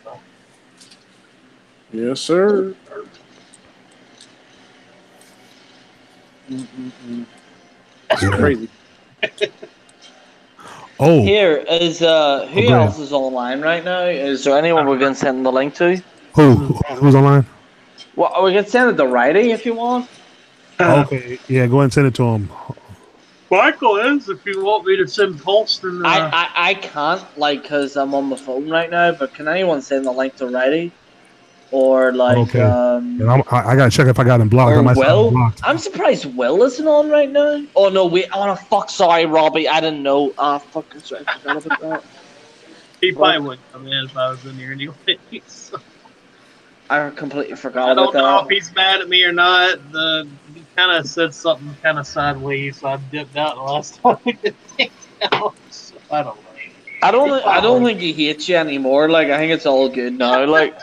Speaker 3: So.
Speaker 4: Yes, sir. That's crazy.
Speaker 1: Oh,
Speaker 2: here is who else is online right now? Is there anyone we're gonna send the link to?
Speaker 1: Who's online?
Speaker 2: Well, we can send it to Righty if you want.
Speaker 1: Okay, yeah, go ahead and send it to him.
Speaker 3: Michael is, if you want me to send Colston.
Speaker 2: I can't, like, because I'm on the phone right now. But can anyone send the link to Righty? Or like,
Speaker 1: okay. And I gotta check if I got him blocked.
Speaker 2: Or Will. I'm surprised Will isn't on right now. Oh no, wait. Oh no, fuck. Sorry, Robbie. I didn't know. Fucking sorry. I forgot about that.
Speaker 3: He probably wouldn't come in if I was in here anyway. So.
Speaker 2: I completely forgot about that.
Speaker 3: I don't know if he's mad at me or not. kind of said something kind of sideways, so I dipped out the last time we did out. So I don't know.
Speaker 2: I don't think he hates you anymore. Like, I think it's all good now. Like,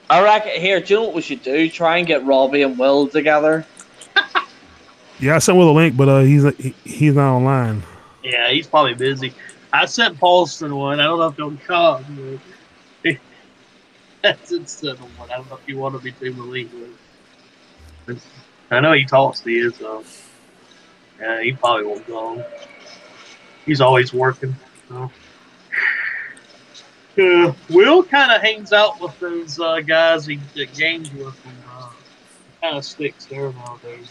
Speaker 2: I reckon. Here, do you know what we should do? Try and get Robbie and Will together.
Speaker 1: Yeah, I sent Will a link, but he's not online.
Speaker 3: Yeah, he's probably busy. I sent Paulson one. I don't know if he'll come. That's instead of one. I don't know if you want to be too Malik. I know he talks to you, so yeah, he probably won't go. He's always working. So. Will kind of hangs out with those guys he games with, and kind of sticks there nowadays.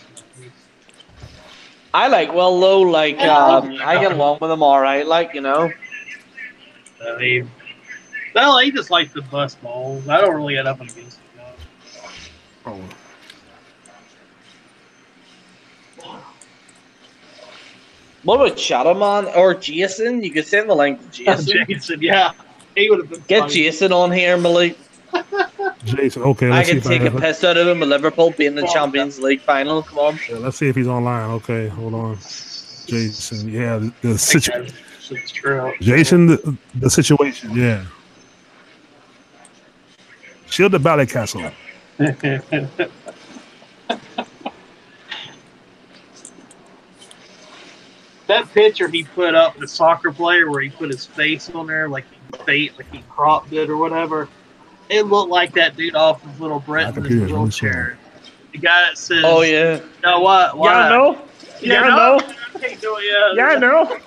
Speaker 2: I like Will though. Like, I get along with him all right. Like, you know.
Speaker 3: I mean, well, he just likes to bust balls. I don't really get up against him.
Speaker 1: Oh.
Speaker 2: What about Shadowman or Jason? You could send the link to Jason.
Speaker 3: Jason, yeah. He would have been
Speaker 2: Get
Speaker 3: funny.
Speaker 2: Jason on here, Malik.
Speaker 1: Jason, okay.
Speaker 2: I
Speaker 1: Let's
Speaker 2: can
Speaker 1: see
Speaker 2: take
Speaker 1: if
Speaker 2: a piss out of him with Liverpool being the Champions League final. Come on.
Speaker 1: Yeah, let's see if he's online. Okay, hold on. Jason, yeah, the situation. Jason, the situation, yeah. Shield the Ballet Castle.
Speaker 3: That picture he put up, the soccer player, where he put his face on there, like he cropped it or whatever. It looked like that dude off of Little Britain in his wheelchair. The guy that says,
Speaker 2: "Oh yeah,
Speaker 3: you know what? Why?
Speaker 2: Yeah, I know.
Speaker 3: Yeah, I know. Can't do it.
Speaker 2: Yeah, I know.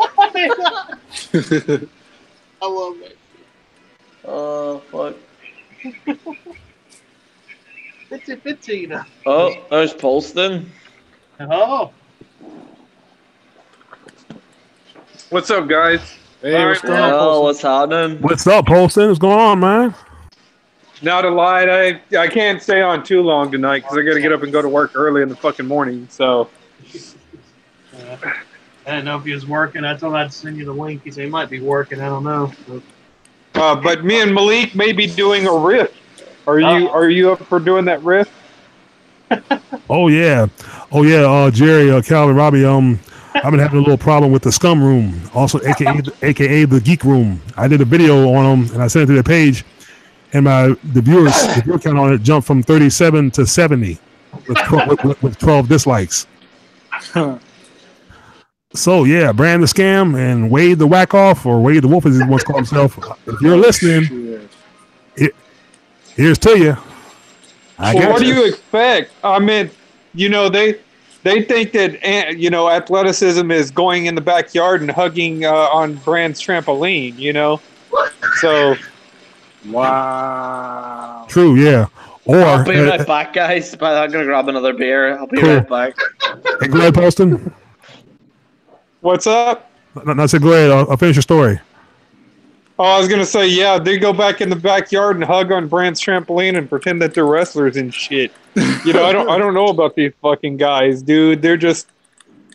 Speaker 3: I love it.
Speaker 2: Oh fuck.
Speaker 3: 50-50, you know.
Speaker 2: Oh, there's Polston.
Speaker 3: Oh.
Speaker 6: What's up, guys?
Speaker 4: Hey, what's going on?
Speaker 2: Oh, what's happening?
Speaker 1: What's up, Polston? What's going on, man?
Speaker 6: Now to lie, I can't stay on too long tonight because I got to get up and go to work early in the fucking morning. So
Speaker 3: I didn't know if he was working. I told him I'd send you the link. He said he might be working. I don't know.
Speaker 6: but me and Malik may be doing a riff. Are you up for doing that riff?
Speaker 1: Oh yeah, Jerry, Calvin, Robbie. I've been having a little problem with the Scum Room, also aka the Geek Room. I did a video on them and I sent it to their page, and the viewer count on it jumped from 37 to 70 with 12 dislikes. So yeah, Brand the Scam and Wade the Whack Off, or Wade the Wolf as he wants to call himself. If you're listening, here's to you.
Speaker 6: What do you expect? I mean, they think that athleticism is going in the backyard and hugging on Brand's trampoline. So
Speaker 4: Wow.
Speaker 1: True, yeah. Or
Speaker 2: I'll be right back, guys. But I'm gonna grab another beer. I'll be right back.
Speaker 1: Hey, go ahead, Poston.
Speaker 6: What's up?
Speaker 1: No, I said go ahead. I'll finish your story.
Speaker 6: Oh, I was gonna say, yeah, they go back in the backyard and hug on Brand's trampoline and pretend that they're wrestlers and shit. I don't know about these fucking guys, dude. They're just.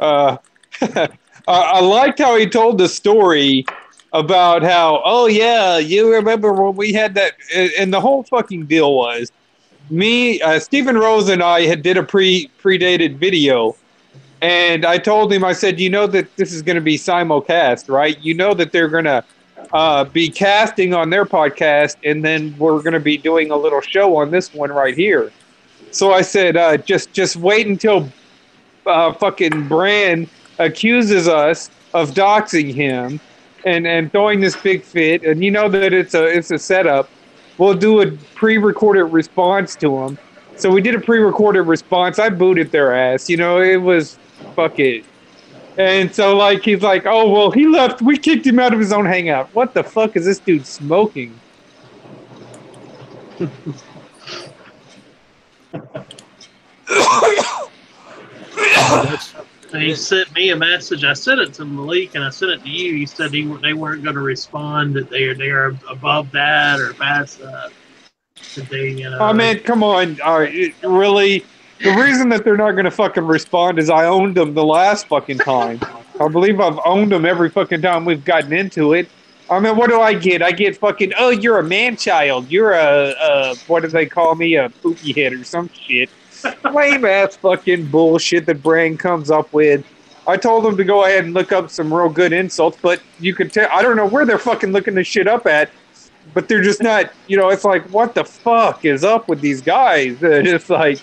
Speaker 6: I liked how he told the story about how, oh yeah, you remember when we had that, and the whole fucking deal was, me, Stephen Rose and I did a predated video, and I told him, I said, you know that this is going to be simulcast, right? You know that they're going to be casting on their podcast, and then we're going to be doing a little show on this one right here. So I said, just wait until fucking Brand accuses us of doxing him and throwing this big fit, and you know that it's a setup. We'll do a pre-recorded response to him. So we did a pre-recorded response. I booted their ass. It was fuck it. And so he's like, oh well, he left. We kicked him out of his own hangout. What the fuck is this dude smoking?
Speaker 3: He sent me a message. I sent it to Malik and I sent it to you. He said they weren't going to respond. That they are above that or past that.
Speaker 6: I mean, come on. All right, really. The reason that they're not going to fucking respond is I owned them the last fucking time. I believe I've owned them every fucking time we've gotten into it. I mean, what do I get? I get fucking, oh, you're a man-child. You're what do they call me? A poopy head or some shit. lame ass fucking bullshit that Brand comes up with. I told them to go ahead and look up some real good insults, but you could tell, I don't know where they're fucking looking this shit up at, but they're just not, it's like, what the fuck is up with these guys? It's like,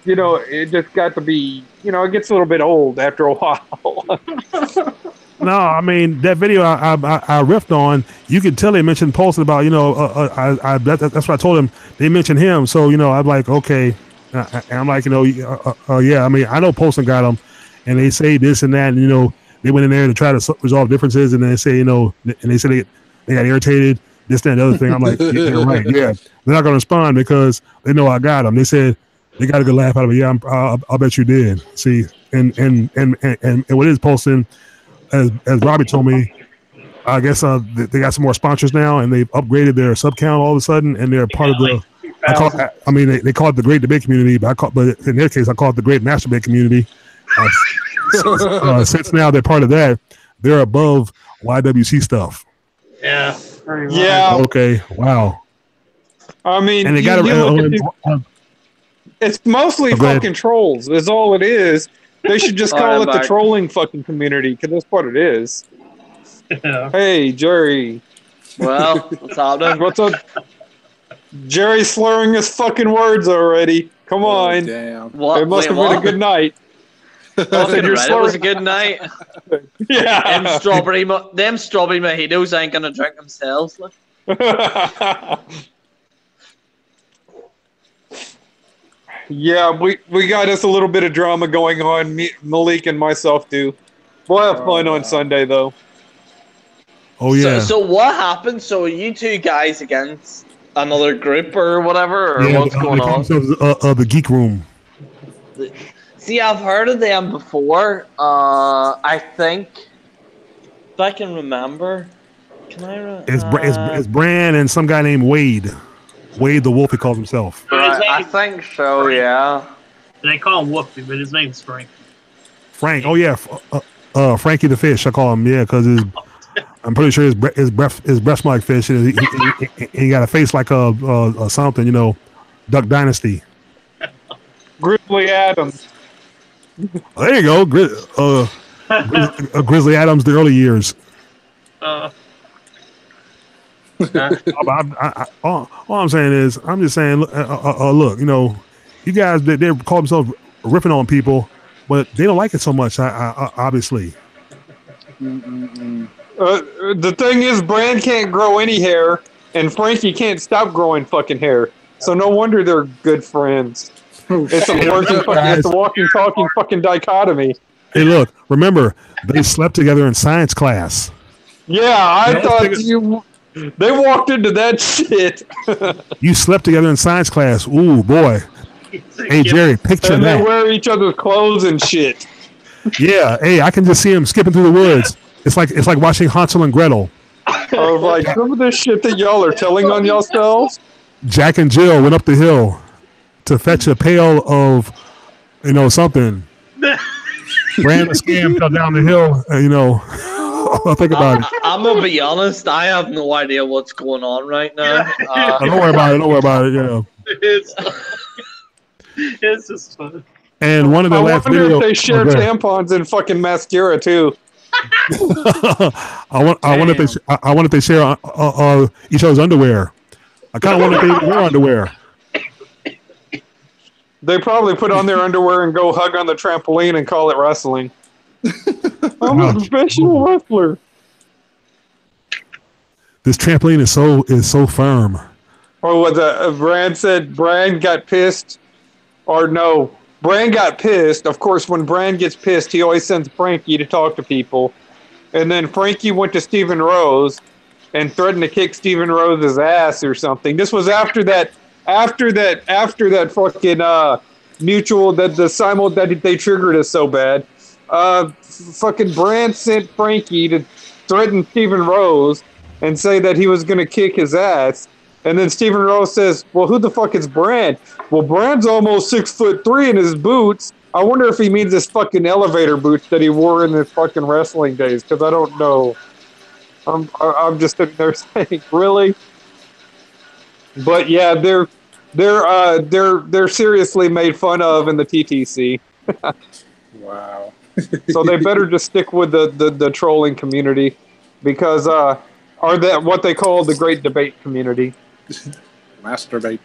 Speaker 6: it just got to be, it gets a little bit old after a while.
Speaker 1: No, I mean that video I riffed on. You could tell they mentioned Paulson about that's what I told him. They mentioned him, so I'm like okay, and I'm like yeah. I mean I know Paulson got him, and they say this and that, and they went in there to try to resolve differences, and they say and they said they got irritated, this that and the other thing. I'm like yeah, right, yeah. They're not gonna respond because they know I got them. They said they got a good laugh out of it. Yeah, I'll bet you did. See, and what is Paulson? As Robbie told me, I guess they got some more sponsors now, and they've upgraded their sub count all of a sudden, and they're part of the. They call it the Great Debate Community, but in their case, I call it the Great Masturbate Community. Since now they're part of that, they're above YWC stuff.
Speaker 3: Yeah.
Speaker 6: Yeah.
Speaker 1: Okay. Wow.
Speaker 6: I mean,
Speaker 1: and they got
Speaker 6: it's mostly fucking trolls. Is all it is. They should just call it the trolling fucking community, because that's what it is.
Speaker 3: Yeah.
Speaker 6: Hey, Jerry.
Speaker 2: Well, what's happening?
Speaker 6: What's up? Jerry slurring his fucking words already. Come on.
Speaker 4: Damn.
Speaker 2: What?
Speaker 6: It must have been a good night.
Speaker 2: Fucking right, it was a good night.
Speaker 6: Yeah.
Speaker 2: Them strawberry mojitos ain't gonna drink themselves.
Speaker 6: Yeah, we got us a little bit of drama going on. Malik and myself do. We'll have fun on Sunday, though.
Speaker 1: Oh yeah.
Speaker 2: So what happened? So are you two guys against another group or whatever, or what's going on?
Speaker 1: The Geek Room.
Speaker 2: See, I've heard of them before. I think if I can remember. Can I?
Speaker 1: It's Brand and some guy named Wade. Wade the Wolf, he calls himself.
Speaker 2: I think so, yeah.
Speaker 3: They call him Wolfie, but his name's Frank.
Speaker 1: Frank, oh yeah, Frankie the Fish. I call him, yeah, because I'm pretty sure his breath smell like fish. He got a face like a something, Duck Dynasty.
Speaker 6: Grizzly Adams.
Speaker 1: There you go, Grizzly Adams, the early years. All I'm saying is, I'm just saying, look, you guys, they call themselves ripping on people, but they don't like it so much, obviously.
Speaker 6: The thing is, Brand can't grow any hair, and Frankie can't stop growing fucking hair. So no wonder they're good friends. It's a walking, talking fucking dichotomy.
Speaker 1: Hey, look, remember, they slept together in science class.
Speaker 6: Yeah, I thought they walked into that shit.
Speaker 1: You slept together in science class. Ooh, boy. Hey, Jerry, picture
Speaker 6: and
Speaker 1: that.
Speaker 6: They wear each other's clothes and shit.
Speaker 1: Yeah, hey, I can just see him skipping through the woods. It's like watching Hansel and Gretel.
Speaker 6: I was like, some of this shit that y'all are telling on yourselves.
Speaker 1: Jack and Jill went up the hill to fetch a pail of, something. Ran a scam, fell down the hill, I'll think about it.
Speaker 2: I'm gonna be honest. I have no idea what's going on right now.
Speaker 1: Don't worry about it. Yeah.
Speaker 3: It's just fun.
Speaker 1: And one of the last videos,
Speaker 6: they share tampons and fucking mascara too.
Speaker 1: I wonder if they share each other's underwear. I kind of wonder if they wear underwear.
Speaker 6: They probably put on their underwear and go hug on the trampoline and call it wrestling. I'm a professional wrestler.
Speaker 1: This trampoline is so firm.
Speaker 6: Or what Brand said, Brand got pissed. Or no, Brand got pissed. Of course, when Brand gets pissed, he always sends Frankie to talk to people. And then Frankie went to Steven Rose and threatened to kick Steven Rose's ass or something. This was after that fucking mutual, that they triggered us so bad. Fucking Brand sent Frankie to threaten Steven Rose and say that he was going to kick his ass. And then Steven Rose says, well, who the fuck is Brand? Well, Brand's almost 6'3" in his boots. I wonder if he means his fucking elevator boots that he wore in his fucking wrestling days, because I don't know. I'm just sitting there saying, really? But yeah, They're seriously made fun of in the TTC.
Speaker 4: Wow.
Speaker 6: So they better just stick with the trolling community, because are that what they call the great debate community?
Speaker 4: Masturbate.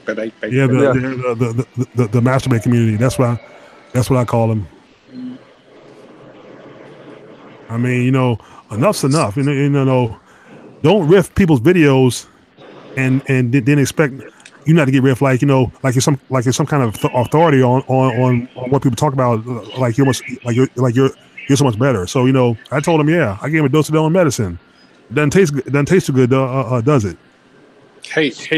Speaker 4: Debate.
Speaker 1: Yeah, the masturbate community. That's what I call them. I mean, enough's enough. Don't riff people's videos and then expect you not to get riffed, like like you're some kind of authority on what people talk about, like you're so much better. So I told him, yeah, I gave him a dose of their own medicine. Doesn't taste too good, does it?
Speaker 4: Hate.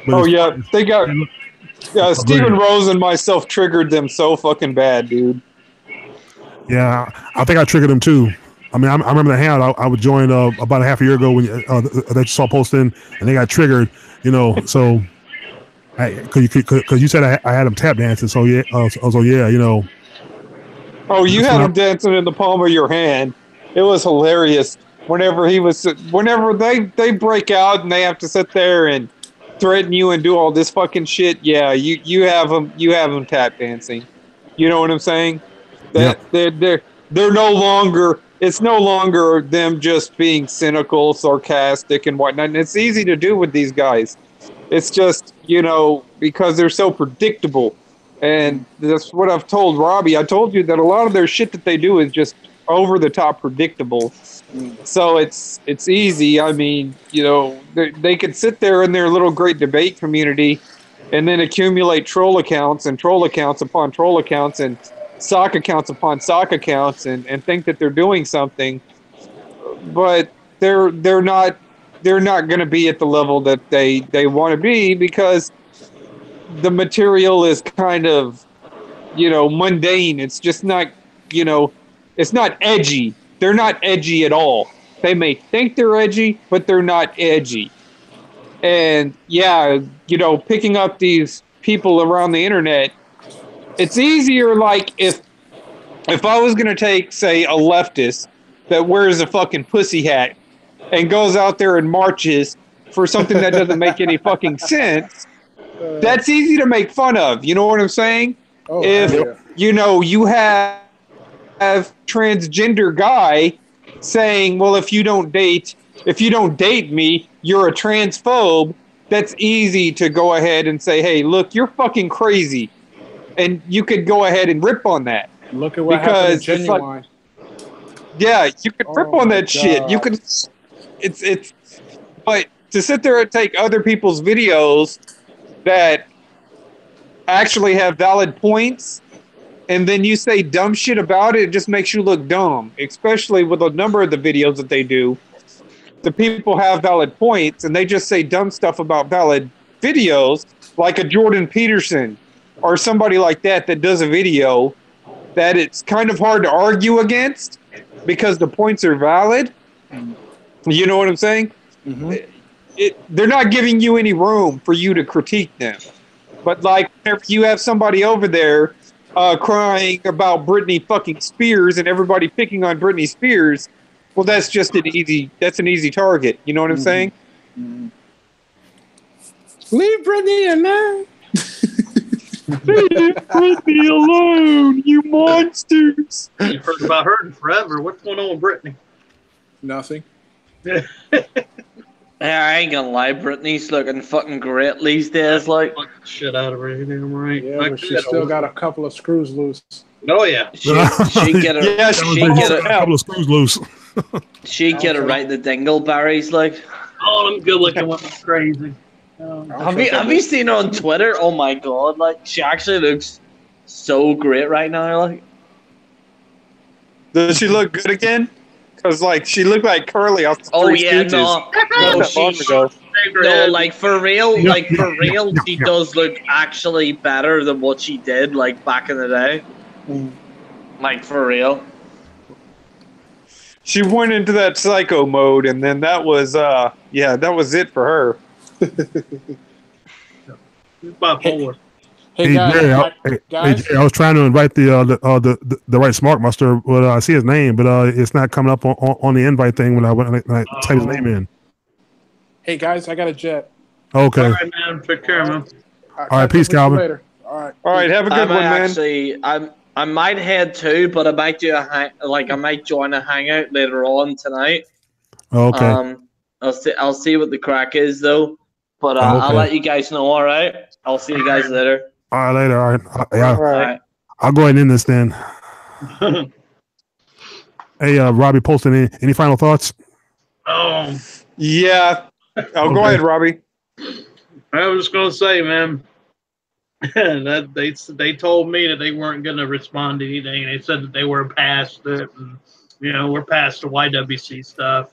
Speaker 6: Oh yeah, they got Steven Rose and myself triggered them so fucking bad, dude.
Speaker 1: Yeah, I think I triggered them too. I mean, I remember the hand I would join about a half a year ago when that you saw posting, and they got triggered. So because you said I had them tap dancing, so yeah, yeah.
Speaker 6: Oh, you had him dancing in the palm of your hand. It was hilarious. Whenever they break out and they have to sit there and threaten you and do all this fucking shit, yeah, you have them tap dancing. You know what I'm saying? That they're no longer. It's no longer them just being cynical, sarcastic, and whatnot. And it's easy to do with these guys. It's just because they're so predictable. And that's what I've told Robbie. I told you that a lot of their shit that they do is just over the top predictable. So it's easy. I mean, they could sit there in their little great debate community and then accumulate troll accounts upon troll accounts and sock accounts upon sock accounts and think that they're doing something. But they're not going to be at the level that they want to be, because the material is kind of, mundane. It's just not, it's not edgy. They're not edgy at all. They may think they're edgy, but they're not edgy. And yeah, picking up these people around the internet, it's easier, like if I was going to take, say, a leftist that wears a fucking pussy hat and goes out there and marches for something that doesn't make any fucking sense, that's easy to make fun of. You know what I'm saying?
Speaker 4: Oh,
Speaker 6: if
Speaker 4: yeah.
Speaker 6: You have transgender guy saying, well, if you don't date me, you're a transphobe, that's easy to go ahead and say, hey, look, you're fucking crazy. And you could go ahead and rip on that.
Speaker 4: Look at what happened to Genuine.
Speaker 6: Yeah, you could rip on that shit. You could, but to sit there and take other people's videos that actually have valid points, and then you say dumb shit about it, it just makes you look dumb. Especially with a number of the videos that they do, the people have valid points, and they just say dumb stuff about valid videos, like a Jordan Peterson or somebody like that does a video that it's kind of hard to argue against because the points are valid. You know what I'm saying? Mm-hmm. They're not giving you any room for you to critique them. But like, if you have somebody over there crying about Britney fucking Spears and everybody picking on Britney Spears, well, that's an easy target. You know what I'm saying?
Speaker 4: Mm-hmm. Leave Britney alone.
Speaker 6: Leave Britney alone, you monsters.
Speaker 3: You've heard about her in forever. What's going on with Britney?
Speaker 4: Nothing.
Speaker 2: Yeah, I ain't gonna lie, Britney's looking fucking great these days. Like,
Speaker 3: fuck the shit out of her. Damn right.
Speaker 4: Yeah, but she's still got a couple of screws loose.
Speaker 3: Oh yeah.
Speaker 2: She get a
Speaker 1: couple of screws loose.
Speaker 2: She get it right in the dingleberries, like.
Speaker 3: Oh, them good looking women's crazy.
Speaker 2: Have you seen her on Twitter? Oh my god, like she actually looks so great right now. Like,
Speaker 6: does she look good again? Because like she looked like Curly off the Three Stooges.
Speaker 2: no, like for real, she does look actually better than what she did like back in the day. Like for real.
Speaker 6: She went into that psycho mode, and then that was that was it for her.
Speaker 3: Bipolar.
Speaker 4: Hey guys,
Speaker 1: Jerry,
Speaker 4: guys.
Speaker 1: Jerry, I was trying to invite the right smart muster, but I see his name, but it's not coming up on the invite thing when I type his name in.
Speaker 4: Hey guys, I got a jet.
Speaker 1: Okay.
Speaker 3: All right, man. Take care, man.
Speaker 1: All right, peace, Calvin.
Speaker 4: Later. All right.
Speaker 6: All right, have a good one, man.
Speaker 2: I might head too, but I might do I might join a hangout later on tonight.
Speaker 1: Okay.
Speaker 2: I'll see what the crack is though, but I'll let you guys know. All right, I'll see you guys later.
Speaker 1: All right, later. All right.
Speaker 6: All right.
Speaker 1: I'll go ahead and end this then. Hey, Robbie Poston, any final thoughts?
Speaker 3: Oh,
Speaker 6: Yeah. Oh, go ahead, Robbie.
Speaker 3: I was just gonna say, man, that they told me that they weren't gonna respond to anything. They said that they were past it, and we're past the YWC stuff.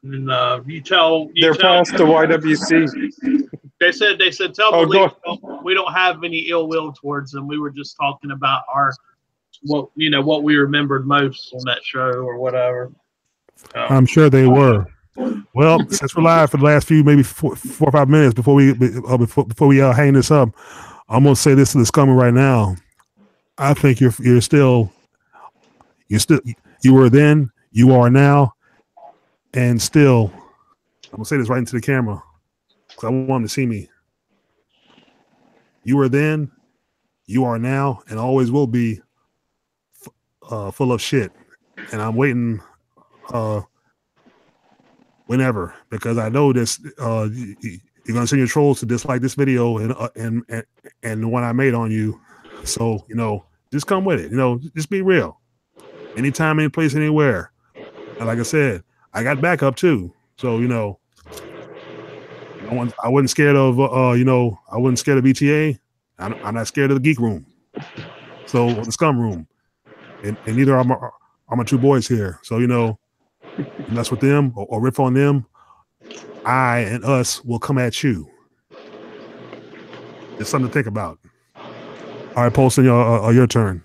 Speaker 3: And
Speaker 6: They're past the YWC.
Speaker 3: They said tell
Speaker 6: Oh,
Speaker 3: the league we don't have any ill will towards them. We were just talking about what we remembered most on that show or whatever.
Speaker 1: I'm sure they were. Well, since we're live for the last few, maybe 4 or 5 minutes before we hang this up, I'm gonna say this to the scummer right now. I think you were then, you are now, and still. I'm gonna say this right into the camera because I want them to see me. You were then, you are now, and always will be full of shit. And I'm waiting whenever, because I know this. You're gonna send your trolls to dislike this video and the one I made on you. So just come with it. Just be real. Anytime, any place, anywhere. And like I said, I got backup too. So I wasn't scared of I wasn't scared of ETA. I'm not scared of the geek room. So the scum room, and neither are my two boys here. So mess with them or riff on them, I and us will come at you. It's something to think about. All right, Poston, your turn.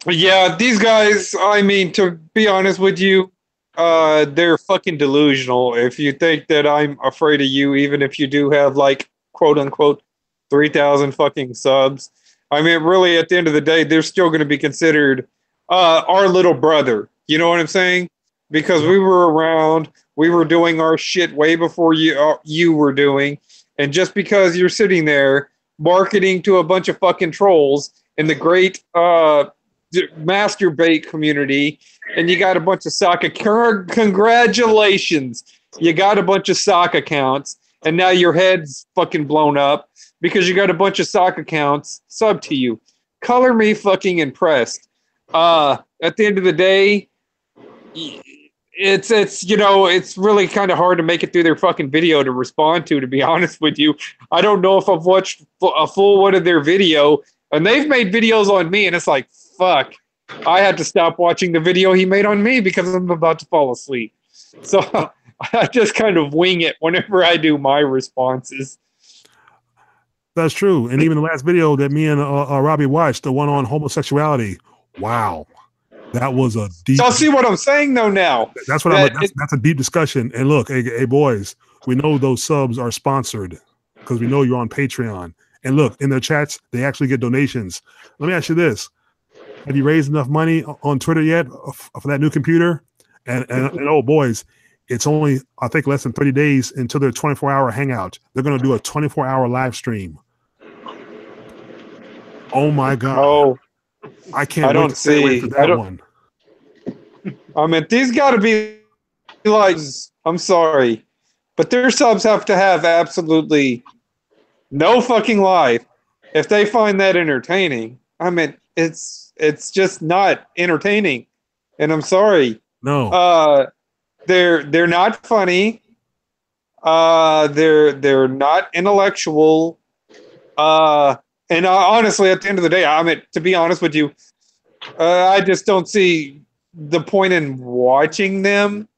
Speaker 6: Yeah, these guys, I mean, to be honest with you, they're fucking delusional. If you think that I'm afraid of you, even if you do have like quote unquote 3,000 fucking subs, I mean, really, at the end of the day, they're still going to be considered our little brother. You know what I'm saying? Because we were around, we were doing our shit way before you were doing, and just because you're sitting there marketing to a bunch of fucking trolls in the great masturbate community, and you got a bunch of sock congratulations, you got a bunch of sock accounts, and now your head's fucking blown up because you got a bunch of sock accounts sub to you. Color me fucking impressed. At the end of the day, it's really kind of hard to make it through their fucking video to respond to be honest with you. I don't know if I've watched a full one of their video, and they've made videos on me, and it's like, fuck, I had to stop watching the video he made on me because I'm about to fall asleep. So I just kind of wing it whenever I do my responses.
Speaker 1: That's true. And even the last video that me and Robbie watched, the one on homosexuality, wow. That was a deep.
Speaker 6: So see what I'm saying though now.
Speaker 1: That's what that's a deep discussion. And look, hey boys, we know those subs are sponsored because we know you're on Patreon. And look, in their chats, they actually get donations. Let me ask you this: have you raised enough money on Twitter yet for that new computer? And oh boys, it's only I think less than 30 days until their 24-hour hangout. They're going to do a 24-hour live stream. Oh my god!
Speaker 6: Oh.
Speaker 1: I can't wait to stay away for that one.
Speaker 6: I mean, these got to be like, I'm sorry, but their subs have to have absolutely no fucking life if they find that entertaining. I mean, it's just not entertaining, and I'm sorry.
Speaker 1: No,
Speaker 6: they're not funny. They're not intellectual. And honestly, at the end of the day, I mean, to be honest with you, I just don't see the point in watching them.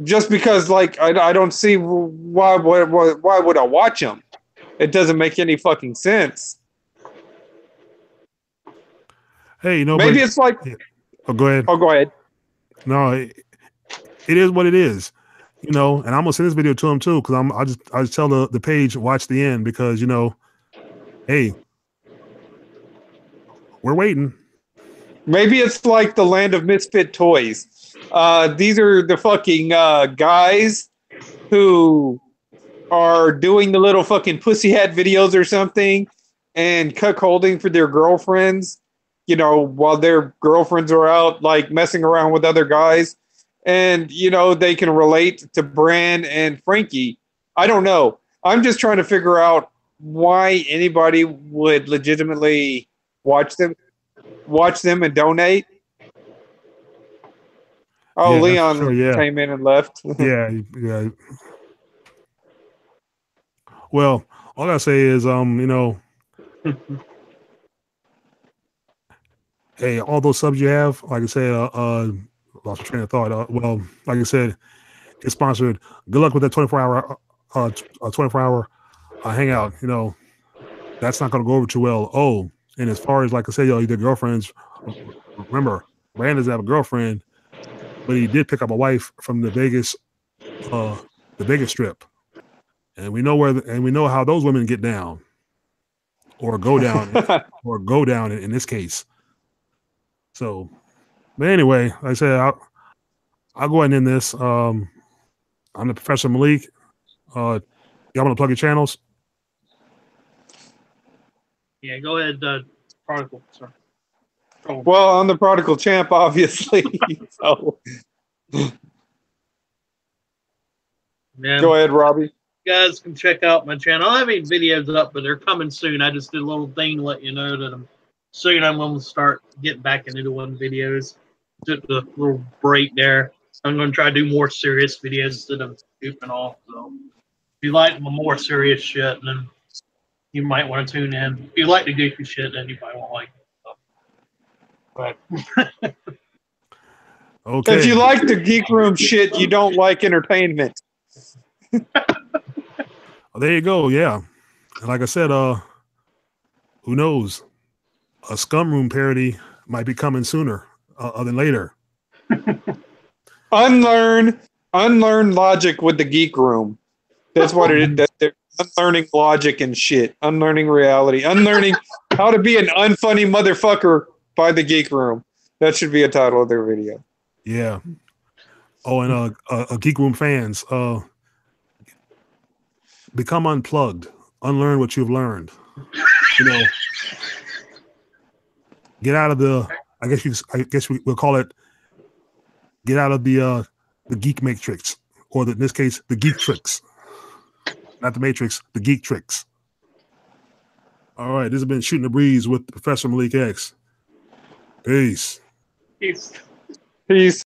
Speaker 6: Just because, like, I don't see why would I watch them? It doesn't make any fucking sense.
Speaker 1: Hey,
Speaker 6: maybe it's like.
Speaker 1: Oh, go ahead.
Speaker 6: Oh, go ahead.
Speaker 1: No, it is what it is. And I'm gonna send this video to him too, because I just tell the page watch the end because Hey, we're waiting.
Speaker 6: Maybe it's like the land of misfit toys. These are the fucking guys who are doing the little fucking pussy hat videos or something and cuckolding for their girlfriends, you know, while their girlfriends are out like messing around with other guys. And, you know, they can relate to Bran and Frankie. I don't know. I'm just trying to figure out why anybody would legitimately watch them and donate. Oh,
Speaker 1: Yeah, that's
Speaker 6: Leon
Speaker 1: sure. Yeah,
Speaker 6: came in and left.
Speaker 1: yeah. Well, all I gotta say is, you know, hey, all those subs you have, like I said, lost my train of thought. Well, like I said, it's sponsored. Good luck with that 24-hour, 24-hour hangout. You know, that's not gonna go over too well. Oh, and as far as like I said, yo, your girlfriends. Remember, Brand doesn't have a girlfriend, but he did pick up a wife from the Vegas Strip, and we know and we know how those women get down, or go down, in this case. So, but anyway, like I said, I'll go ahead and end this. I'm the Professor Malik. Y'all want to plug your channels?
Speaker 3: Yeah, go ahead, Prodigal. Sorry. Oh,
Speaker 6: Well, I'm the prodigal champ, obviously. So
Speaker 3: man.
Speaker 6: go ahead, Robbie.
Speaker 3: You guys can check out my channel. I don't have any videos up, but they're coming soon. I just did a little thing to let you know that I'm going to start getting back into doing videos. Took a little break there. I'm going to try to do more serious videos instead of goofing off. So if you like my more serious shit, then you might want to tune in. If you like the goofy shit, then you might won't like it. But
Speaker 1: Okay.
Speaker 6: If you like the geek room shit, you don't like entertainment.
Speaker 1: Well, there you go. Yeah. And like I said, who knows? A Scum Room parody might be coming sooner than later.
Speaker 6: Unlearn logic with the geek room. That's what it is. They're unlearning logic and shit. Unlearning reality. Unlearning how to be an unfunny motherfucker by the geek room. That should be a title of their video.
Speaker 1: Yeah. Oh, and Geek Room fans, become unplugged. Unlearn what you've learned. You know, get out of the. I guess we'll call it. Get out of the geek matrix, or in this case, the geek tricks. Not the matrix, the geek tricks. All right, this has been Shooting the Breeze with Professor Malik X. Peace.
Speaker 3: Peace.
Speaker 6: Peace.